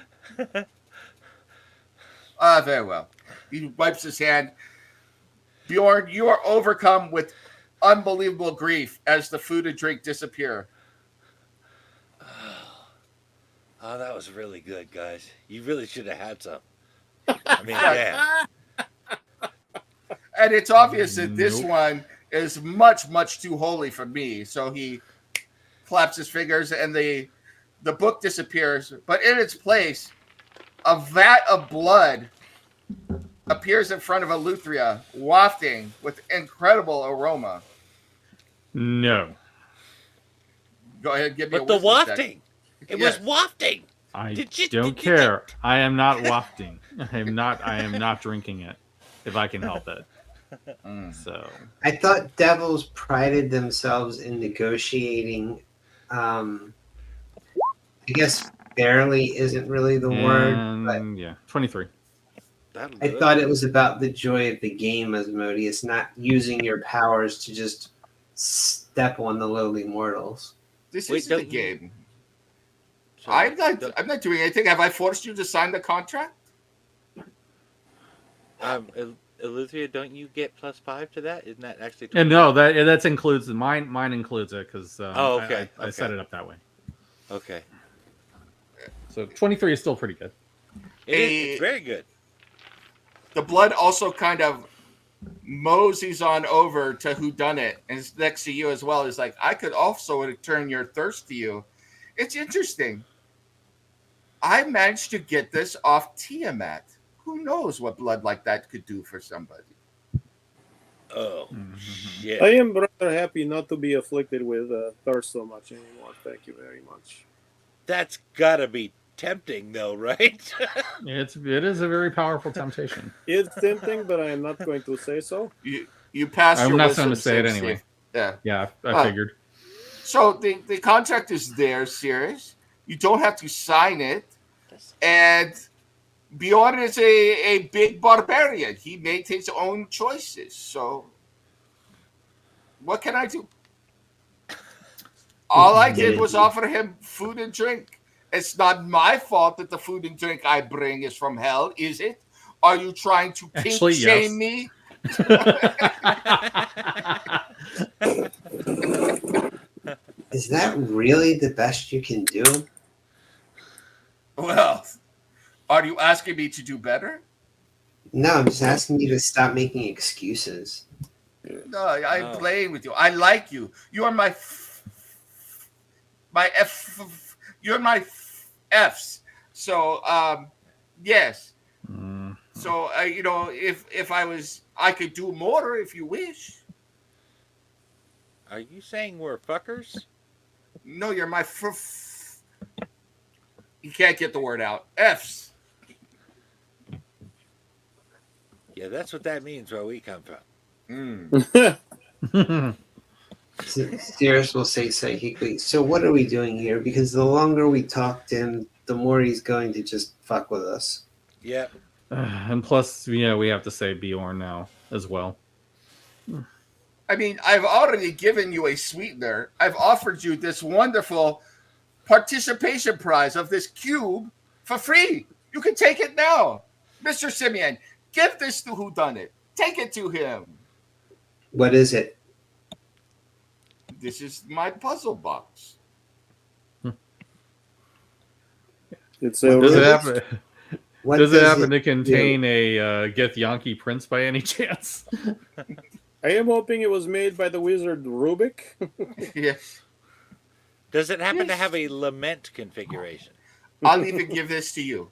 Very well. He wipes his hand. Bjorn, you are overcome with unbelievable grief as the food and drink disappear. Oh, that was really good, guys. You really should have had some. I mean, yeah. And it's obvious that this Nope. one is much, much too holy for me. So he claps his fingers and the book disappears. But in its place, a vat of blood appears in front of Eleuthera, wafting with incredible aroma. No, Go ahead, give me a But the wisdom check. wafting. It Yes. was wafting. I Did you- don't did you- care. I am not wafting. I am not drinking it if I can help it. So I thought devils prided themselves in negotiating. I guess barely isn't really the word, but and, yeah, 23. That'll I do it. thought it was about the joy of the game, Asmodeus, not using your powers to just step on the lowly mortals. This Wait, isn't a don't- game. Sorry. I'm not doing anything. Have I forced you to sign the contract? Eleuthera, don't you get +5 to that? Isn't that actually? And no, that includes mine. Mine includes it because Oh, okay, I set okay. it up that way. Okay. So 23 is still pretty good. It's very good. The blood also kind of moseys on over to whodunit and is next to you as well. He's like, I could also return your thirst to you. It's interesting. I managed to get this off Tiamat. Who knows what blood like that could do for somebody? Oh, Mhm. shit. I am rather happy not to be afflicted with thirst so much anymore. Thank you very much. That's gotta be tempting, though, right? It is a very powerful temptation. It's tempting, but I am not going to say so. You passed I'm your not wisdom going to say it save, anyway. Steve. Yeah. Yeah, I figured. So the contract is there, Sirius. You don't have to sign it. And Bjorn is a big barbarian. He made his own choices. So what can I do? All I did was offer him food and drink. It's not my fault that the food and drink I bring is from hell, is it? Are you trying to kink Actually, shame yes. me? Is that really the best you can do? Well, are you asking me to do better? No, I'm just asking you to stop making excuses. No, I'm Oh. playing with you. I like you. You are my you're my F's. So yes. So you know, if I could do more if you wish. Are you saying we're fuckers? No, you're my You can't get the word out. F's. Yeah, that's what that means where we come from. Sirius will say psychically, so what are we doing here? Because the longer we talk to him, the more he's going to just fuck with us. Yep. And plus, we have to say Bjorn now as well. I mean, I've already given you a sweetener. I've offered you this wonderful participation prize of this cube for free. You can take it now. Mr. Simeon, give this to whodunit. Take it to him. What is it? This is my puzzle box. It's Does it a happen? What Does it happen to do? contain a Gith Yankee prince by any chance? I am hoping it was made by the wizard Rubik. Yes. Does it happen to have a lament configuration? I'll even give this to you.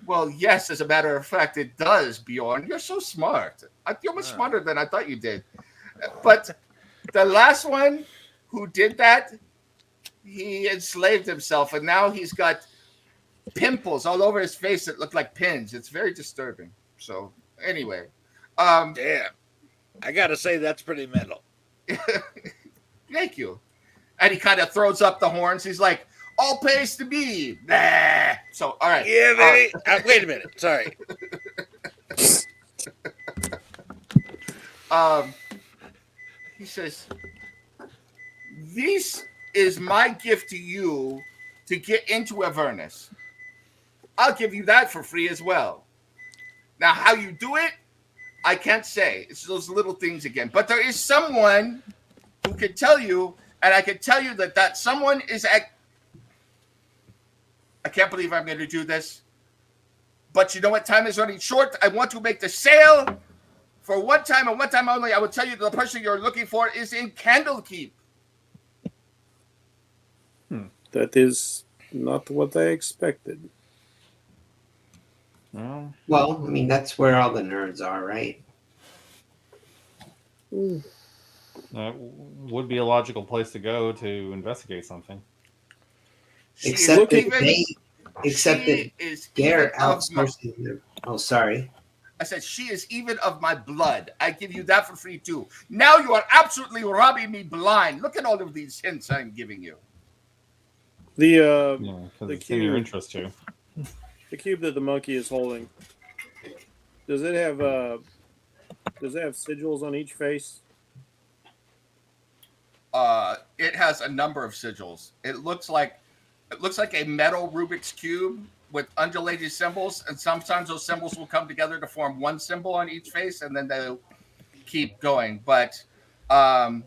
Well, yes, as a matter of fact, it does, Bjorn. You're so smart. You're much smarter than I thought you did. But the last one who did that, he enslaved himself, and now he's got pimples all over his face that look like pins. It's very disturbing. So, anyway. Damn. I gotta say, that's pretty metal. Thank you. And he kind of throws up the horns. He's like, all pays to me. Nah. So, all right. Yeah, baby. Wait a minute. Sorry. He says, this is my gift to you to get into Avernus. I'll give you that for free as well. Now, how you do it, I can't say. It's those little things again. But there is someone who can tell you, and I can tell you that someone is at... I can't believe I'm going to do this. But you know what? Time is running short. I want to make the sale for one time and one time only. I will tell you the person you're looking for is in Candlekeep. That is not what I expected. Well, Well, I mean, that's where all the nerds are, right? that would be a logical place to go to investigate something. Except that she is they're even of my, outsourcing their... Oh, sorry. I said, she is even of my blood. I give you that for free too. Now you are absolutely robbing me blind. Look at all of these hints I'm giving you. The Yeah, because The it's in your cube. interest too. the cube that the monkey is holding, does it have sigils on each face? It has a number of sigils. It looks like a metal Rubik's cube with undulating symbols, and sometimes those symbols will come together to form one symbol on each face, and then they'll keep going. But the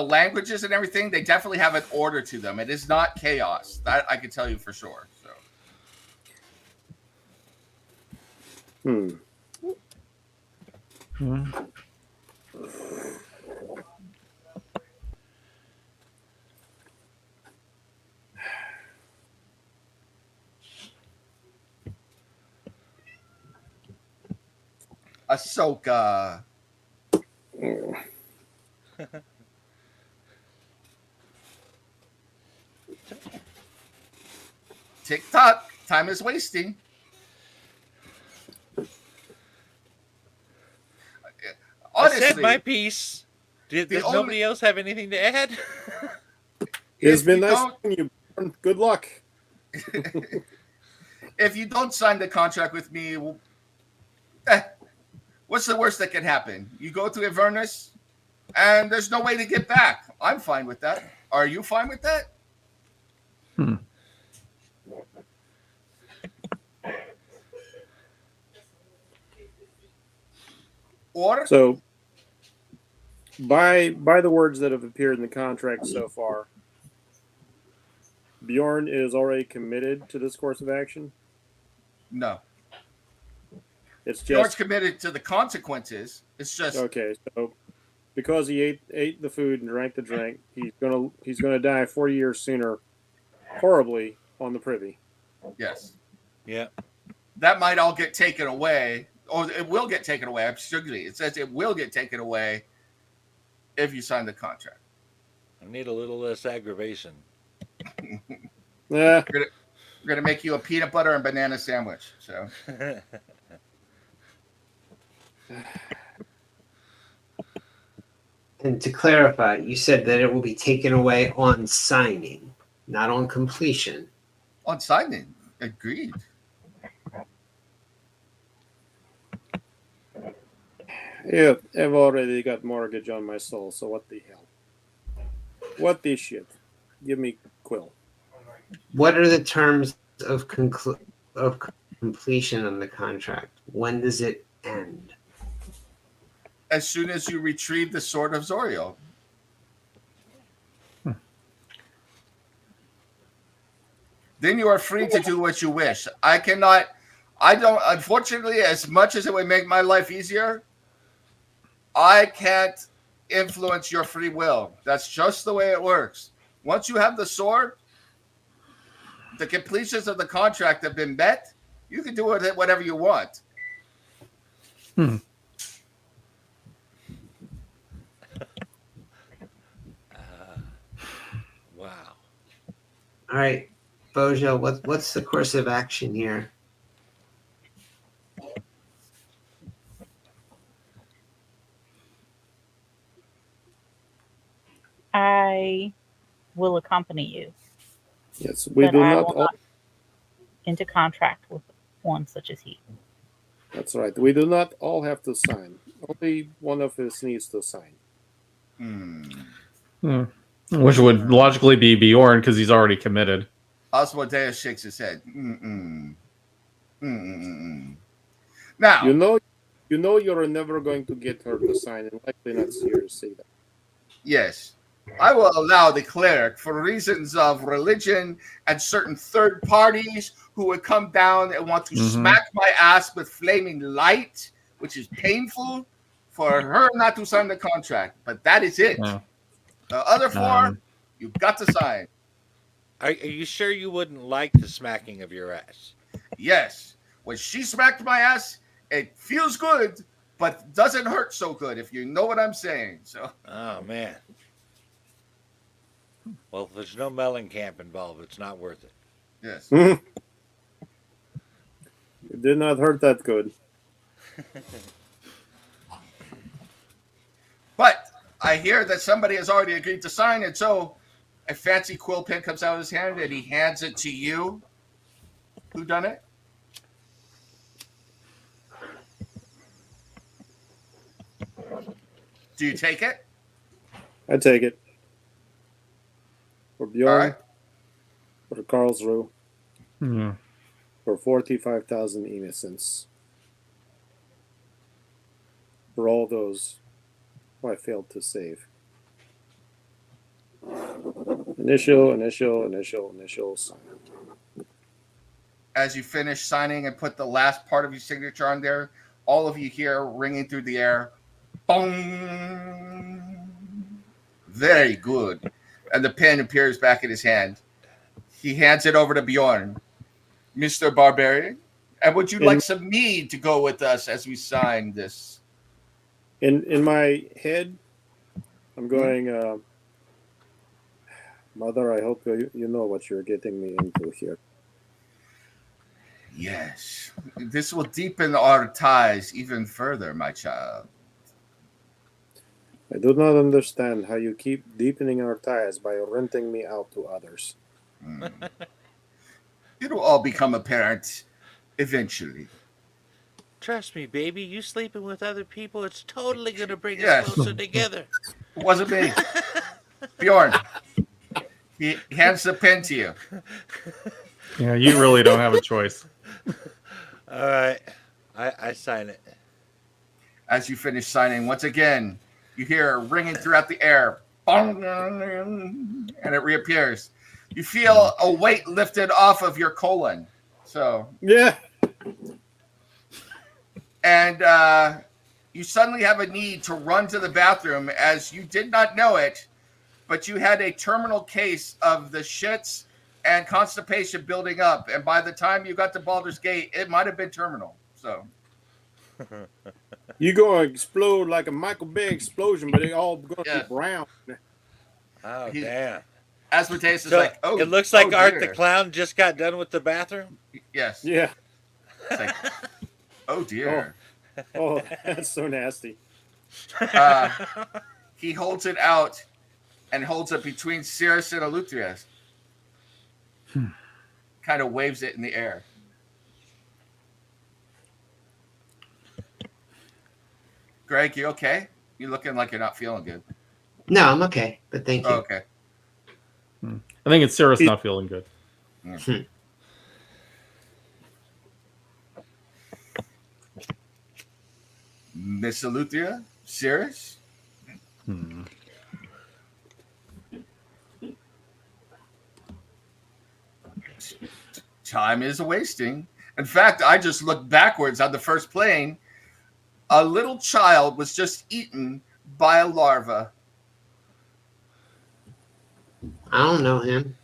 languages and everything, they definitely have an order to them. It is not chaos. That I can tell you for sure. So. Ahsoka. Tick tock. Time is wasting. I said Honestly, my piece. Does only- nobody else have anything to add? It's if been you nice don't, seeing you. Bjorn. Good luck. if you don't sign the contract with me, what's the worst that can happen? You go to Avernus, and there's no way to get back. I'm fine with that. Are you fine with that? Or So, by the words that have appeared in the contract so far, Bjorn is already committed to this course of action. no. It's George just committed to the consequences. It's just okay. So, because he ate the food and drank the drink, he's gonna die 40 years sooner, horribly on the privy. yes. Yeah. That might all get taken away, or it will get taken away. Absolutely, it says it will get taken away if you sign the contract. I need a little less aggravation. Yeah, We're gonna make you a peanut butter and banana sandwich. So And to clarify, you said that it will be taken away on signing, not on completion. on signing, agreed. yeah. I've already got mortgage on my soul. So what the hell? What the shit? Give me Quill. What are the terms of completion on the contract? When does it end? As soon as you retrieve the sword of Zoriel. Then you are free to do what you wish. I don't, unfortunately, as much as it would make my life easier, I can't influence your free will. That's just the way it works. Once you have the sword, the completions of the contract have been met, you can do it whatever you want. Wow. All right, Bojo, what's the course of action here? I will accompany you, Yes, we but do I not will all. not into contract with one such as he. That's right. We do not all have to sign. Only one of us needs to sign. Which would logically be Bjorn because he's already committed. Asmodeus shakes his head. Now, You know, you're never going to get her to sign, and likely not see her say that. yes, I will allow the cleric, for reasons of religion and certain third parties who would come down and want to smack my ass with flaming light, which is painful, for her not to sign the contract. But that is it. Yeah. The other four, you've got to sign. Are you sure you wouldn't like the smacking of your ass? Yes. When she smacked my ass, it feels good, but doesn't hurt so good, if you know what I'm saying. So, Oh, man. Well, if there's no Mellencamp involved, it's not worth it. yes. It did not hurt that good. But I hear that somebody has already agreed to sign it, so a fancy quill pen comes out of his hand and he hands it to you. Who done it? Do you take it? I take it. For All Bjorn, right. for Karlsruhe, Yeah. for 45,000 innocents. For all those who I failed to save. Initials. As you finish signing and put the last part of your signature on there, all of you hear ringing through the air, boom. Very good. And the pen appears back in his hand. He hands it over to Bjorn. Mr. Barbarian, and would you like some mead to go with us as we sign this? In my head, I'm going, Mother, I hope you know what you're getting me into here. Yes. This will deepen our ties even further, my child. I do not understand how you keep deepening our ties by renting me out to others. Hmm. It'll all become apparent eventually. Trust me, baby. You sleeping with other people, it's totally gonna bring us Yes. closer together. It wasn't me. Bjorn. He hands the pen to you. Yeah, you really don't have a choice. All right, I sign it. As you finish signing, once again, you hear ringing throughout the air. And it reappears. You feel a weight lifted off of your colon. So, Yeah. and you suddenly have a need to run to the bathroom as you did not know it, but you had a terminal case of the shits and constipation building up. And by the time you got to Baldur's Gate, it might have been terminal. So, You gonna explode like a Michael Bay explosion, but it all gonna Yeah. be brown. Oh He- damn! Asmodeus is So like, oh, it looks like oh, Art the dear. Clown just got done with the bathroom. Yes. Yeah. It's like, oh dear. Oh, that's so nasty. He holds it out and holds it between Cirrus and Eleutherius. Kind of waves it in the air. Greg, you okay? You looking like you're not feeling good. No, I'm okay, but thank you. Oh, okay. I think it's Cirrus not feeling good. Miss Eleutheria? Cirrus? Hmm. Time is wasting. In fact, I just looked backwards on the first plane. A little child was just eaten by a larva. I don't know him.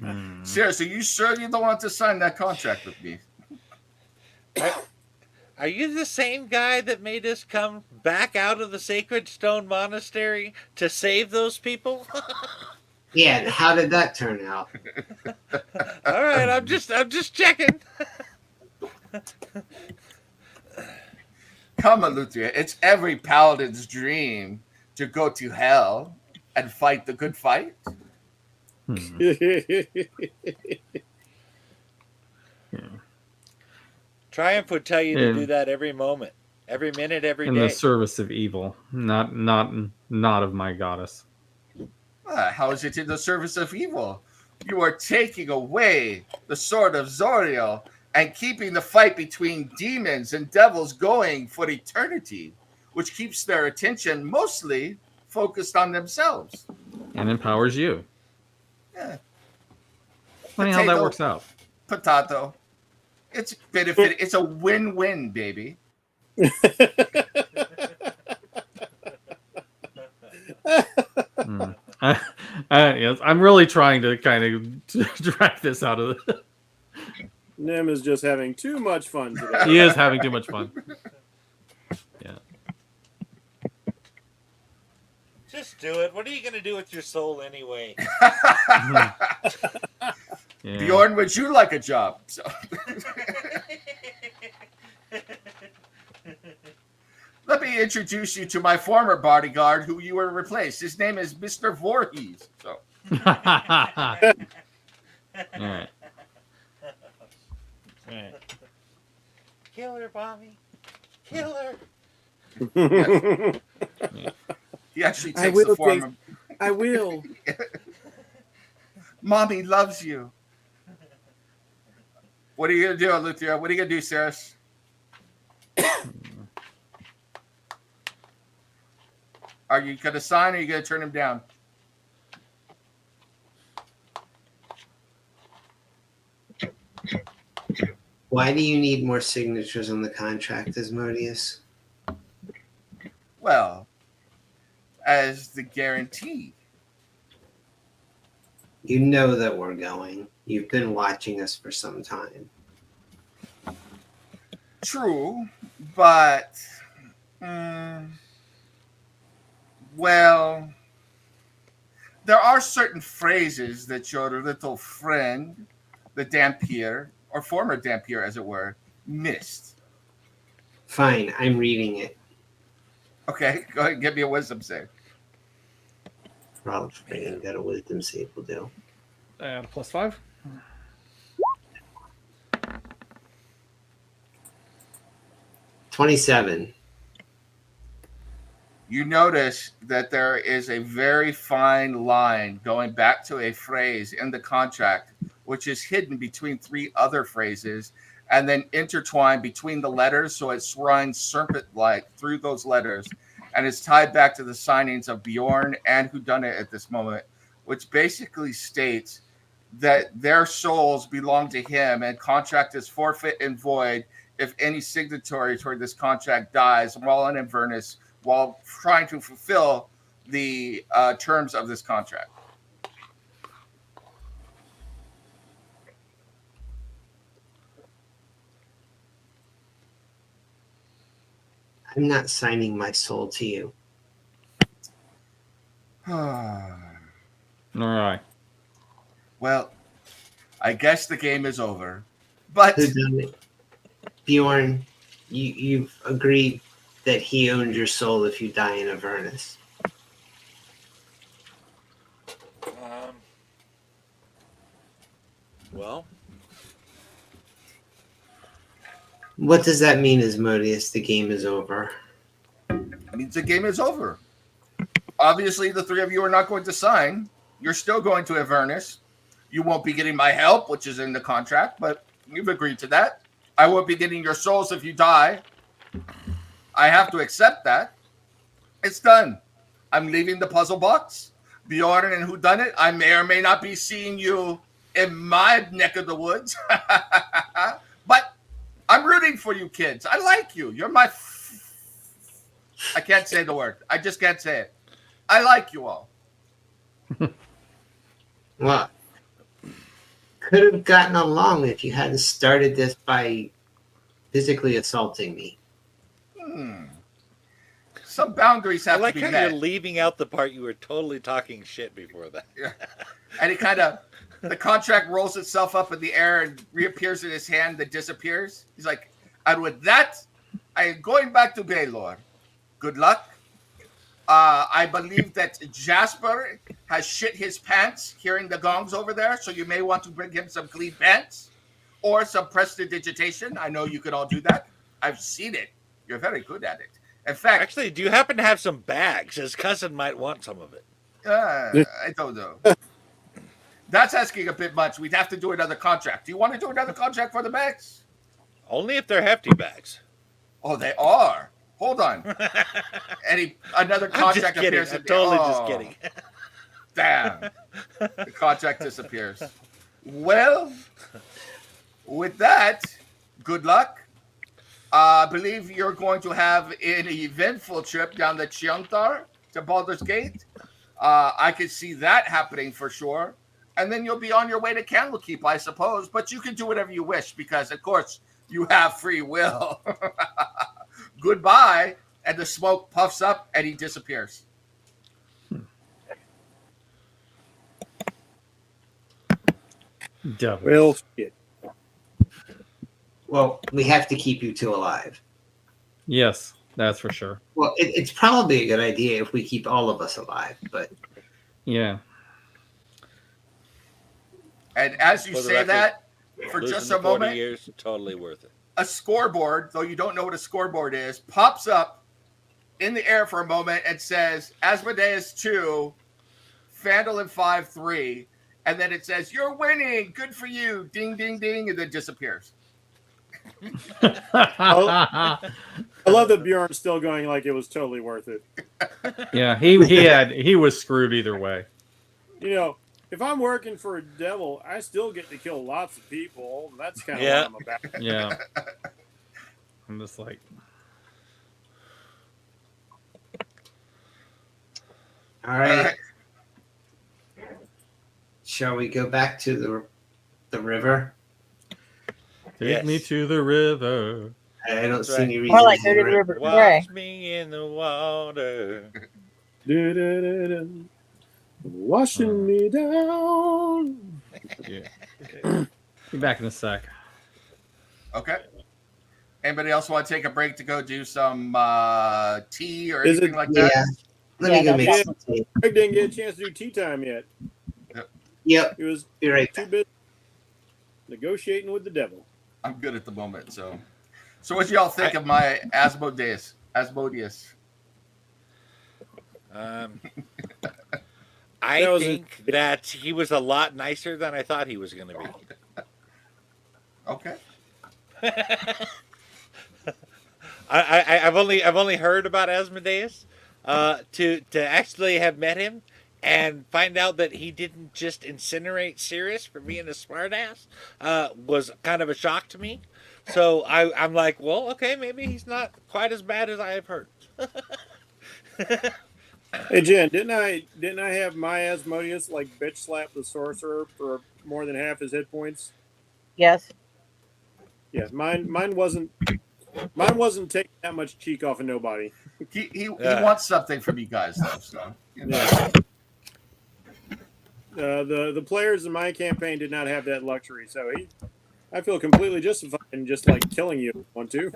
Hmm. Cirrus, are you sure you don't want to sign that contract with me? Are you the same guy that made us come back out of the Sacred Stone Monastery to save those people? Yeah, and how did that turn out? All right, I'm just checking. Come, Eleutheria, it's every paladin's dream to go to hell and fight the good fight. Hmm. Triumph would tell you to Yeah. do that every moment, every minute, every In day. the service of evil, not of my goddess. How is it in the service of evil? You are taking away the sword of Zoriel and keeping the fight between demons and devils going for eternity, which keeps their attention mostly focused on themselves. And empowers you. Yeah. Funny how that Potato. works out. Potato. It's benefit. It's a win-win, baby. Hmm. Yes, I'm really trying to kind of drag this out of the... Nim is just having too much fun today. He is having too much fun. Yeah. Just do it. What are you going to do with your soul anyway? Yeah. Bjorn, would you like a job? So. Let me introduce you to my former bodyguard who you were replaced. His name is Mr. Voorhees. So. All right. Right. Kill her, Bobby. Kill her. He actually I takes will the form take- of I will. Mommy loves you. What are you gonna do, Eleutheria? What are you gonna do, Cirrus? Are you gonna sign or are you gonna turn him down? Why do you need more signatures on the contract, Asmodeus? Well, as the guarantee. You know that we're going. You've been watching us for some time. True, but well, there are certain phrases that your little friend the Dampier, or former Dampier as it were, missed? Fine, I'm reading it. Okay, go ahead and give me a wisdom save. Roll freaking got a wisdom save will do. And +5. 27. You notice that there is a very fine line going back to a phrase in the contract, which is hidden between 3 other phrases and then intertwined between the letters. So it's runs serpent-like through those letters. And it's tied back to the signings of Bjorn and Whodunit at this moment, which basically states that their souls belong to him and contract is forfeit and void if any signatory toward this contract dies while in Avernus while trying to fulfill the terms of this contract. I'm not signing my soul to you. All right. Well, I guess the game is over. But Who done it? Bjorn, you've agreed that he owns your soul if you die in Avernus. Well, What does that mean, Asmodeus? The game is over. it means the game is over. Obviously, the 3 of you are not going to sign. You're still going to Avernus. You won't be getting my help, which is in the contract, but you've agreed to that. I won't be getting your souls if you die. I have to accept that. It's done. I'm leaving the puzzle box. Bjorn and Whodunit, I may or may not be seeing you in my neck of the woods. But I'm rooting for you kids. I like you. You're my... I can't say the word. I just can't say it. I like you all. Well, could have gotten along if you hadn't started this by physically assaulting me. Some boundaries I have like to be how met. you're leaving out the part you were totally talking shit before that. And he kind of, the contract rolls itself up in the air and reappears in his hand, then disappears. He's like, and with that, I am going back to Baldur. Good luck. I believe that Jasper has shit his pants hearing the gongs over there, so you may want to bring him some clean pants or some prestidigitation. I know you could all do that. I've seen it. You're very good at it. In fact, Actually, do you happen to have some bags? His cousin might want some of it. I don't know. That's asking a bit much. We'd have to do another contract. Do you want to do another contract for the bags? Only if they're hefty bags. Oh, they are. Hold on. Another I'm just contract kidding. appears. I'm totally just kidding. Damn. The contract disappears. Well, with that, good luck. I believe you're going to have an eventful trip down the Chiantar to Baldur's Gate. I could see that happening for sure. And then you'll be on your way to Candlekeep, I suppose. But you can do whatever you wish because, of course, you have free will. Goodbye. And the smoke puffs up and he disappears. Devil. Well, shit. Well, we have to keep you two alive. Yes, that's for sure. Well, it's probably a good idea if we keep all of us alive, but Yeah. And as you For the say record, that, for Losing just the a 40 moment, years, totally worth it. a scoreboard, though you don't know what a scoreboard is, pops up in the air for a moment and says Asmodeus 2, Phandalin 5 3, and then it says, "You're winning, good for you, ding, ding, ding," and then disappears. I love that Bjorn's still going like it was totally worth it. Yeah, he was screwed either way. You know, if I'm working for a devil, I still get to kill lots of people. That's kind of Yeah. what I'm about. Yeah. I'm just like, all right. Shall we go back to the river? take Yes. me to the river. I don't That's see right. any reason. More like to go to the ri- river. Right. Watch me in the water. Washing me down. Yeah. Be back in a sec. Okay. Anybody else want to take a break to go do some tea or Is anything it- like Yeah. that? Let me go Yeah, make that's- some tea. Greg didn't get a chance to do tea time yet. Yep. He was Be right too back. busy negotiating with the devil. I'm good at the moment. So what do y'all think of my Asmodeus? I That was think that he was a lot nicer than I thought he was going to be. Okay. I've only heard about Asmodeus. To actually have met him and find out that he didn't just incinerate Sirius for being a smartass was kind of a shock to me. So I'm like, well, okay, maybe he's not quite as bad as I have heard. Hey Jen, didn't I have my Asmodeus like bitch slap the sorcerer for more than half his hit points? Yes. Yeah, mine wasn't taking that much cheek off of nobody. He Yeah. wants something from you guys though. So you know. Yeah. The players in my campaign did not have that luxury, so I feel completely justified in just like killing you if you want to.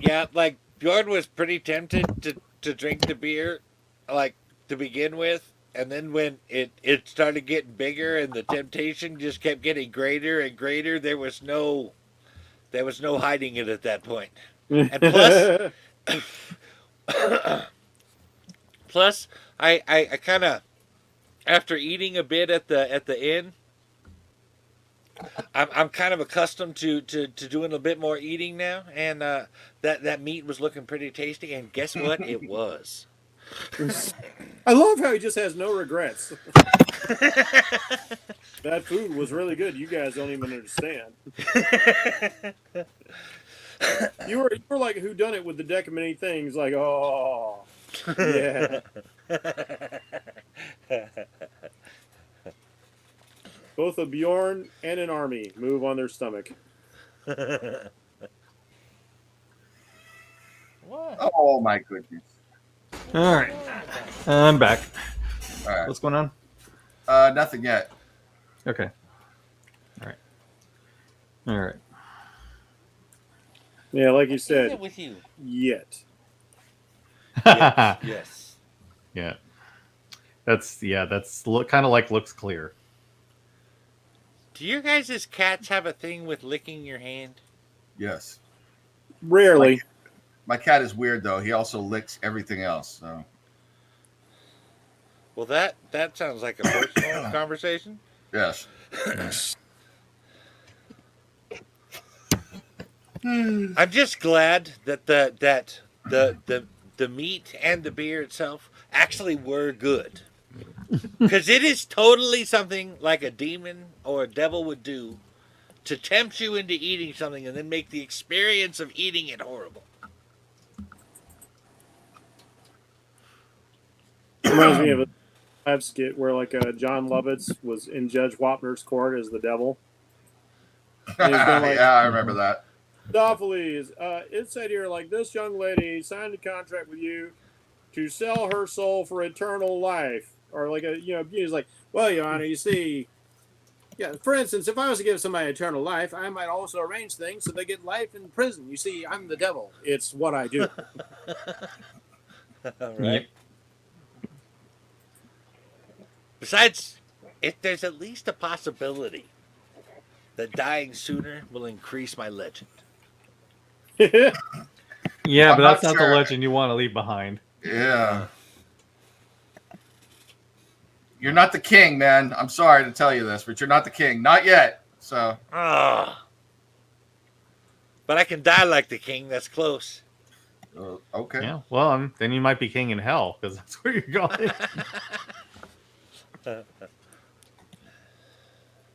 Yeah, like Bjorn was pretty tempted to drink the beer, like to begin with, and then when it started getting bigger and the temptation just kept getting greater and greater, there was no hiding it at that point. And plus, I kind of after eating a bit at the inn, I'm kind of accustomed to doing a bit more eating now, and that meat was looking pretty tasty. And guess what? It was. I love how he just has no regrets. That food was really good. You guys don't even understand. You were like who done it with the deck of many things, like, oh yeah. Both a Bjorn and an army move on their stomach. What? Oh my goodness. All right, I'm back. All right. What's going on? Nothing yet. Okay. All right. Yeah, like you What is it said, with you? yet. Yes. Yeah. That's kind of like looks clear. Do your guys' cats have a thing with licking your hand? Yes. Rarely. My cat is weird though. He also licks everything else. So Well, that sounds like a personal conversation. yes. I'm just glad that the meat and the beer itself actually were good, because it is totally something like a demon or a devil would do to tempt you into eating something and then make the experience of eating it horrible. Reminds me of a live skit where like John Lovitz was in Judge Wapner's court as the devil. And he's going like, Yeah, I remember that. Sophocles, it said here like this young lady signed a contract with you to sell her soul for eternal life, or like he's like, well, Your Honor, you see, yeah. For instance, if I was to give somebody eternal life, I might also arrange things so they get life in prison. You see, I'm the devil. It's what I do. All right. Yep. Besides, if there's at least a possibility that dying sooner will increase my legend. Yeah, I'm but that's not not sure. the legend you want to leave behind. Yeah. You're not the king, man. I'm sorry to tell you this, but you're not the king. Not yet. So Ah. But I can die like the king. That's close. okay. Yeah. Well, then you might be king in hell because that's where you're going.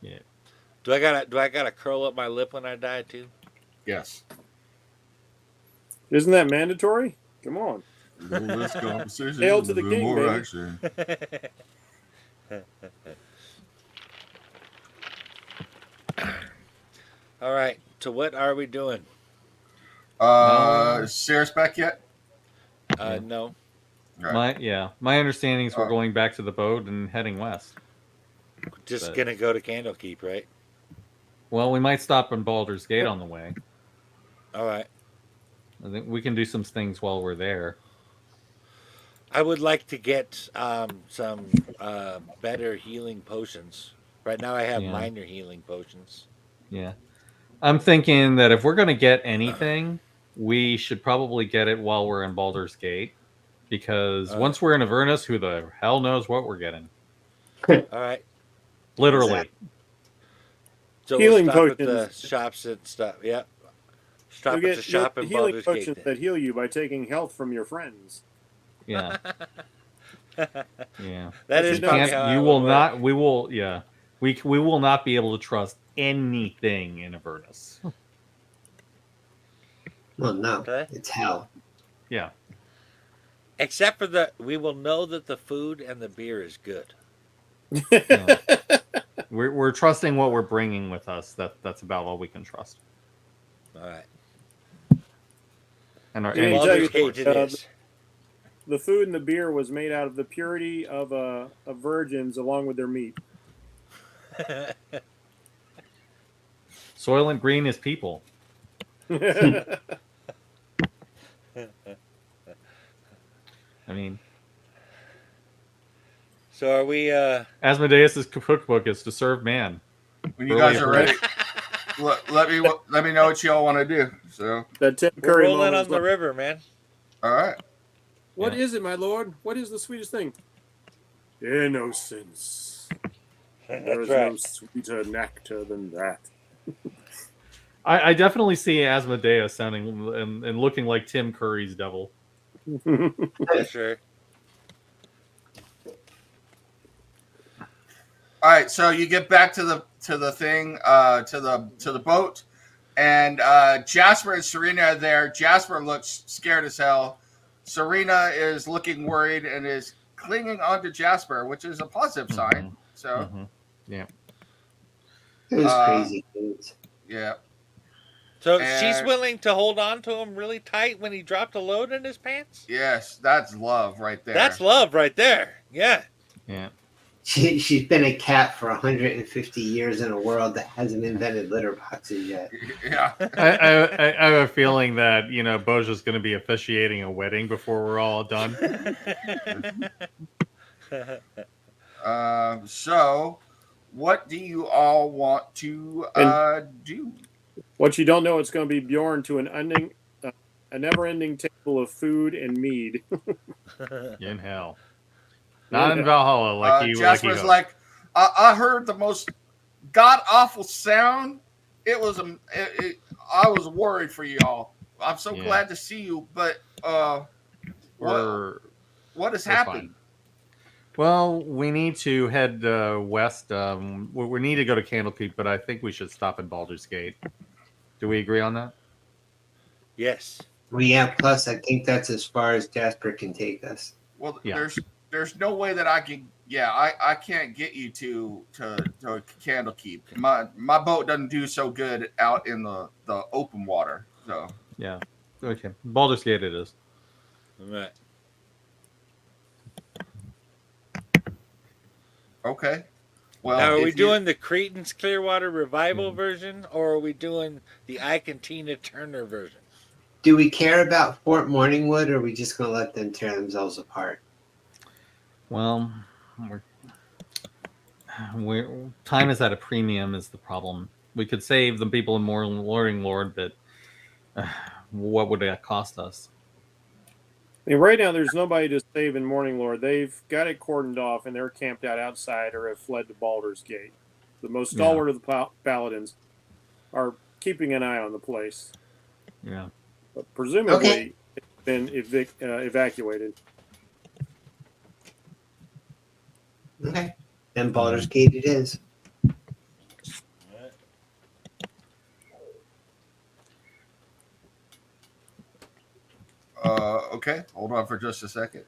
Yeah. Do I gotta curl up my lip when I die too? Yes. Isn't that mandatory? Come on. This conversation Hail is to a the little king, more baby. action. All right. So what are we doing? Is Sarah's back yet? No. Right. My understanding is we're Uh, going back to the boat and heading west. Just But- gonna go to Candlekeep, right? Well, we might stop in Baldur's Gate on the way. All right. I think we can do some things while we're there. I would like to get some better healing potions. Right now, I have Yeah. minor healing potions. Yeah. I'm thinking that if we're going to get anything, we should probably get it while we're in Baldur's Gate. Because once we're in Avernus, who the hell knows what we're getting? All right. Literally. So Healing we'll stop at the potions. shops and stuff. Yep. Stop You'll at the shop in healing Baldur's potions Gate. that heal you by taking health from your friends. Yeah. Yeah. That is You probably how I You would will work. not. We will. Yeah. We will not be able to trust anything in Avernus. Well, no, Okay. it's hell. Yeah. Except for we will know that the food and the beer is good. Yeah. We're trusting what we're bringing with us. That's about all we can trust. All right. And our Yeah, and Baldur's exactly. Gate it is. The food and the beer was made out of the purity of virgins along with their meat. Soylent Green is people. I mean, So are we? Asmodeus' cookbook is to serve man. when you Early guys are approach. ready, let me know what y'all want to do. So, That Tim We're Curry rolling moment on is the like, river, man. all right. what Yeah. is it, my lord? What is the sweetest thing? Innocence. There is That's no right. sweeter nectar than that. I definitely see Asmodeus sounding and looking like Tim Curry's devil. For sure. All right, so you get back to the thing, to the boat, and Jasper and Serena are there. Jasper looks scared as hell. Serena is looking worried and is clinging onto Jasper, which is a positive sign. So, Mhm. Yeah. It was Uh, crazy, dudes. yeah. So And- she's willing to hold on to him really tight when he dropped a load in his pants? Yes, that's love right there. That's love right there. Yeah. Yeah. She's been a cat for 150 years in a world that hasn't invented litter boxes yet. Yeah. I have a feeling that Boja's going to be officiating a wedding before we're all done. So, what do you all want to do? What you don't know, it's going to be Bjorn to a never-ending table of food and mead. In hell. Not in Valhalla, like he Jasper's hoped. like, I heard the most god awful sound. It was I was worried for y'all. I'm so Yeah. glad to see you, but We're what has we're happened? fine. Well, we need to head west. We need to go to Candlekeep, but I think we should stop in Baldur's Gate. Do we agree on that? Yes. Well, yeah, plus I think that's as far as Jasper can take us. Well, Yeah. there's no way that I can. Yeah, I can't get you to Candlekeep. My boat doesn't do so good out in the open water. So Yeah. Okay. Baldur's Gate it is. All right. okay. Well, Now, are if we you- doing the Cretans Clearwater Revival version, or are we doing the Ike and Tina Turner version? Do we care about Fort Morningwood, or are we just going to let them tear themselves apart? Well, time is at a premium is the problem. We could save the people in Morning Lord, but what would that cost us? I mean, right now, there's nobody to save in Morning Lord. They've got it cordoned off, and they're camped out outside or have fled to Baldur's Gate. The most stalwart of the paladins are keeping an eye on the place. Yeah. But presumably, Okay. it's been evacuated. Okay. Then Baldur's Gate it is. Okay, hold on for just a second.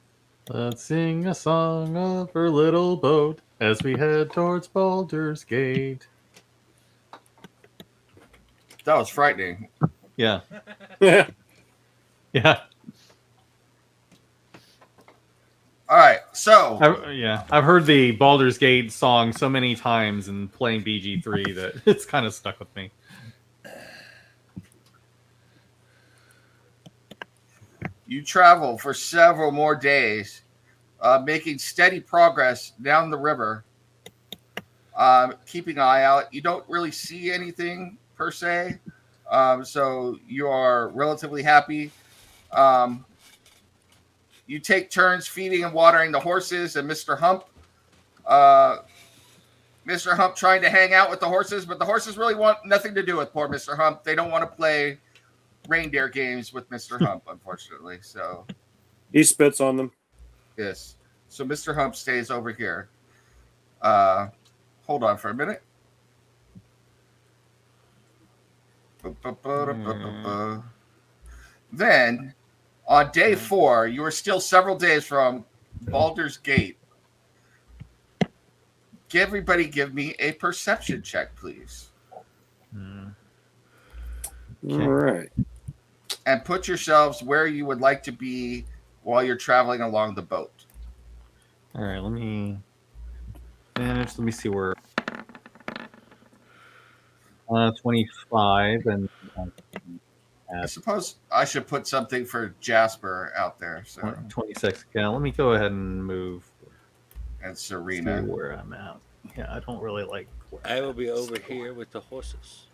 Let's sing a song of her little boat as we head towards Baldur's Gate. That was frightening. Yeah. Yeah. Yeah. All right. So I've heard the Baldur's Gate song so many times and playing BG3 that it's kind of stuck with me. you travel for several more days, making steady progress down the river, keeping an eye out. You don't really see anything per se, so you are relatively happy. Um, you take turns feeding and watering the horses, and Uh, Mr. Hump trying to hang out with the horses, but the horses really want nothing to do with poor Mr. Hump. They don't want to play reindeer games with Mr. Hump, unfortunately. So, He spits on them. yes. So Mr. Hump stays over here. Hold on for a minute. Then, on day 4, you are still several days from Baldur's Gate. Everybody give me a perception check, please. All right. And put yourselves where you would like to be while you're traveling along the boat. All right, let me see where 25 and I suppose I should put something for Jasper out there. So 26. Yeah, let me go ahead and move and see Serena. where I'm at. Yeah, I don't really like where I I'm will at. be over here with the horses.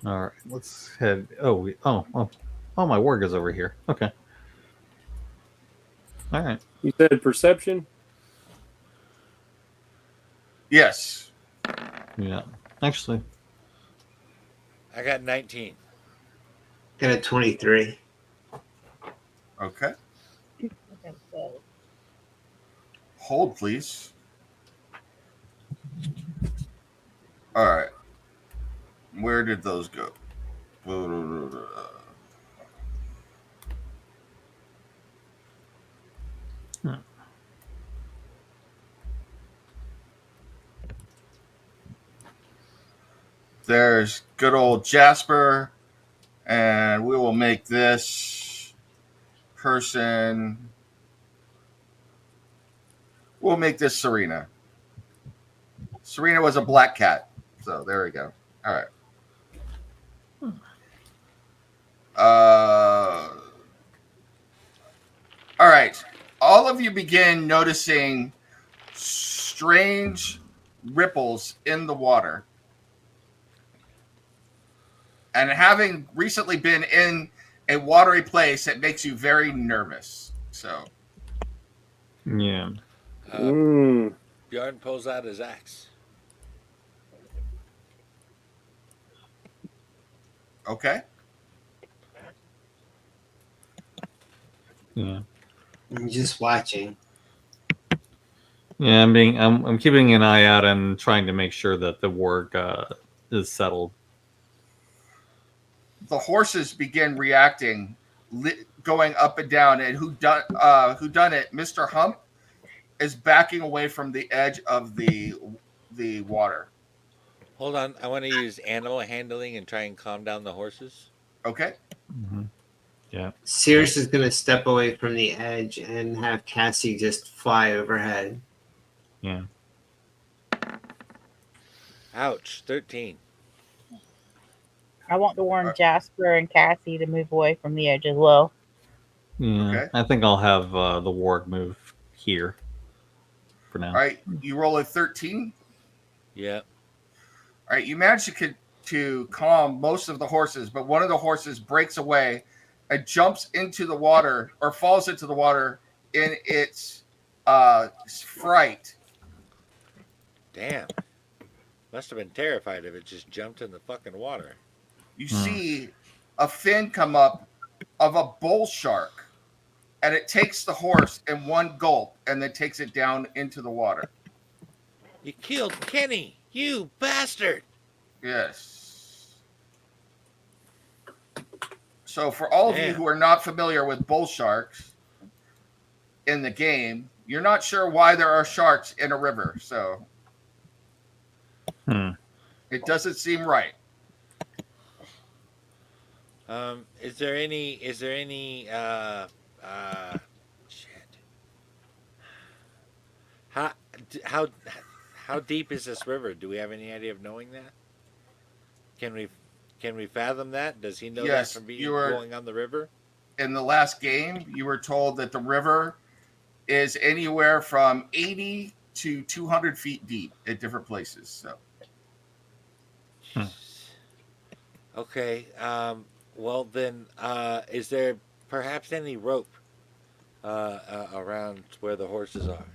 All right, let's head. Oh, my warg is over here. Okay. All right. You said perception? Yes. Yeah. Actually, I got 19. Got a 23. Okay. Okay, so Hold, please. All right. Where did those go? There's good old Jasper, and we will make this person. We'll make this Serena. Serena was a black cat, so there we go. All right. All right. All of you begin noticing strange ripples in the water. And having recently been in a watery place, it makes you very nervous. So, yeah. Bjorn pulls out his axe. okay. Yeah. I'm just watching. Yeah, I'm keeping an eye out and trying to make sure that the warg is settled. The horses begin reacting, going up and down, and who done it? Mr. Hump is backing away from the edge of the water. Hold on. I want to use animal handling and try and calm down the horses. Okay. Mm-hmm. Yeah. Cirrus is going to step away from the edge and have Cassie just fly overhead. Yeah. Ouch. 13. I want to warn Jasper and Cassie to move away from the edge as well. Yeah. Okay. I think I'll have the warg move here for now. All right. You roll a 13. Yeah. All right. You manage to calm most of the horses, but one of the horses breaks away and jumps into the water or falls into the water in its fright. Damn. Must have been terrified if it just jumped in the fucking water. You see a fin come up of a bull shark, and it takes the horse in one gulp and then takes it down into the water. You killed Kenny, you bastard. Yes. So for all of you who are not familiar with bull sharks in the game, you're not sure why there are sharks in a river. So it doesn't seem right. Is there any shit. How how how deep is this river? Do we have any idea of knowing that? Can we fathom that? Does he know that Yes, from being you were going on the river? in the last game. You were told that the river is anywhere from 80 to 200 feet deep at different places. So Okay. Well then, is there perhaps any rope around where the horses are?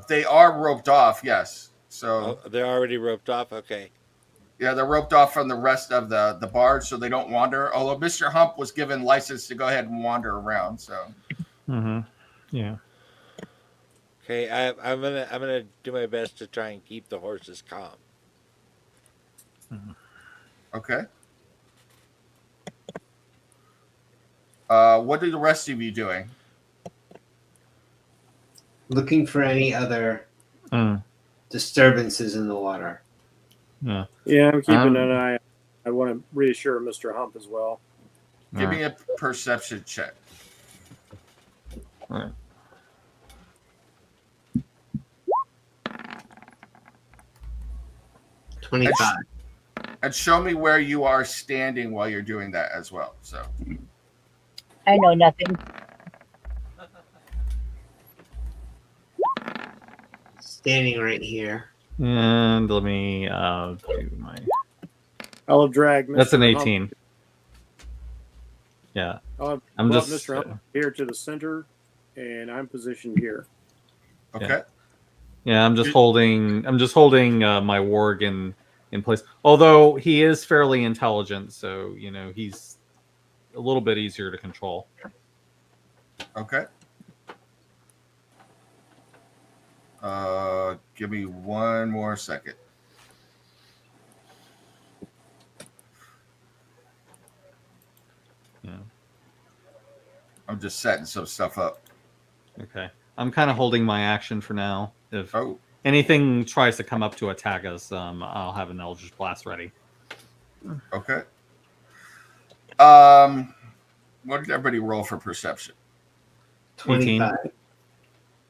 they are roped off. Yes. Oh, So they're already roped off. Okay. yeah, they're roped off from the rest of the barge, so they don't wander. Although Mr. Hump was given license to go ahead and wander around. So Mm-hmm. Yeah. Okay. I'm gonna do my best to try and keep the horses calm. okay. What are the rest of you doing? Looking for any other Mm. disturbances in the water. Yeah. Yeah, I'm keeping Um, an eye. I want to reassure Mr. Hump as well. Give me a perception check. All right. And, 25. and show me where you are standing while you're doing that as well. So I know nothing. Standing right here. And let me do my. I'll have dragged Mr. That's an Hump. 18. Yeah. I'll have I'm brought just. Mr. Hump here to the center, and I'm positioned here. okay. Yeah, I'm just holding. I'm just holding my warg in place. Although he is fairly intelligent, so he's a little bit easier to control. Okay. Give me one more second. Yeah. I'm just setting some stuff up. Okay. I'm kind of holding my action for now. If Oh, anything tries to come up to attack us, I'll have an Eldritch Blast ready. okay. What did everybody roll for perception? 25.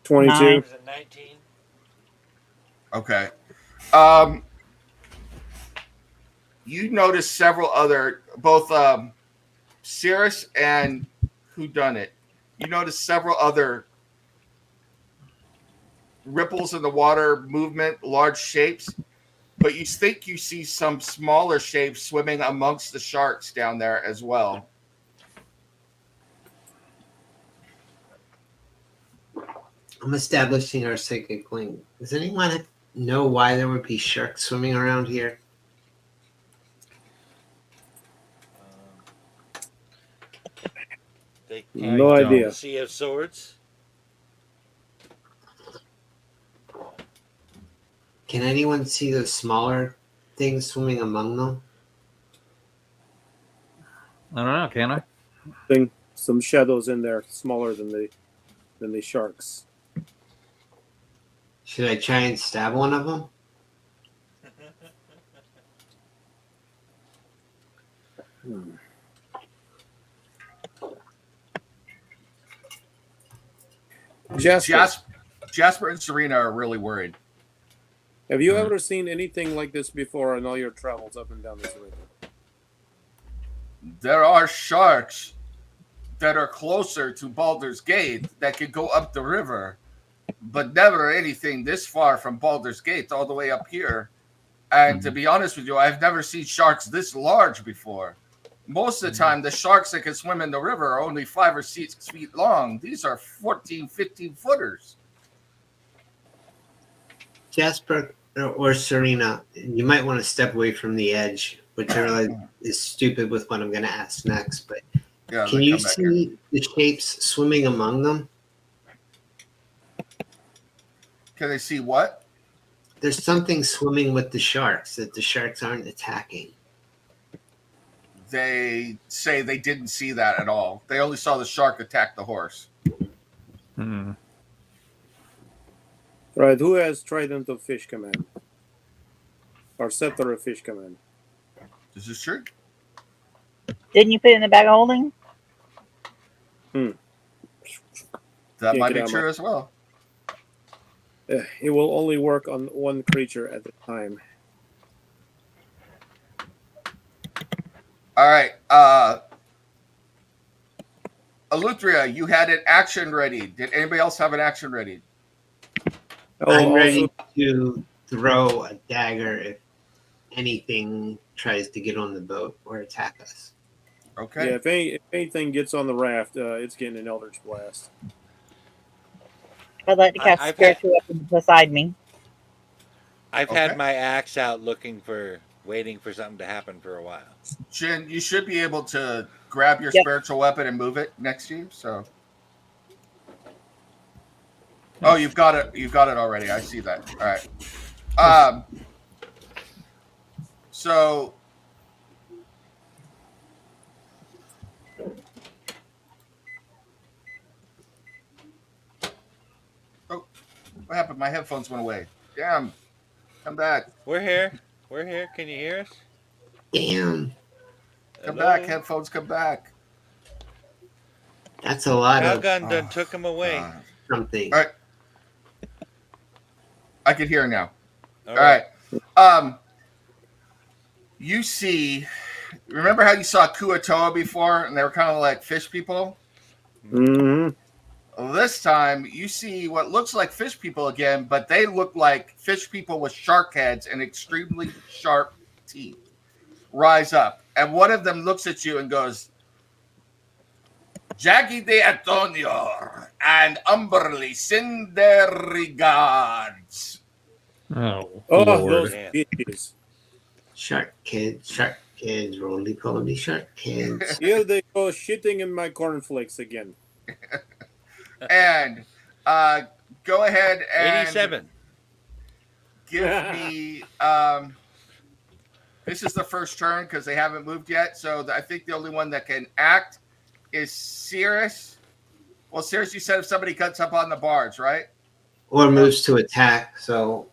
22. Nine. Was it 19? Okay. You notice several other, both Cirrus and Whodunit. You notice several other ripples in the water, movement, large shapes, but you think you see some smaller shapes swimming amongst the sharks down there as well. I'm establishing our psychic link. Does anyone know why there would be sharks swimming around here? They No I don't. idea. Sea of Swords. Can anyone see those smaller things swimming among them? I don't know. Can I? Thing, some shadows in there, smaller than the sharks. Should I try and stab one of them? Jasper, Jasper and Serena are really worried. have you ever seen anything like this before in all your travels up and down this river? There are sharks that are closer to Baldur's Gate that could go up the river, but never anything this far from Baldur's Gate all the way up here. And to be honest with you, I've never seen sharks this large before. Most of the time, the sharks that can swim in the river are only 5 or 6 feet long. These are 14, 15 footers. Jasper or Serena, you might want to step away from the edge, which I realize is stupid with what I'm going to ask next. But Yeah, can they you come back here. see the shapes swimming among them? Can they see what? There's something swimming with the sharks that the sharks aren't attacking. They say they didn't see that at all. They only saw the shark attack the horse. Hmm. Right, who has Trident of Fish Command? Or Scepter of Fish Command? Is this true? Didn't you put it in the bag of holding? The That Can't might get be out of true as well. It will only work on one creature at a time. All right. Eleuthria, you had an action ready. Did anybody else have an action ready? I'm ready to throw a dagger if anything tries to get on the boat or attack us. Okay. Yeah, if anything gets on the raft, it's getting an Eldritch Blast. I'd like to cast I've spiritual weapon beside me. I've Okay. had my axe out waiting for something to happen for a while. Jin, you should be able to grab your Yep. spiritual weapon and move it next to you. So. Oh, you've got it. You've got it already. I see that. All right. So. Oh, what happened? My headphones went away. Damn. Come back. We're here. We're here. Can you hear us? Damn, Come Hello? back. Headphones, come back. that's a lot of Calgon done took him away. God. something. All right. I can hear now. All All right. You see, remember how you saw Kuatoa before and they were kind of like fish people? Mm-hmm. Well, this time you see what looks like fish people again, but they look like fish people with shark heads and extremely sharp teeth rise up. And one of them looks at you and goes, Jackie de Antonio and Umberly send their regards. Oh, Oh, Lord. those Damn. bitches. Shark kids, roly poly shark kids. Here they go shitting in my cornflakes again. And go ahead and 87. give me this is the first turn because they haven't moved yet. So I think the only one that can act is Cirrus. Well, Cirrus, you said if somebody cuts up on the bars, right? Or moves to attack. So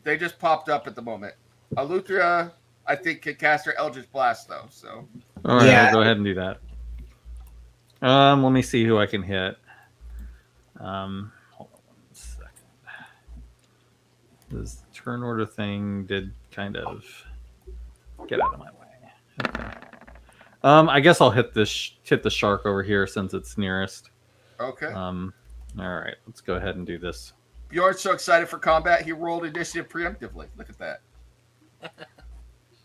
They just popped up at the moment. Eleuthria, I think, can cast her Eldritch Blast though. So All right, Yeah. I'll go ahead and do that. Let me see who I can hit. Hold on 1 second. This turn order thing did kind of get out of my way. Okay. I guess I'll hit the shark over here since it's nearest. okay. All right, let's go ahead and do this. Bjorn's so excited for combat, he rolled initiative preemptively. Look at that.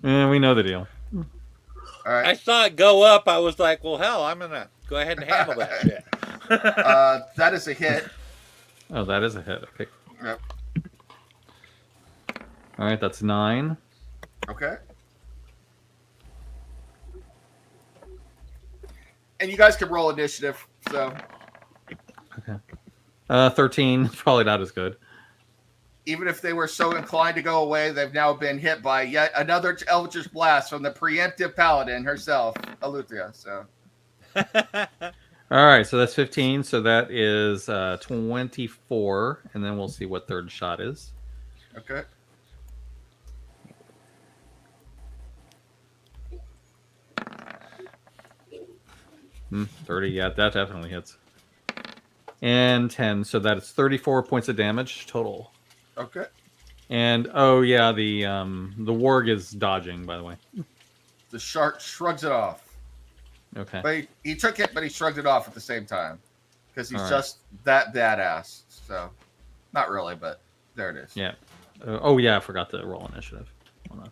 We know the deal. All I right. saw it go up. I was like, well, hell, I'm going to go ahead and handle that shit. That is a hit. Oh, that is a hit. Okay. Yep. All right, that's 9. Okay. And you guys can roll initiative. So 13, probably not as good. even if they were so inclined to go away, they've now been hit by yet another Eldritch Blast from the preemptive paladin herself, Eleuthria. So All right, so that's 15. So that is 24, and then we'll see what third shot is. okay. 30, yeah, that definitely hits. And 10, so that is 34 points of damage total. Okay. And oh yeah, the warg is dodging, by the way. The shark shrugs it off. Okay. But he took it, but he shrugged it off at the same time. Because he's All right. just that badass. So, not really, but there it is. Yeah. Oh yeah, I forgot to roll initiative. Hold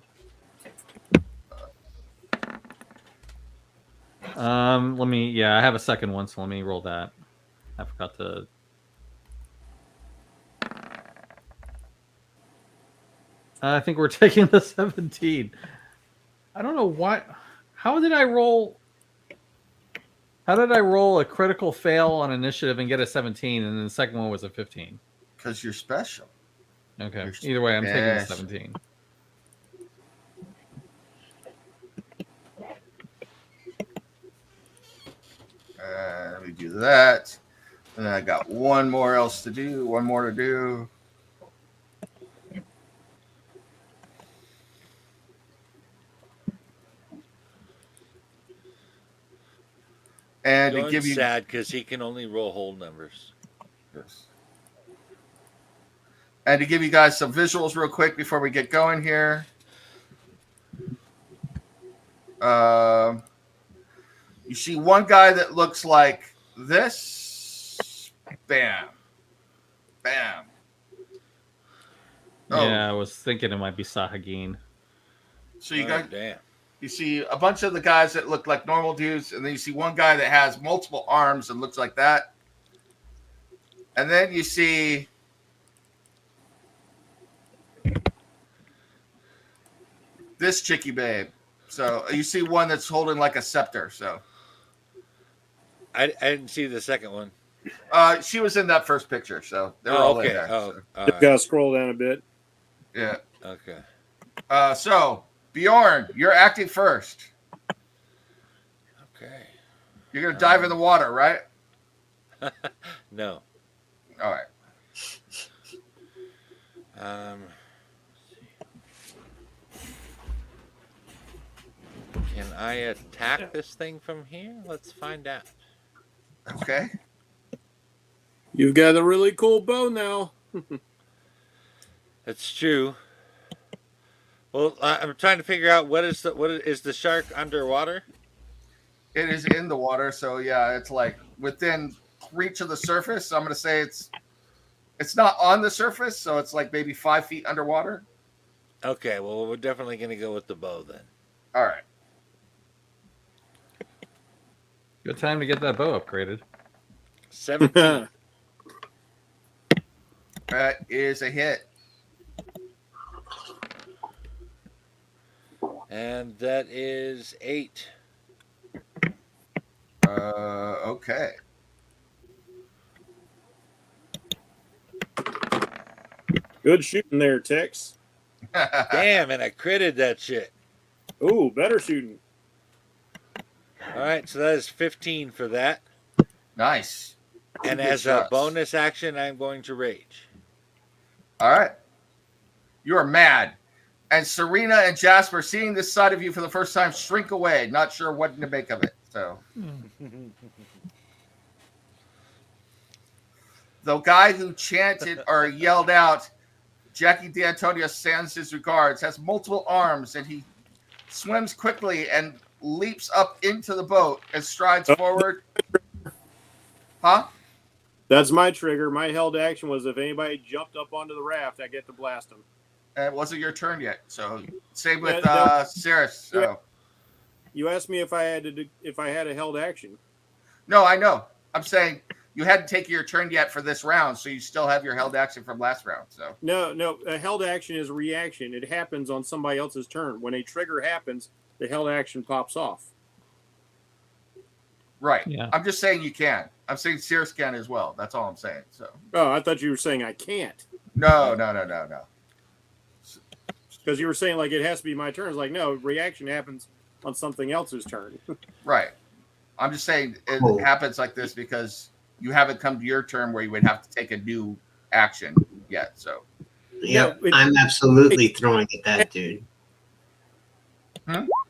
on. Let me. Yeah, I have a second one, so let me roll that. I forgot to. I think we're taking the 17. I don't know why. How did I roll? How did I roll a critical fail on initiative and get a 17, and then the second one was a 15? Because you're special. Okay. You're Either way, I'm taking the special. 17. Let me do that. And then I got one more to do. And to John's give you sad because he can only roll whole numbers. focus. And to give you guys some visuals real quick before we get going here. You see one guy that looks like this. Bam. Bam. Oh. Yeah, I was thinking it might be Sahagin. So you got damn. you see a bunch of the guys that look like normal dudes, and then you see one guy that has multiple arms and looks like that. And then you see this chickie babe. So you see one that's holding like a scepter. So I didn't see the second one. she was in that first picture, so they're Oh, all okay. in there. Oh, So, all You've right. got to scroll down a bit. yeah. Okay. So Bjorn, you're acting first. Okay. You're gonna dive in the water, right? No. All right. Can I attack this thing from here? Let's find out. Okay. You've got a really cool bow now. That's true. Well, I'm trying to figure out what is the shark underwater? It is in the water, so yeah, it's like within reach of the surface. So I'm gonna say it's not on the surface, so it's like maybe 5 feet underwater. Okay, well, we're definitely going to go with the bow then. All right. Good time to get that bow upgraded. 17. That is a hit. And that is 8. Okay. Good shooting there, Tex. Damn, and I critted that shit. Ooh, better shooting. All right, so that is 15 for that. Nice. And Good as a shots. bonus action, I'm going to rage. All right. You are mad. And Serena and Jasper, seeing this side of you for the first time, shrink away, not sure what to make of it. So the guy who chanted or yelled out, Jackie D'Antonio sends his regards, has multiple arms, and he swims quickly and leaps up into the boat and strides forward. Huh? That's my trigger. My held action was if anybody jumped up onto the raft, I get to blast them. It wasn't your turn yet. So same with Yeah, Cirrus. So. You asked me if I had a held action. No, I know. I'm saying you hadn't taken your turn yet for this round, so you still have your held action from last round. So No. A held action is a reaction. It happens on somebody else's turn. When a trigger happens, the held action pops off. right. Yeah. I'm just saying you can. I'm saying Cirrus can as well. That's all I'm saying. So Oh, I thought you were saying I can't. no. Because you were saying like it has to be my turn. It's like no, reaction happens on something else's turn. Right. I'm just saying it Oh. happens like this because you haven't come to your turn where you would have to take a new action yet. So Yep, No, I'm absolutely throwing at that dude.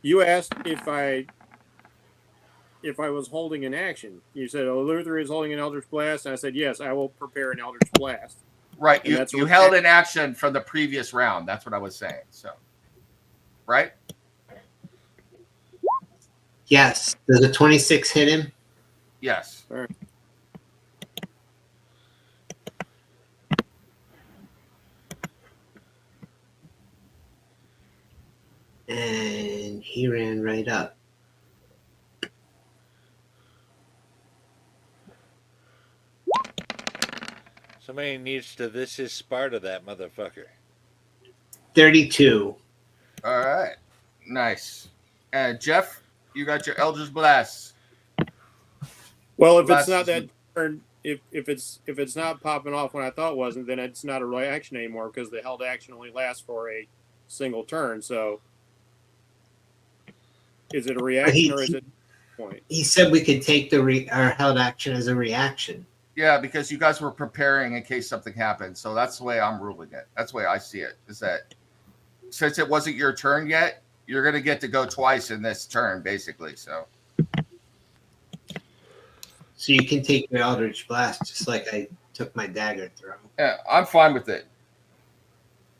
You asked if I was holding an action. You said, "Oh, Luther is holding an Eldritch Blast," and I said, "Yes, I will prepare an Eldritch Blast." right, And you, that's you what- held an action from the previous round. That's what I was saying. So right. Yes. Does a 26 hit him? Yes. And he ran right up. Somebody needs to this is Sparta that motherfucker. 32. All right. Nice. And Jeff, you got your Eldritch Blast. Well, if Blast it's not is- that turn, if it's not popping off when I thought it wasn't, then it's not a reaction anymore because the held action only lasts for a single turn. So, is it a reaction or is it a point? He said we could take our held action as a reaction. Yeah, because you guys were preparing in case something happened. So that's the way I'm ruling it. That's the way I see it. Is that since it wasn't your turn yet, you're going to get to go twice in this turn, basically. So So you can take your Eldritch Blast just like I took my dagger throw. Yeah, I'm fine with it.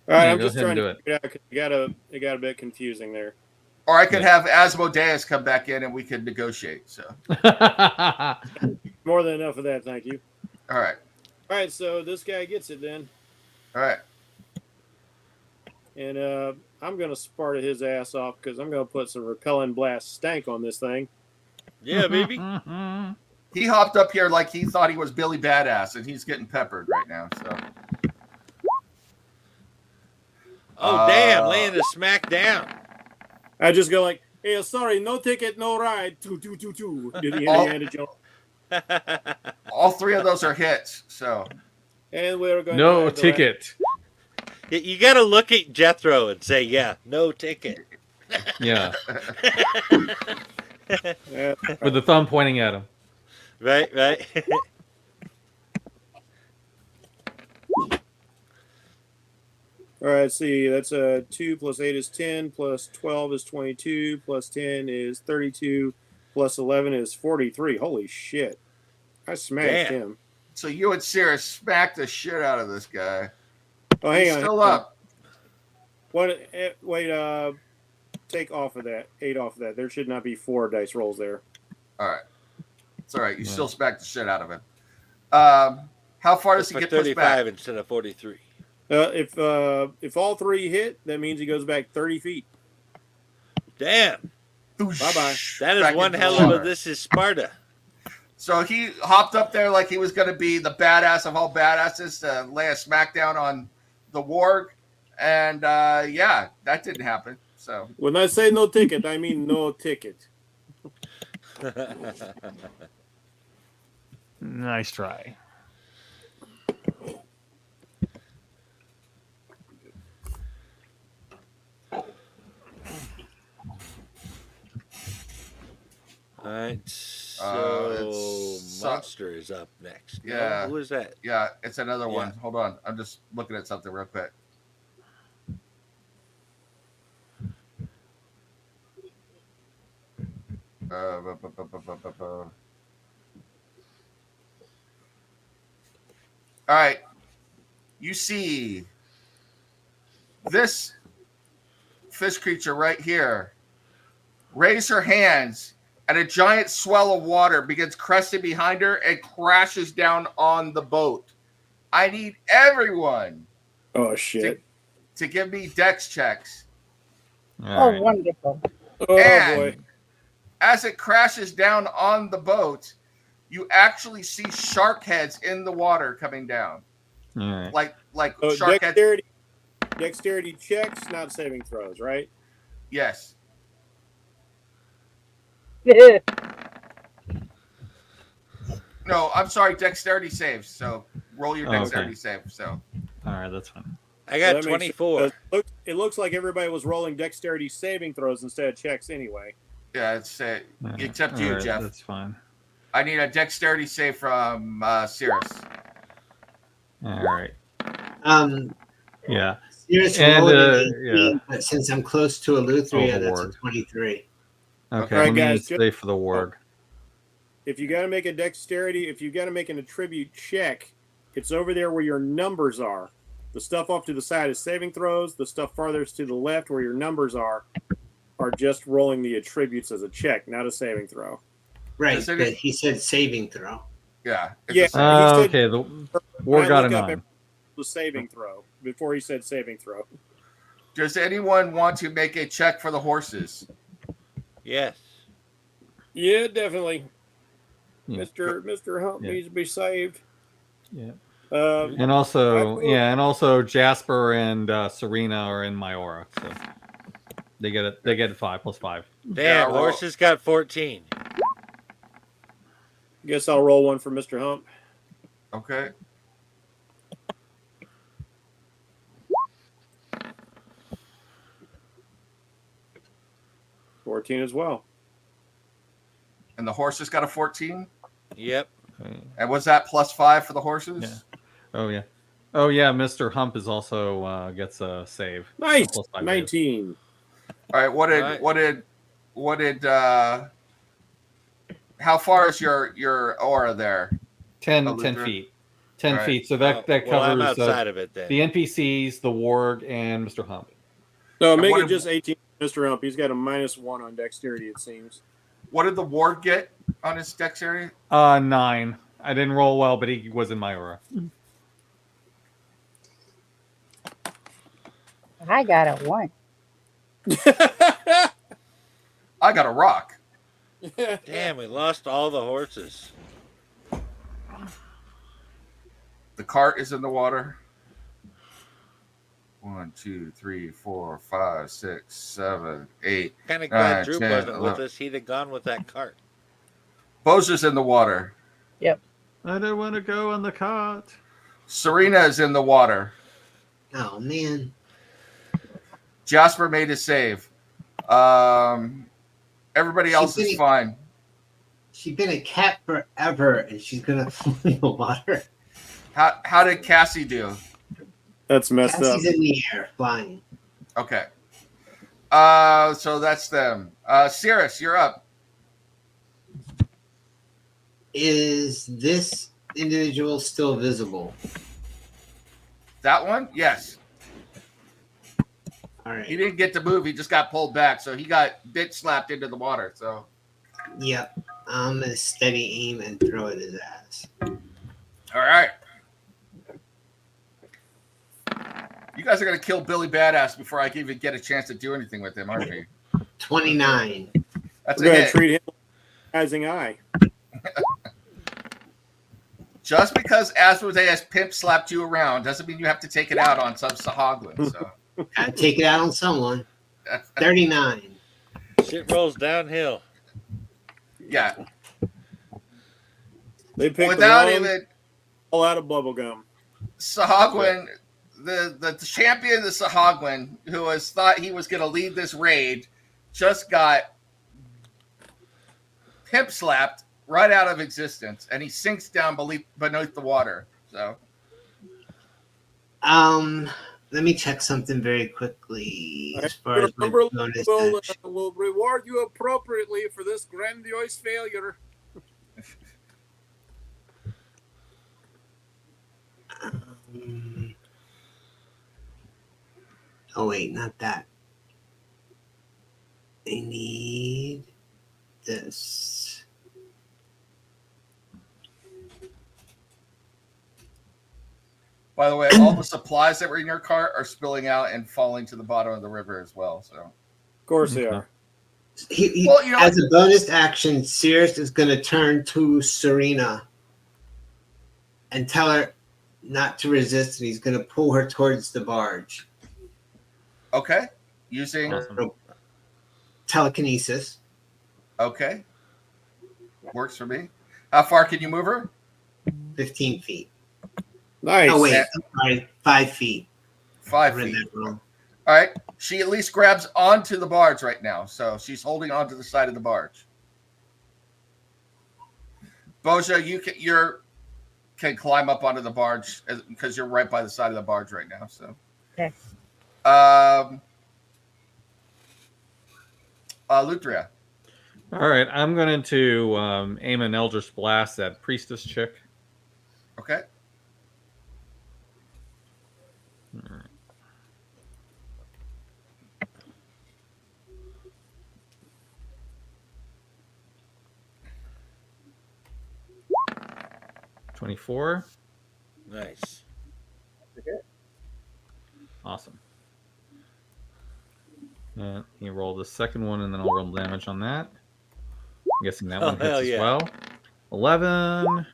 All right, Yeah, I'm go just ahead and trying do to figure it out 'cause it got a bit confusing there. Or I could have Asmodeus come back in and we could negotiate. So, More than enough of that, thank you. all right. All right, so this guy gets it then, All right. and I'm gonna Sparta his ass off because I'm gonna put some repellent blast stank on this thing. Yeah, baby. He hopped up here like he thought he was Billy Badass, and he's getting peppered right now. So, Oh, damn. Laying the smack down. I just go like, "Hey, sorry, no ticket, no ride." Two. Did the Oh. Indiana Jones? all three of those are hits. So, And we're going. No to add the ticket. You got to look at Jethro and say, yeah, no ticket. Yeah, Yeah. with the thumb pointing at him. Right. All right, see, that's 2 plus 8 is 10, plus 12 is 22, plus 10 is 32, plus 11 is 43. Holy shit. I smashed Damn. him. so you and Sirius smacked the shit out of this guy. Oh, hang He's on. still hang on. up. What? Wait, take off of that. 8 off of that. There should not be 4 dice rolls there. All right. It's all right. You Yeah. still smacked the shit out of him. How far does he For get pushed 35 back? instead of 43. If all 3 hit, that means he goes back 30 feet. Damn. Bye-bye. That is Back one into hell the of a water. This is Sparta. So he hopped up there like he was going to be the badass of all badasses to lay a smackdown on the warg. And yeah, that didn't happen. So When I say no ticket, I mean no ticket. Nice try. All right. So it's- Monster is up next. No? Yeah. Who is that? yeah, it's another one. Yeah. Hold on. I'm just looking at something real quick. All right. You see this fish creature right here raise her hands, and a giant swell of water begins cresting behind her and crashes down on the boat. I need everyone Oh, shit. to give me dex checks. Oh, wonderful. Oh, And boy. as it crashes down on the boat, you actually see shark heads in the water coming down. All right. Like Oh, shark heads. dexterity checks, not saving throws, right? Yes. No, I'm sorry, dexterity saves. So roll your Oh, okay. dexterity save. So All right, that's fine. I Well, got that makes sense, 24. 'cause It looks like everybody was rolling dexterity saving throws instead of checks anyway. yeah, it's All right. except All you, right, Jeff. That's fine. I need a dexterity save from Cirrus. All right. Yeah. Serious And, rolled an 18, yeah. but since I'm close to Eleutheria, Oh, that's a Lord. 23. Okay. All right, let me guys, stay for the warg. If you got to make a dexterity, if you got to make an attribute check, it's over there where your numbers are. The stuff off to the side is saving throws. The stuff farthest to the left where your numbers are just rolling the attributes as a check, not a saving throw. Right, Does it- but he said saving throw. Yeah. it's Yeah. a save. he said- Okay. The When I warg got a look up 9. the saving throw before he said saving throw. Does anyone want to make a check for the horses? Yes. Yeah, definitely. Yeah. Mr. Hump Yeah. needs to be saved. Yeah. Um, And also, I- yeah, and also Jasper and Serena are in my aura, so they get it. They get 5 plus 5. Damn, roll. horses got 14. guess I'll roll one for Mr. Hump. Okay. $14 as well. And the horses got a 14. Yep. Okay. And was that plus 5 for the horses? Yeah. Oh yeah. Oh yeah. Mr. Hump is also gets a save. Nice. Plus 5 save. 19. All right. Right. What did how far is your aura there? 10 Eleutheria? feet. 10 All right. feet. So that Well, I'm covers outside of it then. the NPCs, the warg, and Mr. Hump. No, And make what it if- just 18, Mr. Hump. He's got a -1 on dexterity, it seems. What did the ward get on his dexterity? 9. I didn't roll well, but he was in my aura. I got a 1. I got a rock. Damn, we lost all the horses. The cart is in the water. 1, 2, 3, 4, 5, 6, 7, 8. Kind of glad 9, Drew 10, wasn't with 11. us. He'd have gone with that cart. Boja's in the water. I don't want to go on the cart. Serena is in the water. Oh man. Jasper made his save. Everybody else is fine. She's been a cat forever, and she's gonna fall in the water. How did Cassie do? That's messed up. Cassie's in the air, flying. Okay. So that's them. Cirrus, you're up. Is this individual still visible? That one? Yes. All He right. didn't get to move. He just got pulled back. So he got bitch slapped into the water. So Yep. I'm gonna steady aim and throw at his ass. all right. You guys are gonna kill Billy Badass before I can even get a chance to do anything with him, aren't you? 29. That's We're a going to hit. treat him like a rising eye. Just because Asmodeus pimp slapped you around doesn't mean you have to take it out on some Sahaglin. So Gotta take it out on someone. 39. Shit rolls downhill. yeah. They picked Without the wrong even all out of bubblegum. Sahagwin, the champion of the Sahagwin, who has thought he was going to lead this raid, just got pimp slapped right out of existence, and he sinks down beneath the water. So Let me check something very quickly as far as my Remember, bonus we'll, action. we'll reward you appropriately for this grandiose failure. Oh wait, not that. I need this. by the way, all the supplies that were in your cart are spilling out and falling to the bottom of the river as well. So Of course they are. Well, you know- As a bonus action, Cirrus is going to turn to Serena and tell her not to resist, and he's going to pull her towards the barge. okay, using Awesome. Telekinesis. okay, works for me. How far can you move her? 15 feet. Nice. Oh, wait. I'm sorry. 5 feet. 5 I read feet. that wrong. All right. She at least grabs onto the barge right now, so she's holding onto the side of the barge. Boja, you can climb up onto the barge because you're right by the side of the barge right now. So, Okay. Luthria. All right, I'm going to aim an Eldritch Blast at Priestess Chick. Okay. All right. $24. Nice. Awesome. You roll the second one, and then I'll roll damage on that. I'm guessing that Oh, one hits hell as yeah. well. 11,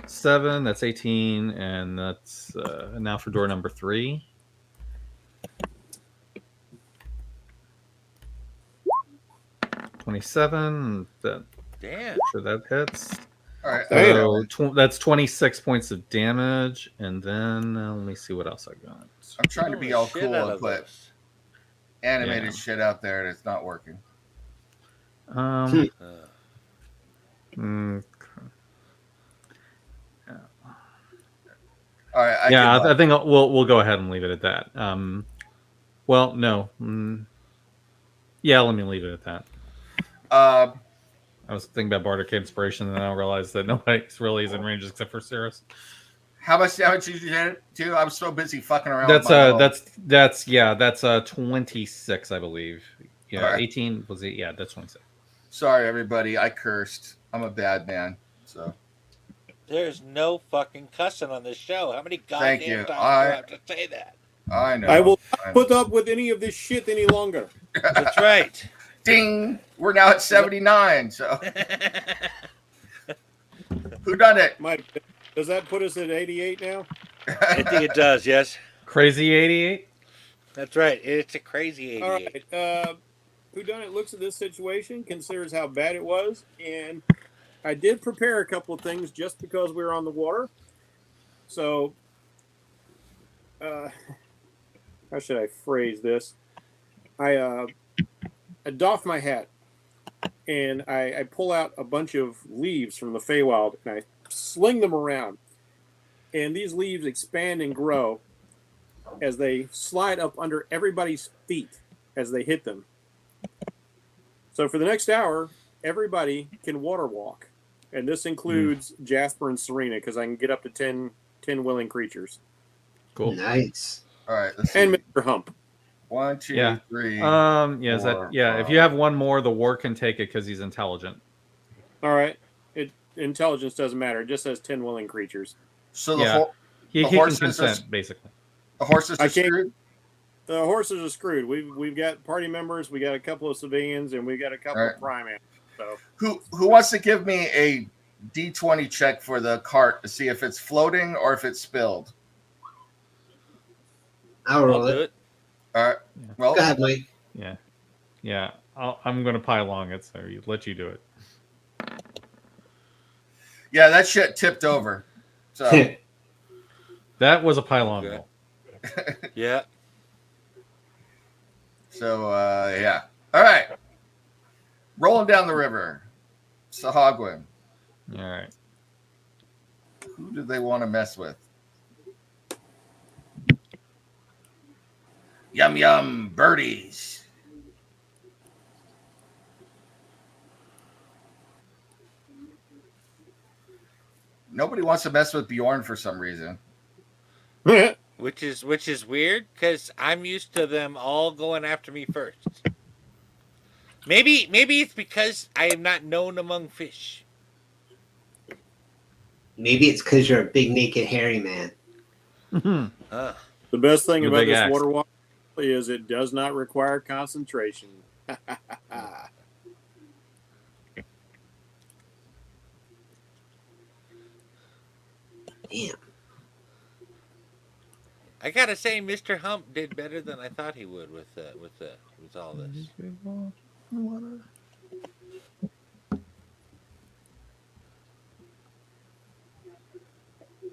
7, that's 18, and that's now for door number 3. $27. Damn. Sure that hits. All right. So that's 26 points of damage, and then let me see what else I got. I'm trying to be Holy all shit cool out and of put those. animated Yeah. shit out there, and it's not working. Um, Uh, mm, All right. yeah, give I up. think we'll go ahead and leave it at that. Well, no. Yeah, let me leave it at that. I was thinking about Bardic Inspiration, and then I realized that nobody really is in range except for Cirrus. How much damage did you do? I was so busy fucking around. That's with my that's 26, I believe. Yeah, Alright. 18 was it? Yeah, that's 26. Sorry, everybody. I cursed. I'm a bad man. So There's no fucking cussing on this show. How many Thank goddamn you. times do I have to say that? I know. I will I not put up with any of this shit any longer. That's right. Ding. We're now at 79. So who done it? Mike, does that put us at 88 now? I think it does, yes. Crazy 88. That's right. It's a crazy 88. All right. Whodunit looks at this situation, considers how bad it was, and I did prepare a couple of things just because we were on the water. So, how should I phrase this? I doff my hat, and I pull out a bunch of leaves from the Feywild, and I sling them around. And these leaves expand and grow as they slide up under everybody's feet as they hit them. So for the next hour, everybody can water walk. And this includes Jasper and Serena, because I can get up to 10 willing creatures. Cool. Nice. All right. Let's see. And Mr. Hump. 1, 2, Yeah. 3. Yeah, is that Four, yeah, if you have one more, the war can take it because he's intelligent. All right. Intelligence doesn't matter. It just says 10 willing creatures. So Yeah. He The can horses consent, are- basically. the horses I are can't- screwed. The horses are screwed. We've got party members, we got a couple of civilians, and we got a couple All of primates. So Who wants to give me a D20 check for the cart to see if it's floating or if it's spilled? I'll roll I'll do it. it. All right. Well, Go ahead, Mike. Yeah. Yeah. I'm going to pile along it, so let you do it. yeah, that shit tipped over. So That was a pylon Okay. roll. Yeah. So yeah. All right. Rolling down the river. Sahagwin. All right. Who do they want to mess with? Yum yum birdies. Nobody wants to mess with Bjorn for some reason. Which is weird because I'm used to them all going after me first. Maybe it's because I am not known among fish. Maybe it's because you're a big naked hairy man. Ugh. the best thing The about big this axe. water walk is it does not require concentration. Damn. I gotta say, Mr. Hump did better than I thought he would with all this.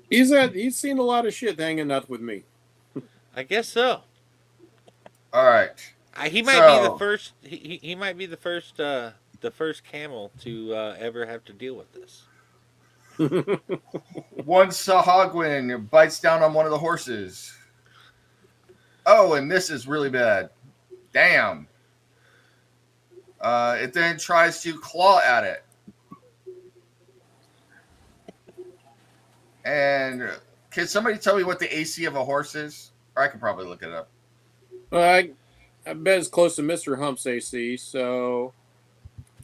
He's seen a lot of shit hanging out with me. I guess so. All right. He might be the So- first. He might be the first camel to ever have to deal with this. One Sahagwin bites down on one of the horses. Oh, and this is really bad. Damn. It then tries to claw at it. And can somebody tell me what the AC of a horse is? Or I can probably look it up. I bet it's close to Mr. Hump's AC. So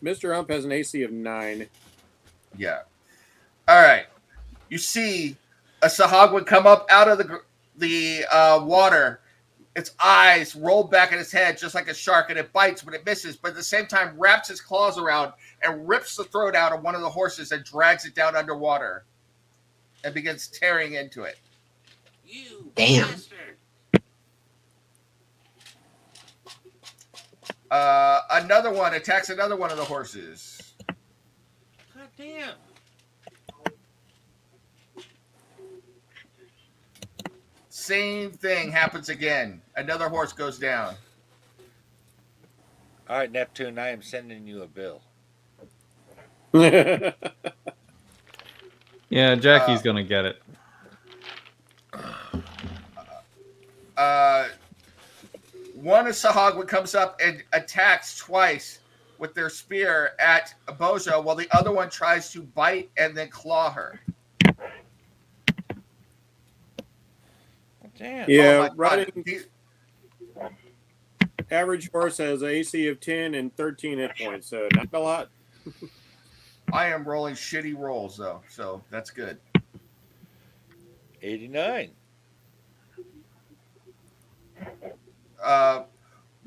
Mr. Hump has an AC of 9. Yeah. All right. You see a Sahagwin come up out of the water. Its eyes roll back in its head just like a shark, and it bites, but it misses. But at the same time, wraps its claws around and rips the throat out of one of the horses and drags it down underwater and begins tearing into it. You Damn. bastard. Another one attacks another one of the horses. God damn. Same thing happens again. Another horse goes down. All right, Neptune, I am sending you a bill. Yeah, Jackie's going to get it. One of Sahagwin comes up and attacks twice with their spear at Boja, while the other one tries to bite and then claw her. Damn. Yeah, Oh my God. riding average horse has an AC of 10 and 13 hit points, so not a lot. I am rolling shitty rolls though, so that's good. 89.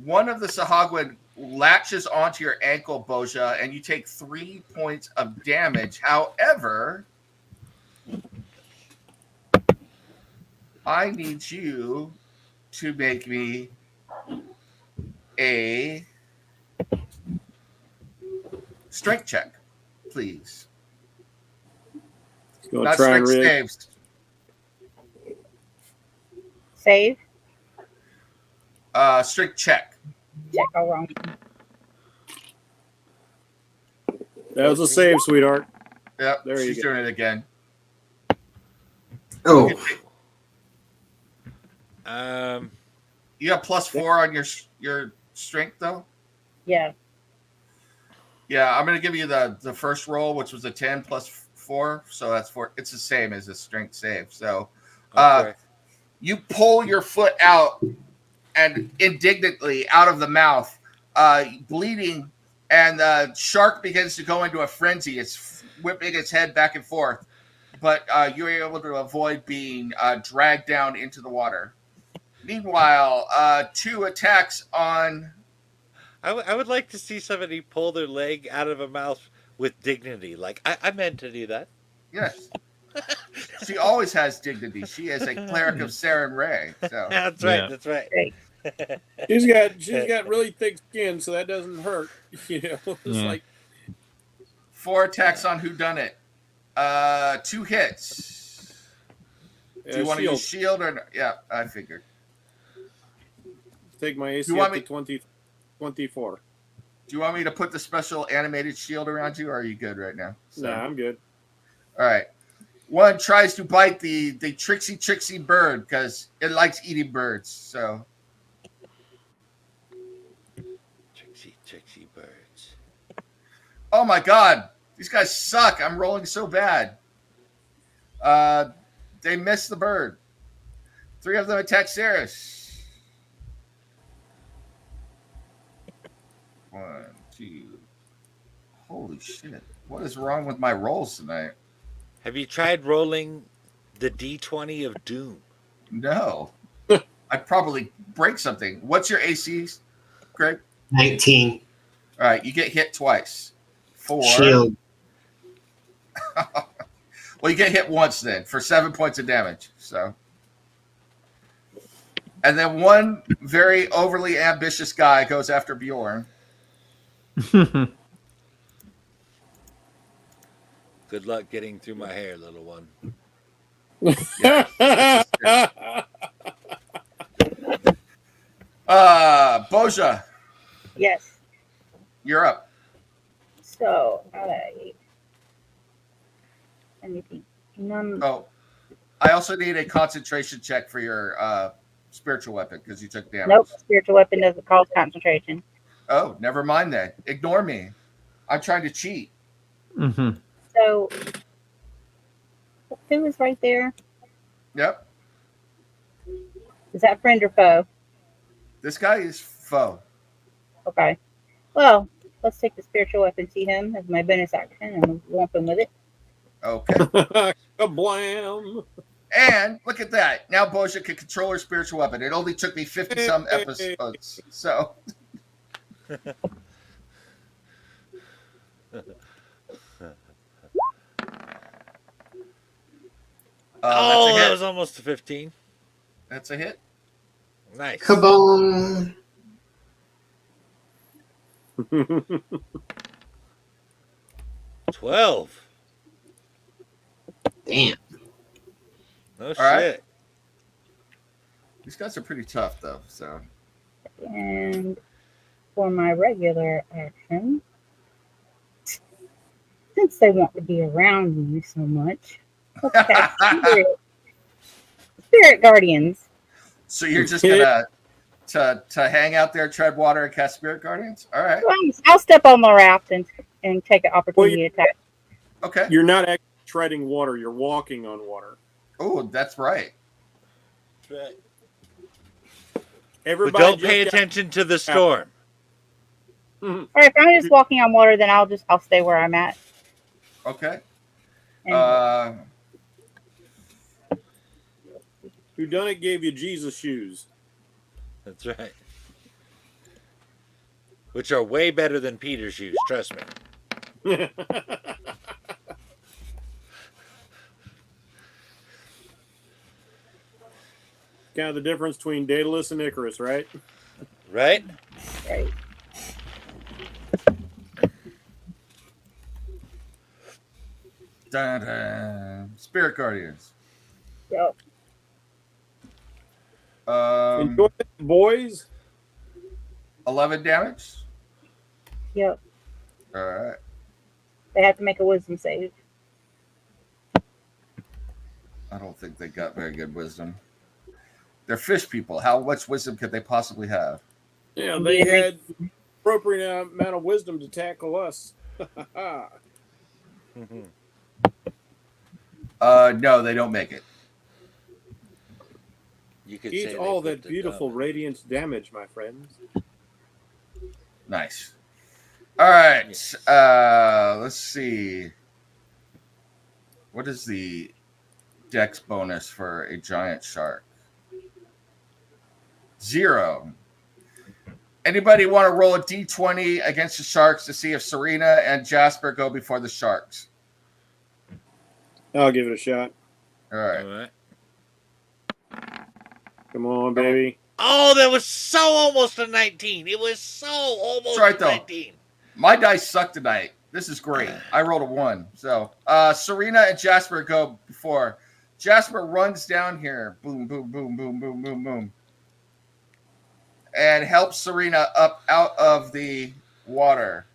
One of the Sahagwin latches onto your ankle, Boja, and you take 3 points of damage. However, I need you to make me a strength check, please. Gonna Not try and strength rid. saves. Save. Strength check. Check all wrong. That was a save, sweetheart. Yep, There you she's go. doing it again. Oh, You got +4 on your strength though. Yeah. Yeah, I'm gonna give you the first roll, which was a 10 +4, so that's 4. It's the same as a strength save. So, Okay. you pull your foot out and indignantly out of the mouth, bleeding, and the shark begins to go into a frenzy. It's whipping its head back and forth, but you're able to avoid being dragged down into the water. Meanwhile, 2 attacks on. I would like to see somebody pull their leg out of a mouth with dignity. Like, I meant to do that. Yes. She always has dignity. She is a cleric of Saren Ray. So That's right. Yeah. That's right. Great. She's got really thick skin, so that doesn't hurt. You know, it's Yeah. like 4 attacks on whodunit. 2 hits. Do you want to use shield or no? Yeah, I figured. Take my AC You want up to me- 24. Do you want me to put the special animated shield around you, or are you good right now? Nah, I'm good. All right. One tries to bite the tricksy bird because it likes eating birds. So Tricksy birds. oh my God, these guys suck. I'm rolling so bad. They missed the bird. 3 of them attack Ceres. 1, 2. Holy shit. What is wrong with my rolls tonight? Have you tried rolling the D20 of Doom? No. I'd probably break something. What's your AC, Greg? 19. All right, you get hit twice. 4. Shield. Well, you get hit once then for 7 points of damage. So, and then one very overly ambitious guy goes after Bjorn. Good luck getting through my hair, little one. Boja, Yes. you're up. So, let me think. Oh, I also need a concentration check for your spiritual weapon because you took damage. Nope. Spiritual weapon doesn't cause concentration. Oh, never mind then. Ignore me. I'm trying to cheat. Mm-hmm. So, who is right there? Yep. Is that friend or foe? This guy is foe. Okay. Well, let's take the spiritual weapon, see him as my bonus action, and we'll lump him with it. Okay. Kablam! And look at that. Now Boja can control her spiritual weapon. It only took me 50 some episodes. So Oh, that's a that hit. was almost a 15. That's a hit. Nice. Kaboom. 12. Damn. No All right. shit. These guys are pretty tough though. So And for my regular action, since they want to be around me so much, let's cast Spirit Guardians. so you're just gonna to hang out there, tread water, and cast Spirit Guardians? All right. Well, I'll step on the raft and take an opportunity attack. Okay. You're not actually treading water, you're walking on water. Oh, that's right. That's right. But Everybody don't just pay got- attention to the storm. Or if I'm just walking on water, then I'll stay where I'm at. Okay. And Who done it gave you Jesus shoes? That's right. Which are way better than Peter's shoes, trust me. Kind of the difference between Daedalus and Icarus, right? Right? right. Dun, dun. Spirit Guardians. Yep. Enjoy it, boys. 11 damage. Yep. All right. They have to make a wisdom save. I don't think they got very good wisdom. They're fish people. How much wisdom could they possibly have? Yeah, they had appropriate amount of wisdom to tackle us. No, they don't make it. You could Eat say all they that put the beautiful dump. radiant damage, my friends. Nice. All right. Let's see. What is the dex bonus for a giant shark? 0. Anybody want to roll a d20 against the sharks to see if Serena and Jasper go before the sharks? I'll give it a shot. All right. All right. Come on, baby. Oh, that was so almost a 19. It was so almost That's right, a though. 19. My dice suck tonight. This is great. I rolled a 1. So Serena and Jasper go before. Jasper runs down here. Boom, boom, boom, boom, boom, boom, boom. And helps Serena up out of the water.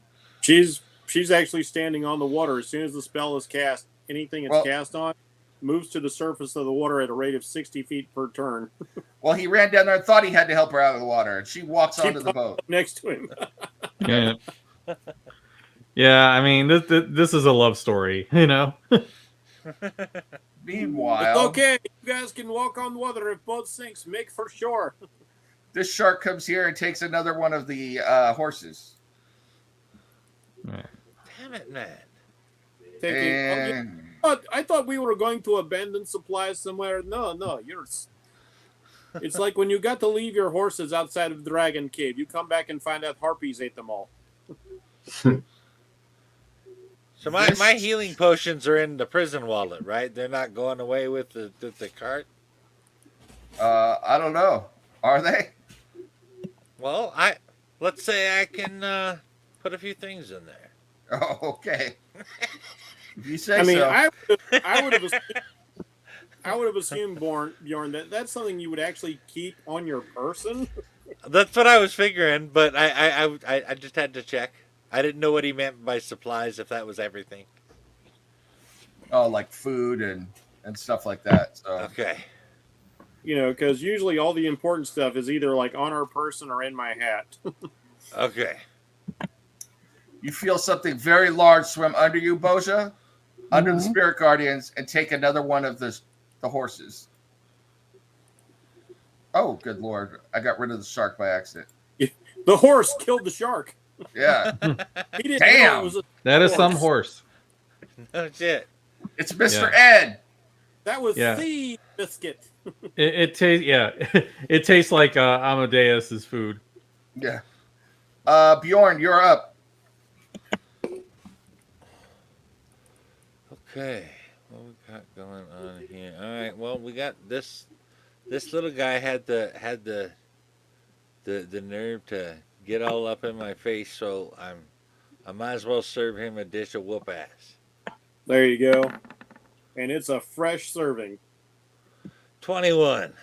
She's actually standing on the water. As soon as the spell is cast, anything it's cast on moves to the surface of the water at a rate of 60 feet per turn. Well, he ran down there and thought he had to help her out of the water. And she walks onto the boat. Next to him. Yeah. Yeah, I mean, this is a love story, you know? Meanwhile, It's okay. You guys can walk on water if boat sinks. Make for shore. this shark comes here and takes another one of the horses. Damn it, man. And I thought we were going to abandon supplies somewhere. No, it's like when you got to leave your horses outside of Dragon Cave. You come back and find out harpies ate them all. So my healing potions are in the prison wallet, right? They're not going away with the cart? I don't know. Are they? Well, let's say I can put a few things in there. Oh, okay. If you say I mean, so. I would have assumed, Bjorn, that that's something you would actually keep on your person. That's what I was figuring, but I just had to check. I didn't know what he meant by supplies, if that was everything. Oh, like food and stuff like that. So Okay. You know, because usually all the important stuff is either like on our person or in my hat. Okay. you feel something very large swim under you, Boja, under the spirit guardians, and take another one of the horses. Oh, good lord! I got rid of the shark by accident. The horse killed the shark. Yeah, He didn't Damn. know it was That is some horse. No shit. it's Mr. Yeah. Ed. that was Yeah. the biscuit. It tastes, yeah, it tastes like Amadeus's food. Yeah. Bjorn, you're up. Okay. What we got going on here? All right. Well, we got this. This little guy had the nerve to get all up in my face, so I might as well serve him a dish of whoop ass. There you go. And it's a fresh serving. 21.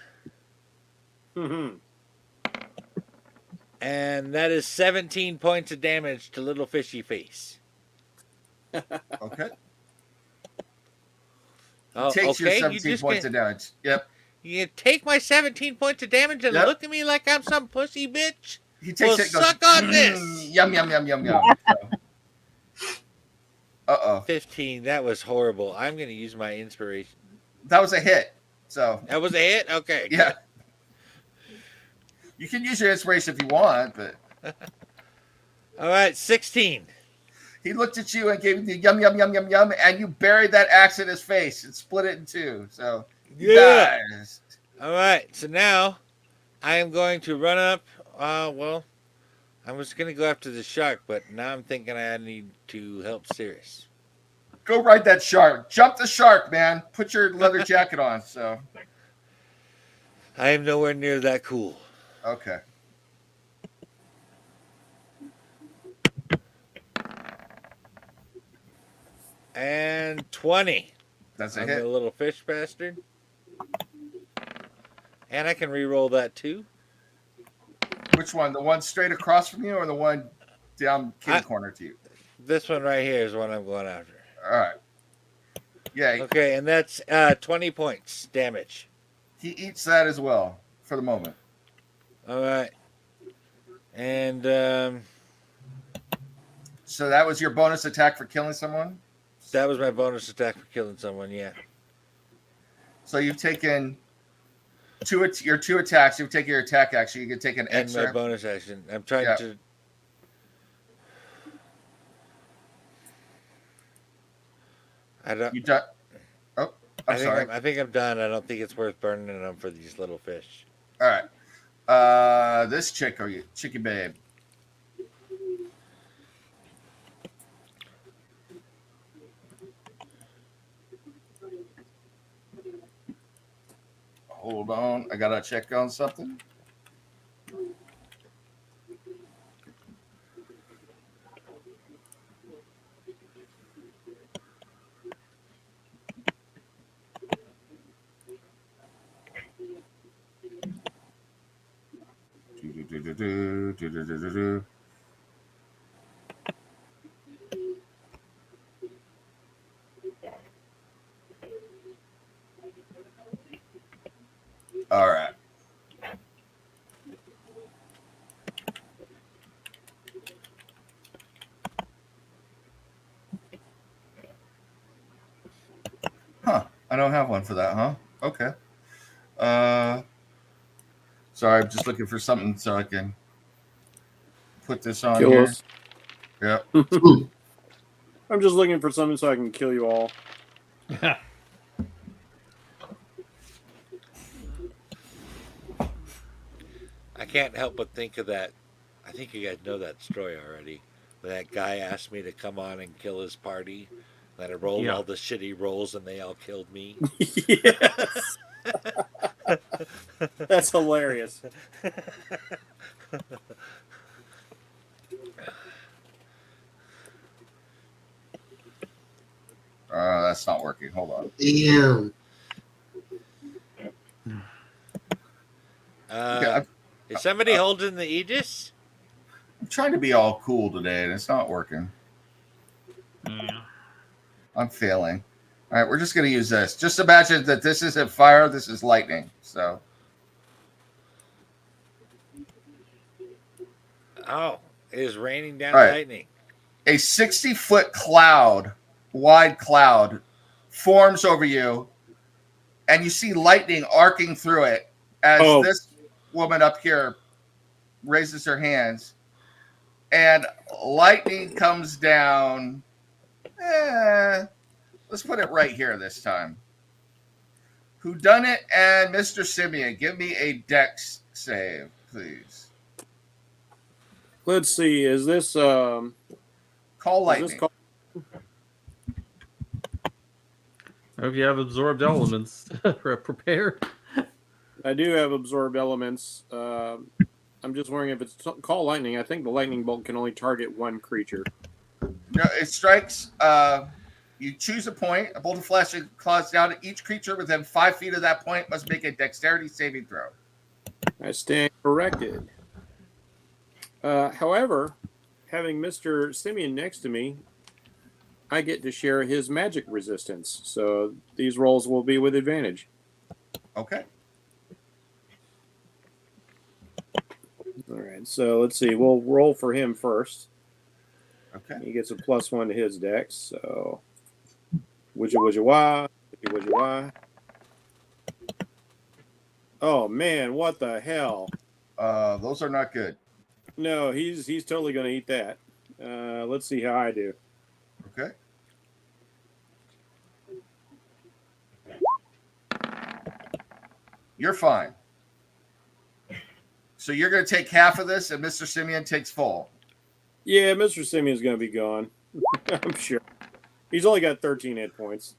Mhm. And that is 17 points of damage to little fishy face. Okay. Oh, Takes your okay. 17 points of damage. Yep. You take my 17 points of damage and Yep. look at me like I'm some pussy bitch? He takes Well, it and goes, suck on this. Yum, yum, yum, yum, yum. Uh-oh. 15. That was horrible. I'm going to use my inspiration. That was a hit. So That was a hit? Okay. yeah, you can use your inspiration if you want, but All right, 16. he looked at you and gave you the yum yum yum yum yum, and you buried that axe in his face and split it in two. So he Yeah. dies. All right, so now I am going to run up. Well, I was going to go after the shark, but now I'm thinking I need to help Cirrus. Go ride that shark. Jump the shark, man. Put your leather jacket on. So I am nowhere near that cool. okay. And 20. That's a on hit. the little fish bastard. And I can re-roll that too. Which one? The one straight across from you or the one down kitty corner to you? This one right here is what I'm going after. All right. Yeah, Okay, and that's 20 points damage. he eats that as well for the moment. All right. And So that was your bonus attack for killing someone? that was my bonus attack for killing someone, yeah. So you've taken your two attacks. You've taken your attack action. You can take an And extra. my bonus action. I'm trying Yeah. to... I don't... You done? Oh, I'm sorry. I think I'm done. I don't think it's worth burning them for these little fish. All right. This chick, are you chicky babe? Hold on, I gotta check on something. Do. All right. Huh. I don't have one for that, huh? Okay. Sorry, I'm just looking for something so I can put this on Kill here. us. Yep. I'm just looking for something so I can kill you all. I can't help but think of that. I think you guys know that story already. When that guy asked me to come on and kill his party. That I rolled all the shitty rolls and they all killed me. Yes. That's hilarious. That's not working. Hold on. Damn. Okay, Is somebody holding the Aegis? I'm trying to be all cool today, and it's not working. I'm failing. All right, we're just going to use this. Just imagine that this isn't fire, this is lightning. So, Oh, it is raining down All right. lightning. a 60-foot cloud, wide cloud, forms over you, and you see lightning arcing through it as this woman up here raises her hands, and lightning comes down. Let's put it right here this time. Whodunit and Mr. Simeon, give me a dex save, please. Let's see. Is this Call lightning. Is this called? Hope you have absorbed elements prepared. I do have absorbed elements. I'm just wondering if it's call lightning. I think the lightning bolt can only target one creature. No, it strikes. You choose a point. A bolt of flash claws down at each creature within 5 feet of that point must make a dexterity saving throw. I stand corrected. However, having Mr. Simeon next to me, I get to share his magic resistance. So these rolls will be with advantage. Okay. All right. So let's see. We'll roll for him first. Okay. He gets a +1 to his dex. So, wah. Oh man, what the hell? Those are not good. No, he's totally going to eat that. Let's see how I do. Okay. You're fine. So you're going to take half of this, and Mr. Simeon takes full. Yeah, Mr. Simeon's going to be gone. I'm sure. He's only got 13 hit points.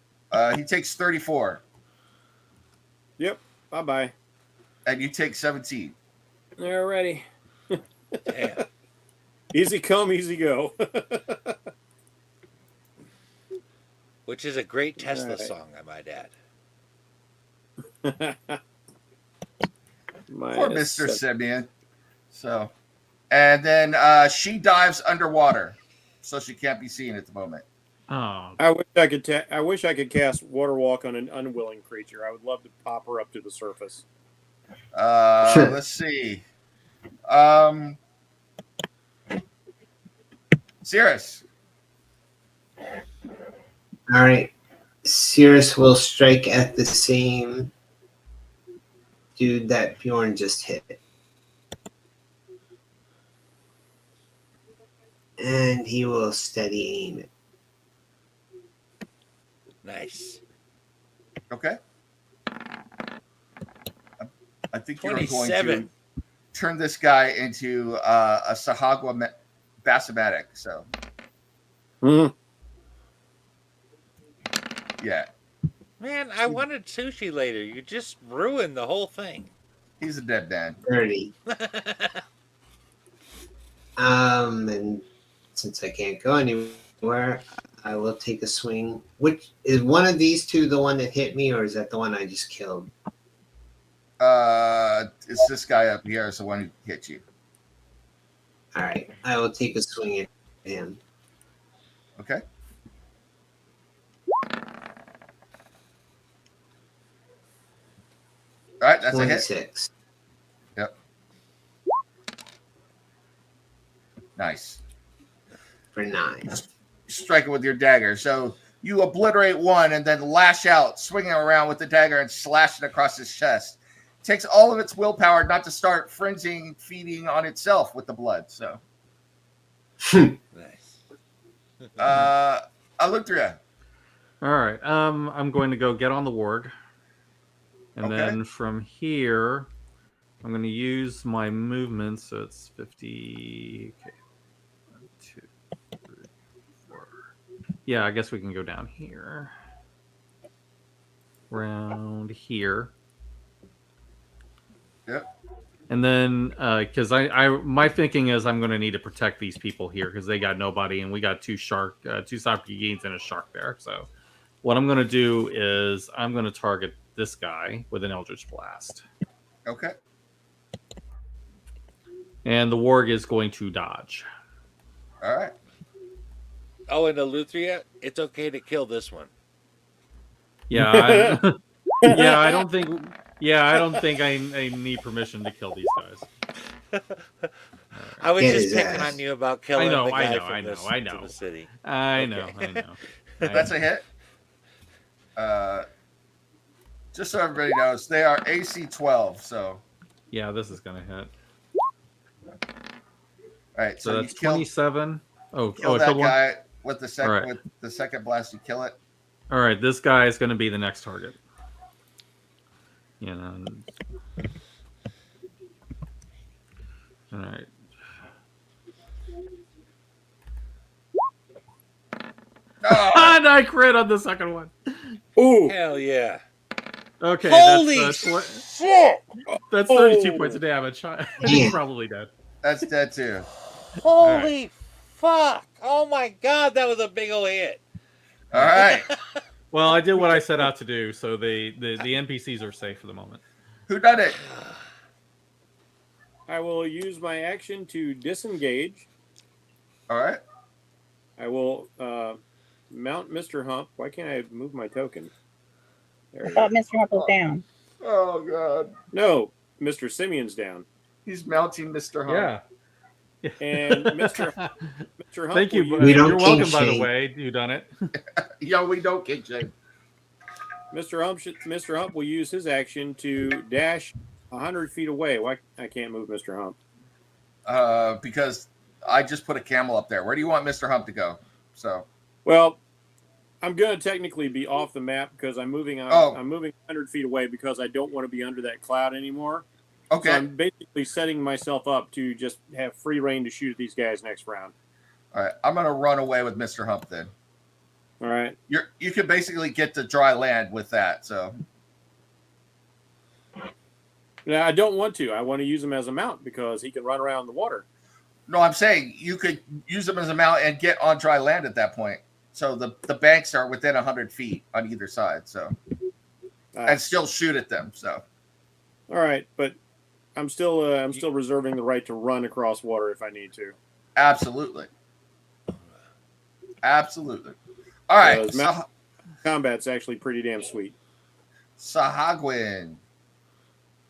He takes 34, Yep. Bye-bye. and you take 17. Alrighty. Damn. Easy come, easy go. Which is a great Tesla Right. song, I might add. Poor Mr. Simeon. So, and then she dives underwater, so she can't be seen at the moment. Oh, I wish I could cast Water Walk on an unwilling creature. I would love to pop her up to the surface. Let's see. Cirrus. All right. Cirrus will strike at the same dude that Bjorn just hit. And he will steady aim it. Nice. Okay. I think you're going 27. to turn this guy into a Sahagwa Basamatic. So, Mm-hmm. yeah, Man, I wanted sushi later. You just ruined the whole thing. he's a dead man. 30. And since I can't go anywhere, I will take a swing. Which is one of these two the one that hit me, or is that the one I just killed? It's this guy up here is the one who hit you. All right. I will take a swing at him. Okay. All right, that's a hit. 26. Yep. Nice. For 9. Strike it with your dagger. So you obliterate one and then lash out, swinging around with the dagger and slash it across his chest. Takes all of its willpower not to start fringing, feeding on itself with the blood. So, Nice. Alutria. all right. I'm going to go get on the warg, and Okay. then from here, I'm going to use my movement. So it's 50. Okay. 1, 2, 3, 4. Yeah, I guess we can go down here, around here. Yep. And then, because my thinking is I'm going to need to protect these people here because they got nobody, and we got two Sapkigines and a shark there. So, what I'm going to do is I'm going to target this guy with an Eldritch Blast, Okay. and the warg is going to dodge. All right. Oh, and Eleuthria, it's okay to kill this one. Yeah, yeah. I don't think. Yeah, I don't think I need permission to kill these guys. I was Get just his picking ass. on you about killing the guy I from this know. to the city. I know. That's a hit. Just so everybody knows, they are AC 12. So, Yeah, this is going to hit. all right. So So that's you kill 27. I that killed one. guy with the second All right. with the second blast. You kill it. All right, this guy is going to be the next target. You know. All right. Oh, And I crit on the second one. Ooh. Hell yeah. Okay, Holy that's shit! that's 32 Oh. points of damage. Yeah. He's probably dead. that's dead too. Holy fuck! Oh my god, that was a big ol' hit. All right. Well, I did what I set out to do, so the NPCs are safe for the moment. Who done it? I will use my action to disengage. All right. I will mount Mr. Hump. Why can't I move my token? There I you go. thought Mr. Hump was down. Oh god. No, Mr. Simeon's down. He's mounting Mr. Hunt. Yeah. And Mr. Hump Thank you. will We use- don't You're welcome, kink by the shame. way. You done it. Yo, we don't kick shame. Mr. Hump will use his action to dash 100 feet away. Why I can't move Mr. Hump? Because I just put a camel up there. Where do you want Mr. Hump to go? So, Well, I'm going to technically be off the map because I'm moving. Oh. I'm moving 100 feet away because I don't want to be under that cloud anymore. okay. So I'm basically setting myself up to just have free reign to shoot at these guys next round. All right. I'm going to run away with Mr. Hump then. All right. You can basically get to dry land with that. So, Now, I don't want to. I want to use him as a mount because he can run around the water. no, I'm saying you could use them as a mount and get on dry land at that point. So the banks are within 100 feet on either side. So, and still shoot at them. So, All right, but I'm still reserving the right to run across water if I need to. absolutely. Absolutely. All right. Because combat's actually pretty damn sweet. Sahagwin,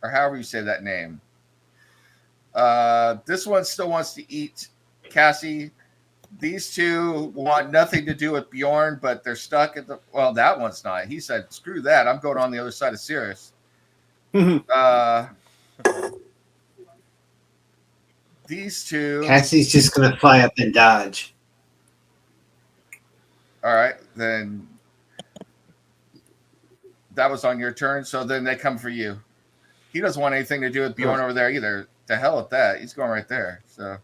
or however you say that name. This one still wants to eat Cassie. These two want nothing to do with Bjorn, but they're stuck at the. Well, that one's not. He said, "Screw that! I'm going on the other side of Sirius." These two. Cassie's just gonna fly up and dodge. All right, then. That was on your turn, so then they come for you. He doesn't want anything to do with Bjorn over there either. To hell with that. He's going right there. So.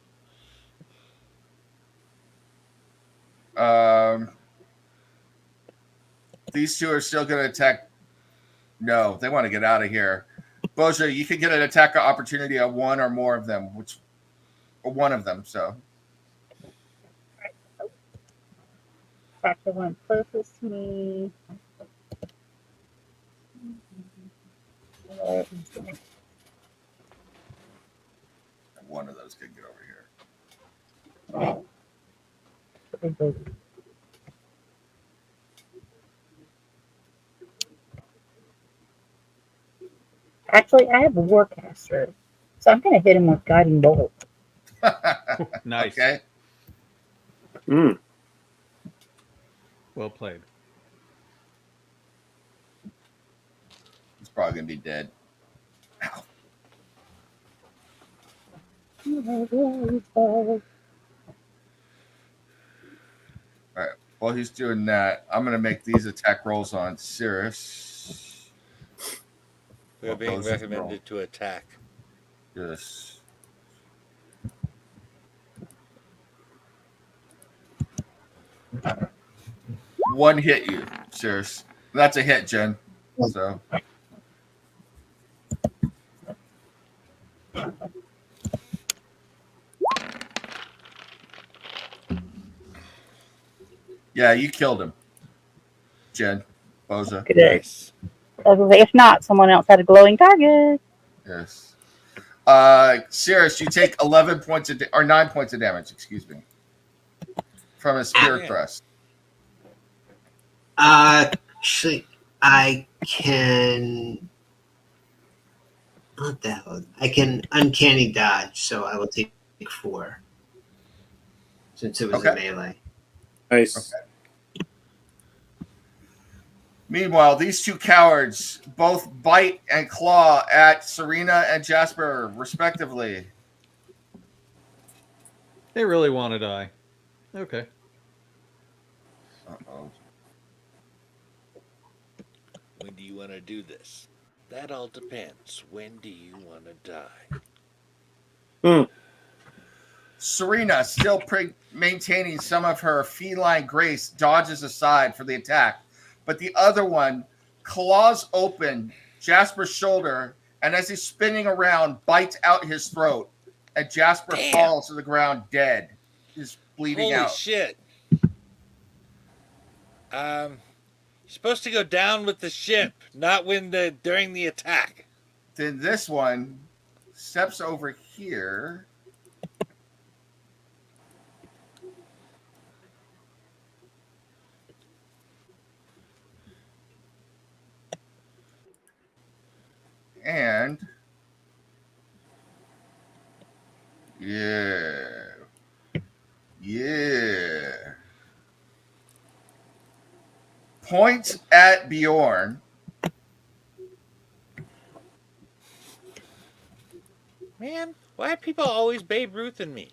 These two are still going to attack. No, they want to get out of here. Boja, you can get an attack opportunity on one or more of them, or one of them. So. Factor one closest to me. One of those can get over here. Actually, I have a warcaster, so I'm going to hit him with guiding bolt. Nice. Okay. Well played. He's probably going to be dead. Ow. All right. While he's doing that, I'm going to make these attack rolls on Cirrus. We're being recommended to attack. Yes. One hit you, Cirrus. That's a hit, Jen. So. Yeah, you killed him, Jen. Boza. Good. Nice. If not, someone else had a glowing target. Yes. Cirrus, you take 11 points or 9 points of damage, excuse me, from a spear thrust. Actually, I can. What the hell? I can uncanny dodge, so I will take 4. Since it was a melee. Nice. Okay. Meanwhile, these two cowards both bite and claw at Serena and Jasper, respectively. They really want to die. Okay. Uh-oh. When do you want to do this? That all depends. When do you want to die? Serena, still maintaining some of her feline grace, dodges aside for the attack. But the other one claws open Jasper's shoulder, and as he's spinning around, bites out his throat. And Jasper falls to the ground dead. He's bleeding out. Holy shit. You're supposed to go down with the ship, not during the attack. Then this one steps over here. And yeah. Points at Bjorn. Man, why are people always Babe Ruth and me?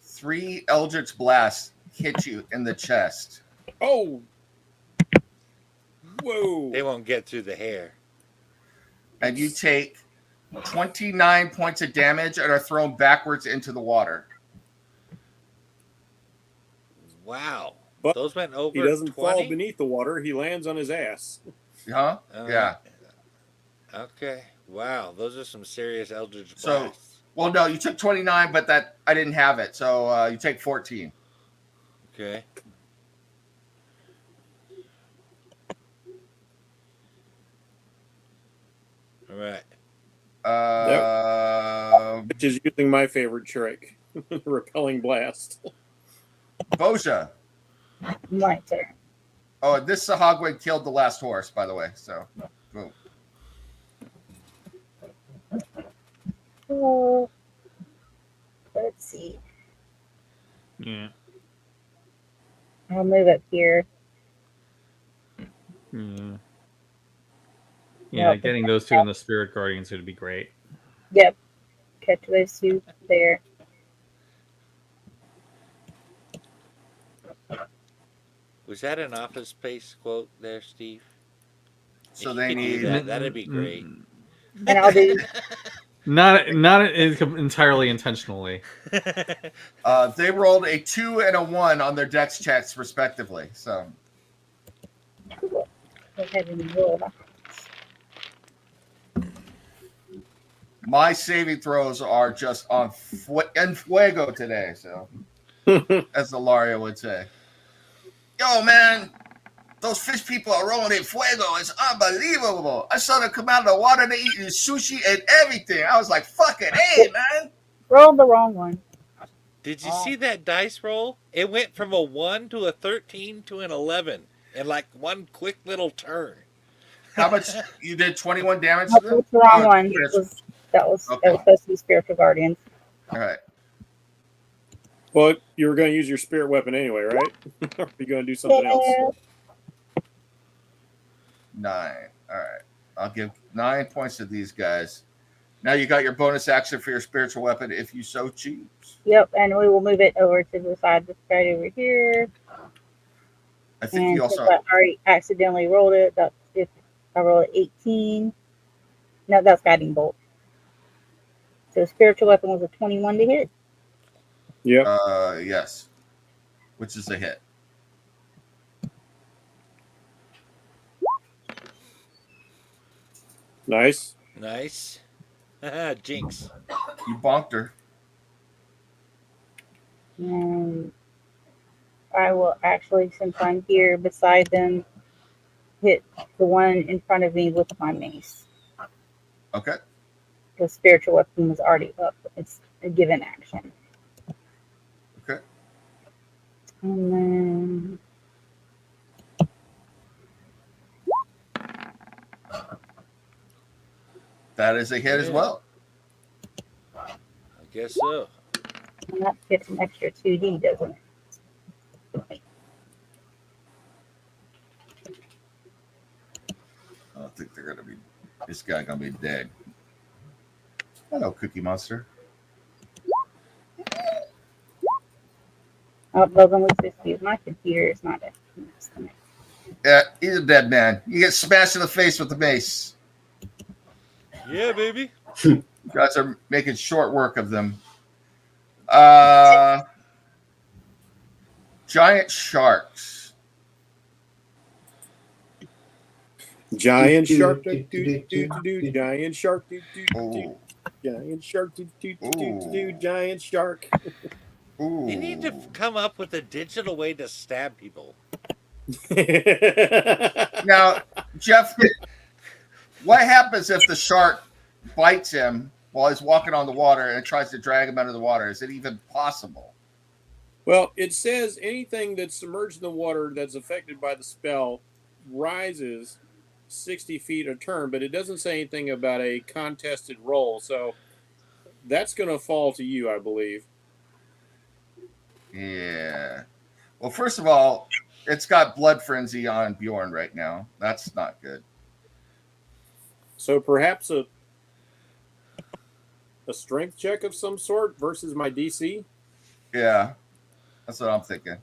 3 Eldritch Blasts hit you in the chest. Oh, whoa! They won't get through the hair. And you take 29 points of damage and are thrown backwards into the water. Wow. But Those went over he doesn't 20? fall beneath the water; he lands on his ass. Huh? Yeah. Okay. Wow. Those are some serious Eldritch So- Blasts. Well, no, you took 29, but that I didn't have it. So you take 14. Okay. All right. Which is using my favorite trick, repelling blast. Boja. My turn. Oh, this Sahagwin killed the last horse, by the way. So, boom. Oh, let's see. Yeah. I'll move up here. Yeah. Yeah, getting those two in the Spirit Guardians would be great. Yep. Catch those two there. Was that an Office Space quote there, Steve? So If they you could do need. that, that'd be great. And I'll do Not entirely intentionally. They rolled a 2 and a 1 on their dex checks, respectively. So, go ahead and roll. my saving throws are just on en fuego today. So, as Ilaria would say. Yo, man, those fish people are rolling in fuego. It's unbelievable. I saw them come out of the water. They eating sushi and everything. I was like, fucking hey, man. Roll the wrong one. Did you see that dice roll? It went from a 1 to a 13 to an 11 in like one quick little turn. How much? You did 21 damage to That's them? the wrong Oh, one. yes. That was Okay. supposed to be Spiritual Guardians. All right. Well, you were going to use your spirit weapon anyway, right? Or are you going to do something else? Yeah. 9. All right. I'll give 9 points to these guys. Now you got your bonus action for your spiritual weapon if you so choose. Yep, and we will move it over to the side that's right over here. I think And you also. since I already accidentally rolled it, that's if I roll 18. No, that's guiding bolt. So spiritual weapon was a 21 to hit. Yep. Yes. Which is a hit. Nice. Nice. Jinx. You bonked her. And I will actually, since I'm here beside them, hit the one in front of me with my mace. Okay. The spiritual weapon was already up. It's a given action. Okay. And then That is a hit as Yeah. well. I guess so. and that gets an extra 2D, doesn't it? I don't think they're gonna be. This guy gonna be dead. Hello, Cookie Monster. Oh, Logan was just used. My computer is not a Yeah, he's a dead man. You get smashed in the face with the mace. Yeah, baby. You guys are making short work of them. Giant sharks. Giant shark. Giant shark. Ooh. Giant shark. Ooh. Giant shark. Ooh. They need to come up with a digital way to stab people. Now, Jeff, what happens if the shark bites him while he's walking on the water and tries to drag him under the water? Is it even possible? Well, it says anything that's submerged in the water that's affected by the spell rises 60 feet a turn, but it doesn't say anything about a contested roll. So that's going to fall to you, I believe. Yeah. Well, first of all, it's got blood frenzy on Bjorn right now. That's not good. So perhaps a strength check of some sort versus my DC. Yeah, that's what I'm thinking.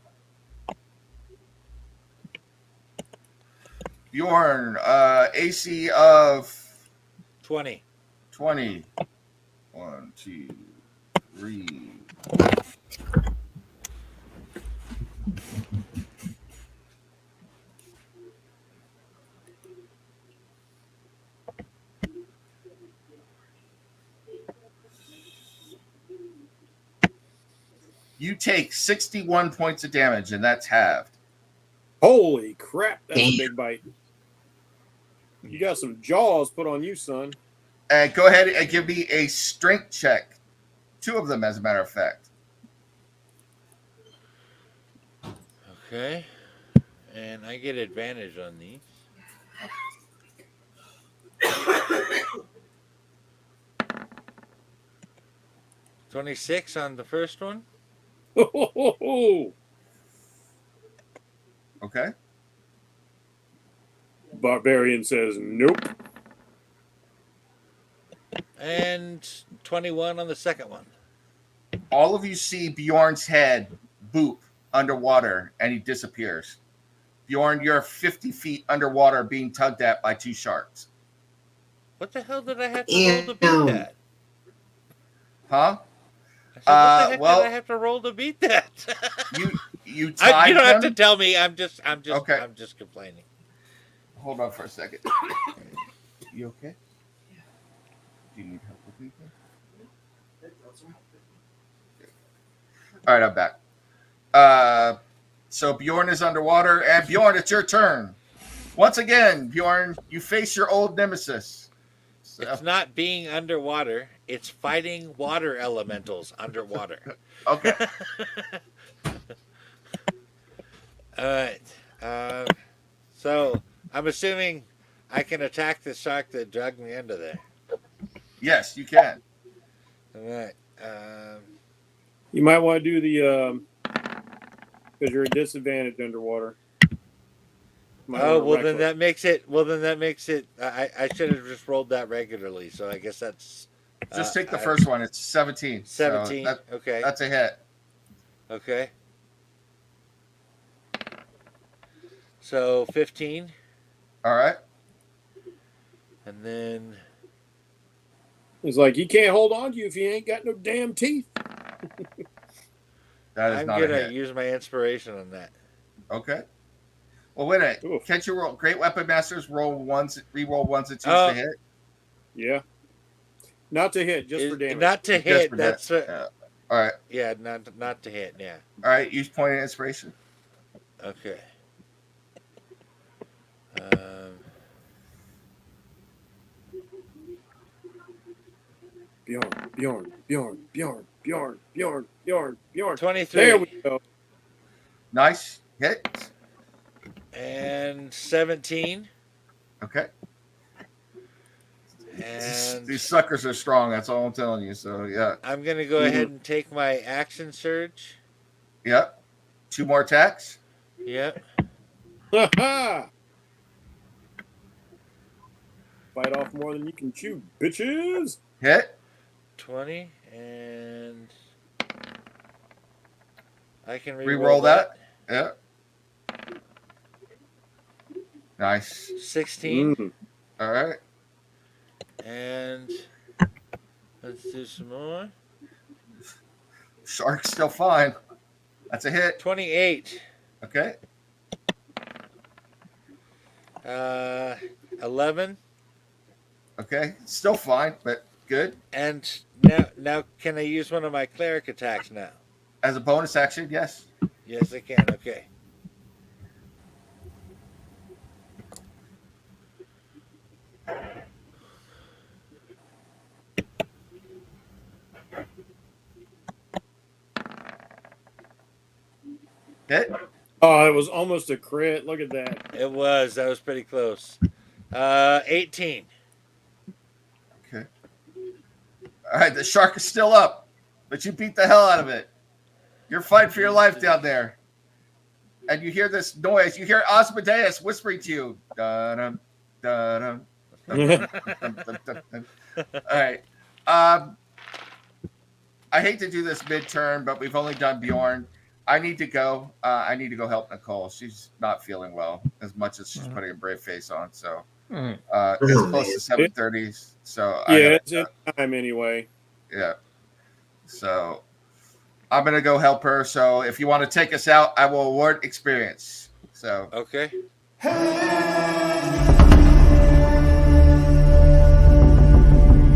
Bjorn, AC of 20. 20. 1, 2, 3. You take 61 points of damage, and that's halved. Holy crap, that's Damn. a big bite. You got some jaws put on you, son. And go ahead and give me a strength check. 2 of them, as a matter of fact. Okay. And I get advantage on these. $26 on the first one. Okay. Barbarian says nope. And 21 on the second one. All of you see Bjorn's head boop underwater, and he disappears. Bjorn, you're 50 feet underwater being tugged at by 2 sharks. What the hell did I have to roll to beat Ew. that? Huh? I said, what the heck well- did I have to roll to beat that? You tied you don't have to them? tell me. I'm just Okay. I'm just complaining. Hold on for a second. You okay? Do you need help with anything? All right, I'm back. So Bjorn is underwater, and Bjorn, it's your turn. Once again, Bjorn, you face your old nemesis. So, It's not being underwater. It's fighting water elementals underwater. okay. All right. So I'm assuming I can attack the shark that dragged me under there. Yes, you can. All right. You might want to do the because you're at disadvantage underwater. Might Oh wanna well, wreck then it. that makes it. Well, then that makes it. I should have just rolled that regularly. So I guess that's Just take the first one. It's 17. So 17. Okay. that's a hit. Okay. So 15, All right. and then It's like he can't hold on to you if you ain't got no damn teeth. That is I'm not a gonna hit. use my inspiration on that. Okay. Well, wait a minute. Oof. Can't you roll? Great Weapon Masters roll ones, re-roll ones and twos Oh. to hit. Yeah. Not to hit, just for damage. Not to Just hit. for That's that. Yeah. All right. yeah, not to hit. Yeah. All right. Use point of inspiration. Okay. Bjorn. 23 There we go. Nice hit. and 17 Okay. and These suckers are strong. That's all I'm telling you. So yeah. I'm gonna go ahead and take my action surge. Yep. 2 more attacks. Yep. Ha ha! Bite off more than you can chew, bitches. Hit. 20 and I can Re-roll that. Yep. Nice. 16 Mm. All right. and let's do some more. Shark's still fine. That's a hit. 28. Okay. 11 Okay. Still fine, but good. and now can I use one of my cleric attacks now? As a bonus action, yes. Yes, I can. Okay. Hit. Oh, it was almost a crit. Look at that. That was pretty close. 18. Okay. All right. The shark is still up, but you beat the hell out of it. You're fighting for your life down there. and you hear this noise. You hear Asmodeus whispering to you. Dun-dun, dun-dun, dun-dun, dun-dun, dun-dun. All right. I hate to do this mid-turn, but we've only done Bjorn. I need to go. I need to go help Nicole. She's not feeling well as much as she's putting a brave face on. So it's close to 7:30. So it's in time anyway. yeah. So I'm gonna go help her. So if you want to take us out, I will award experience. So Okay.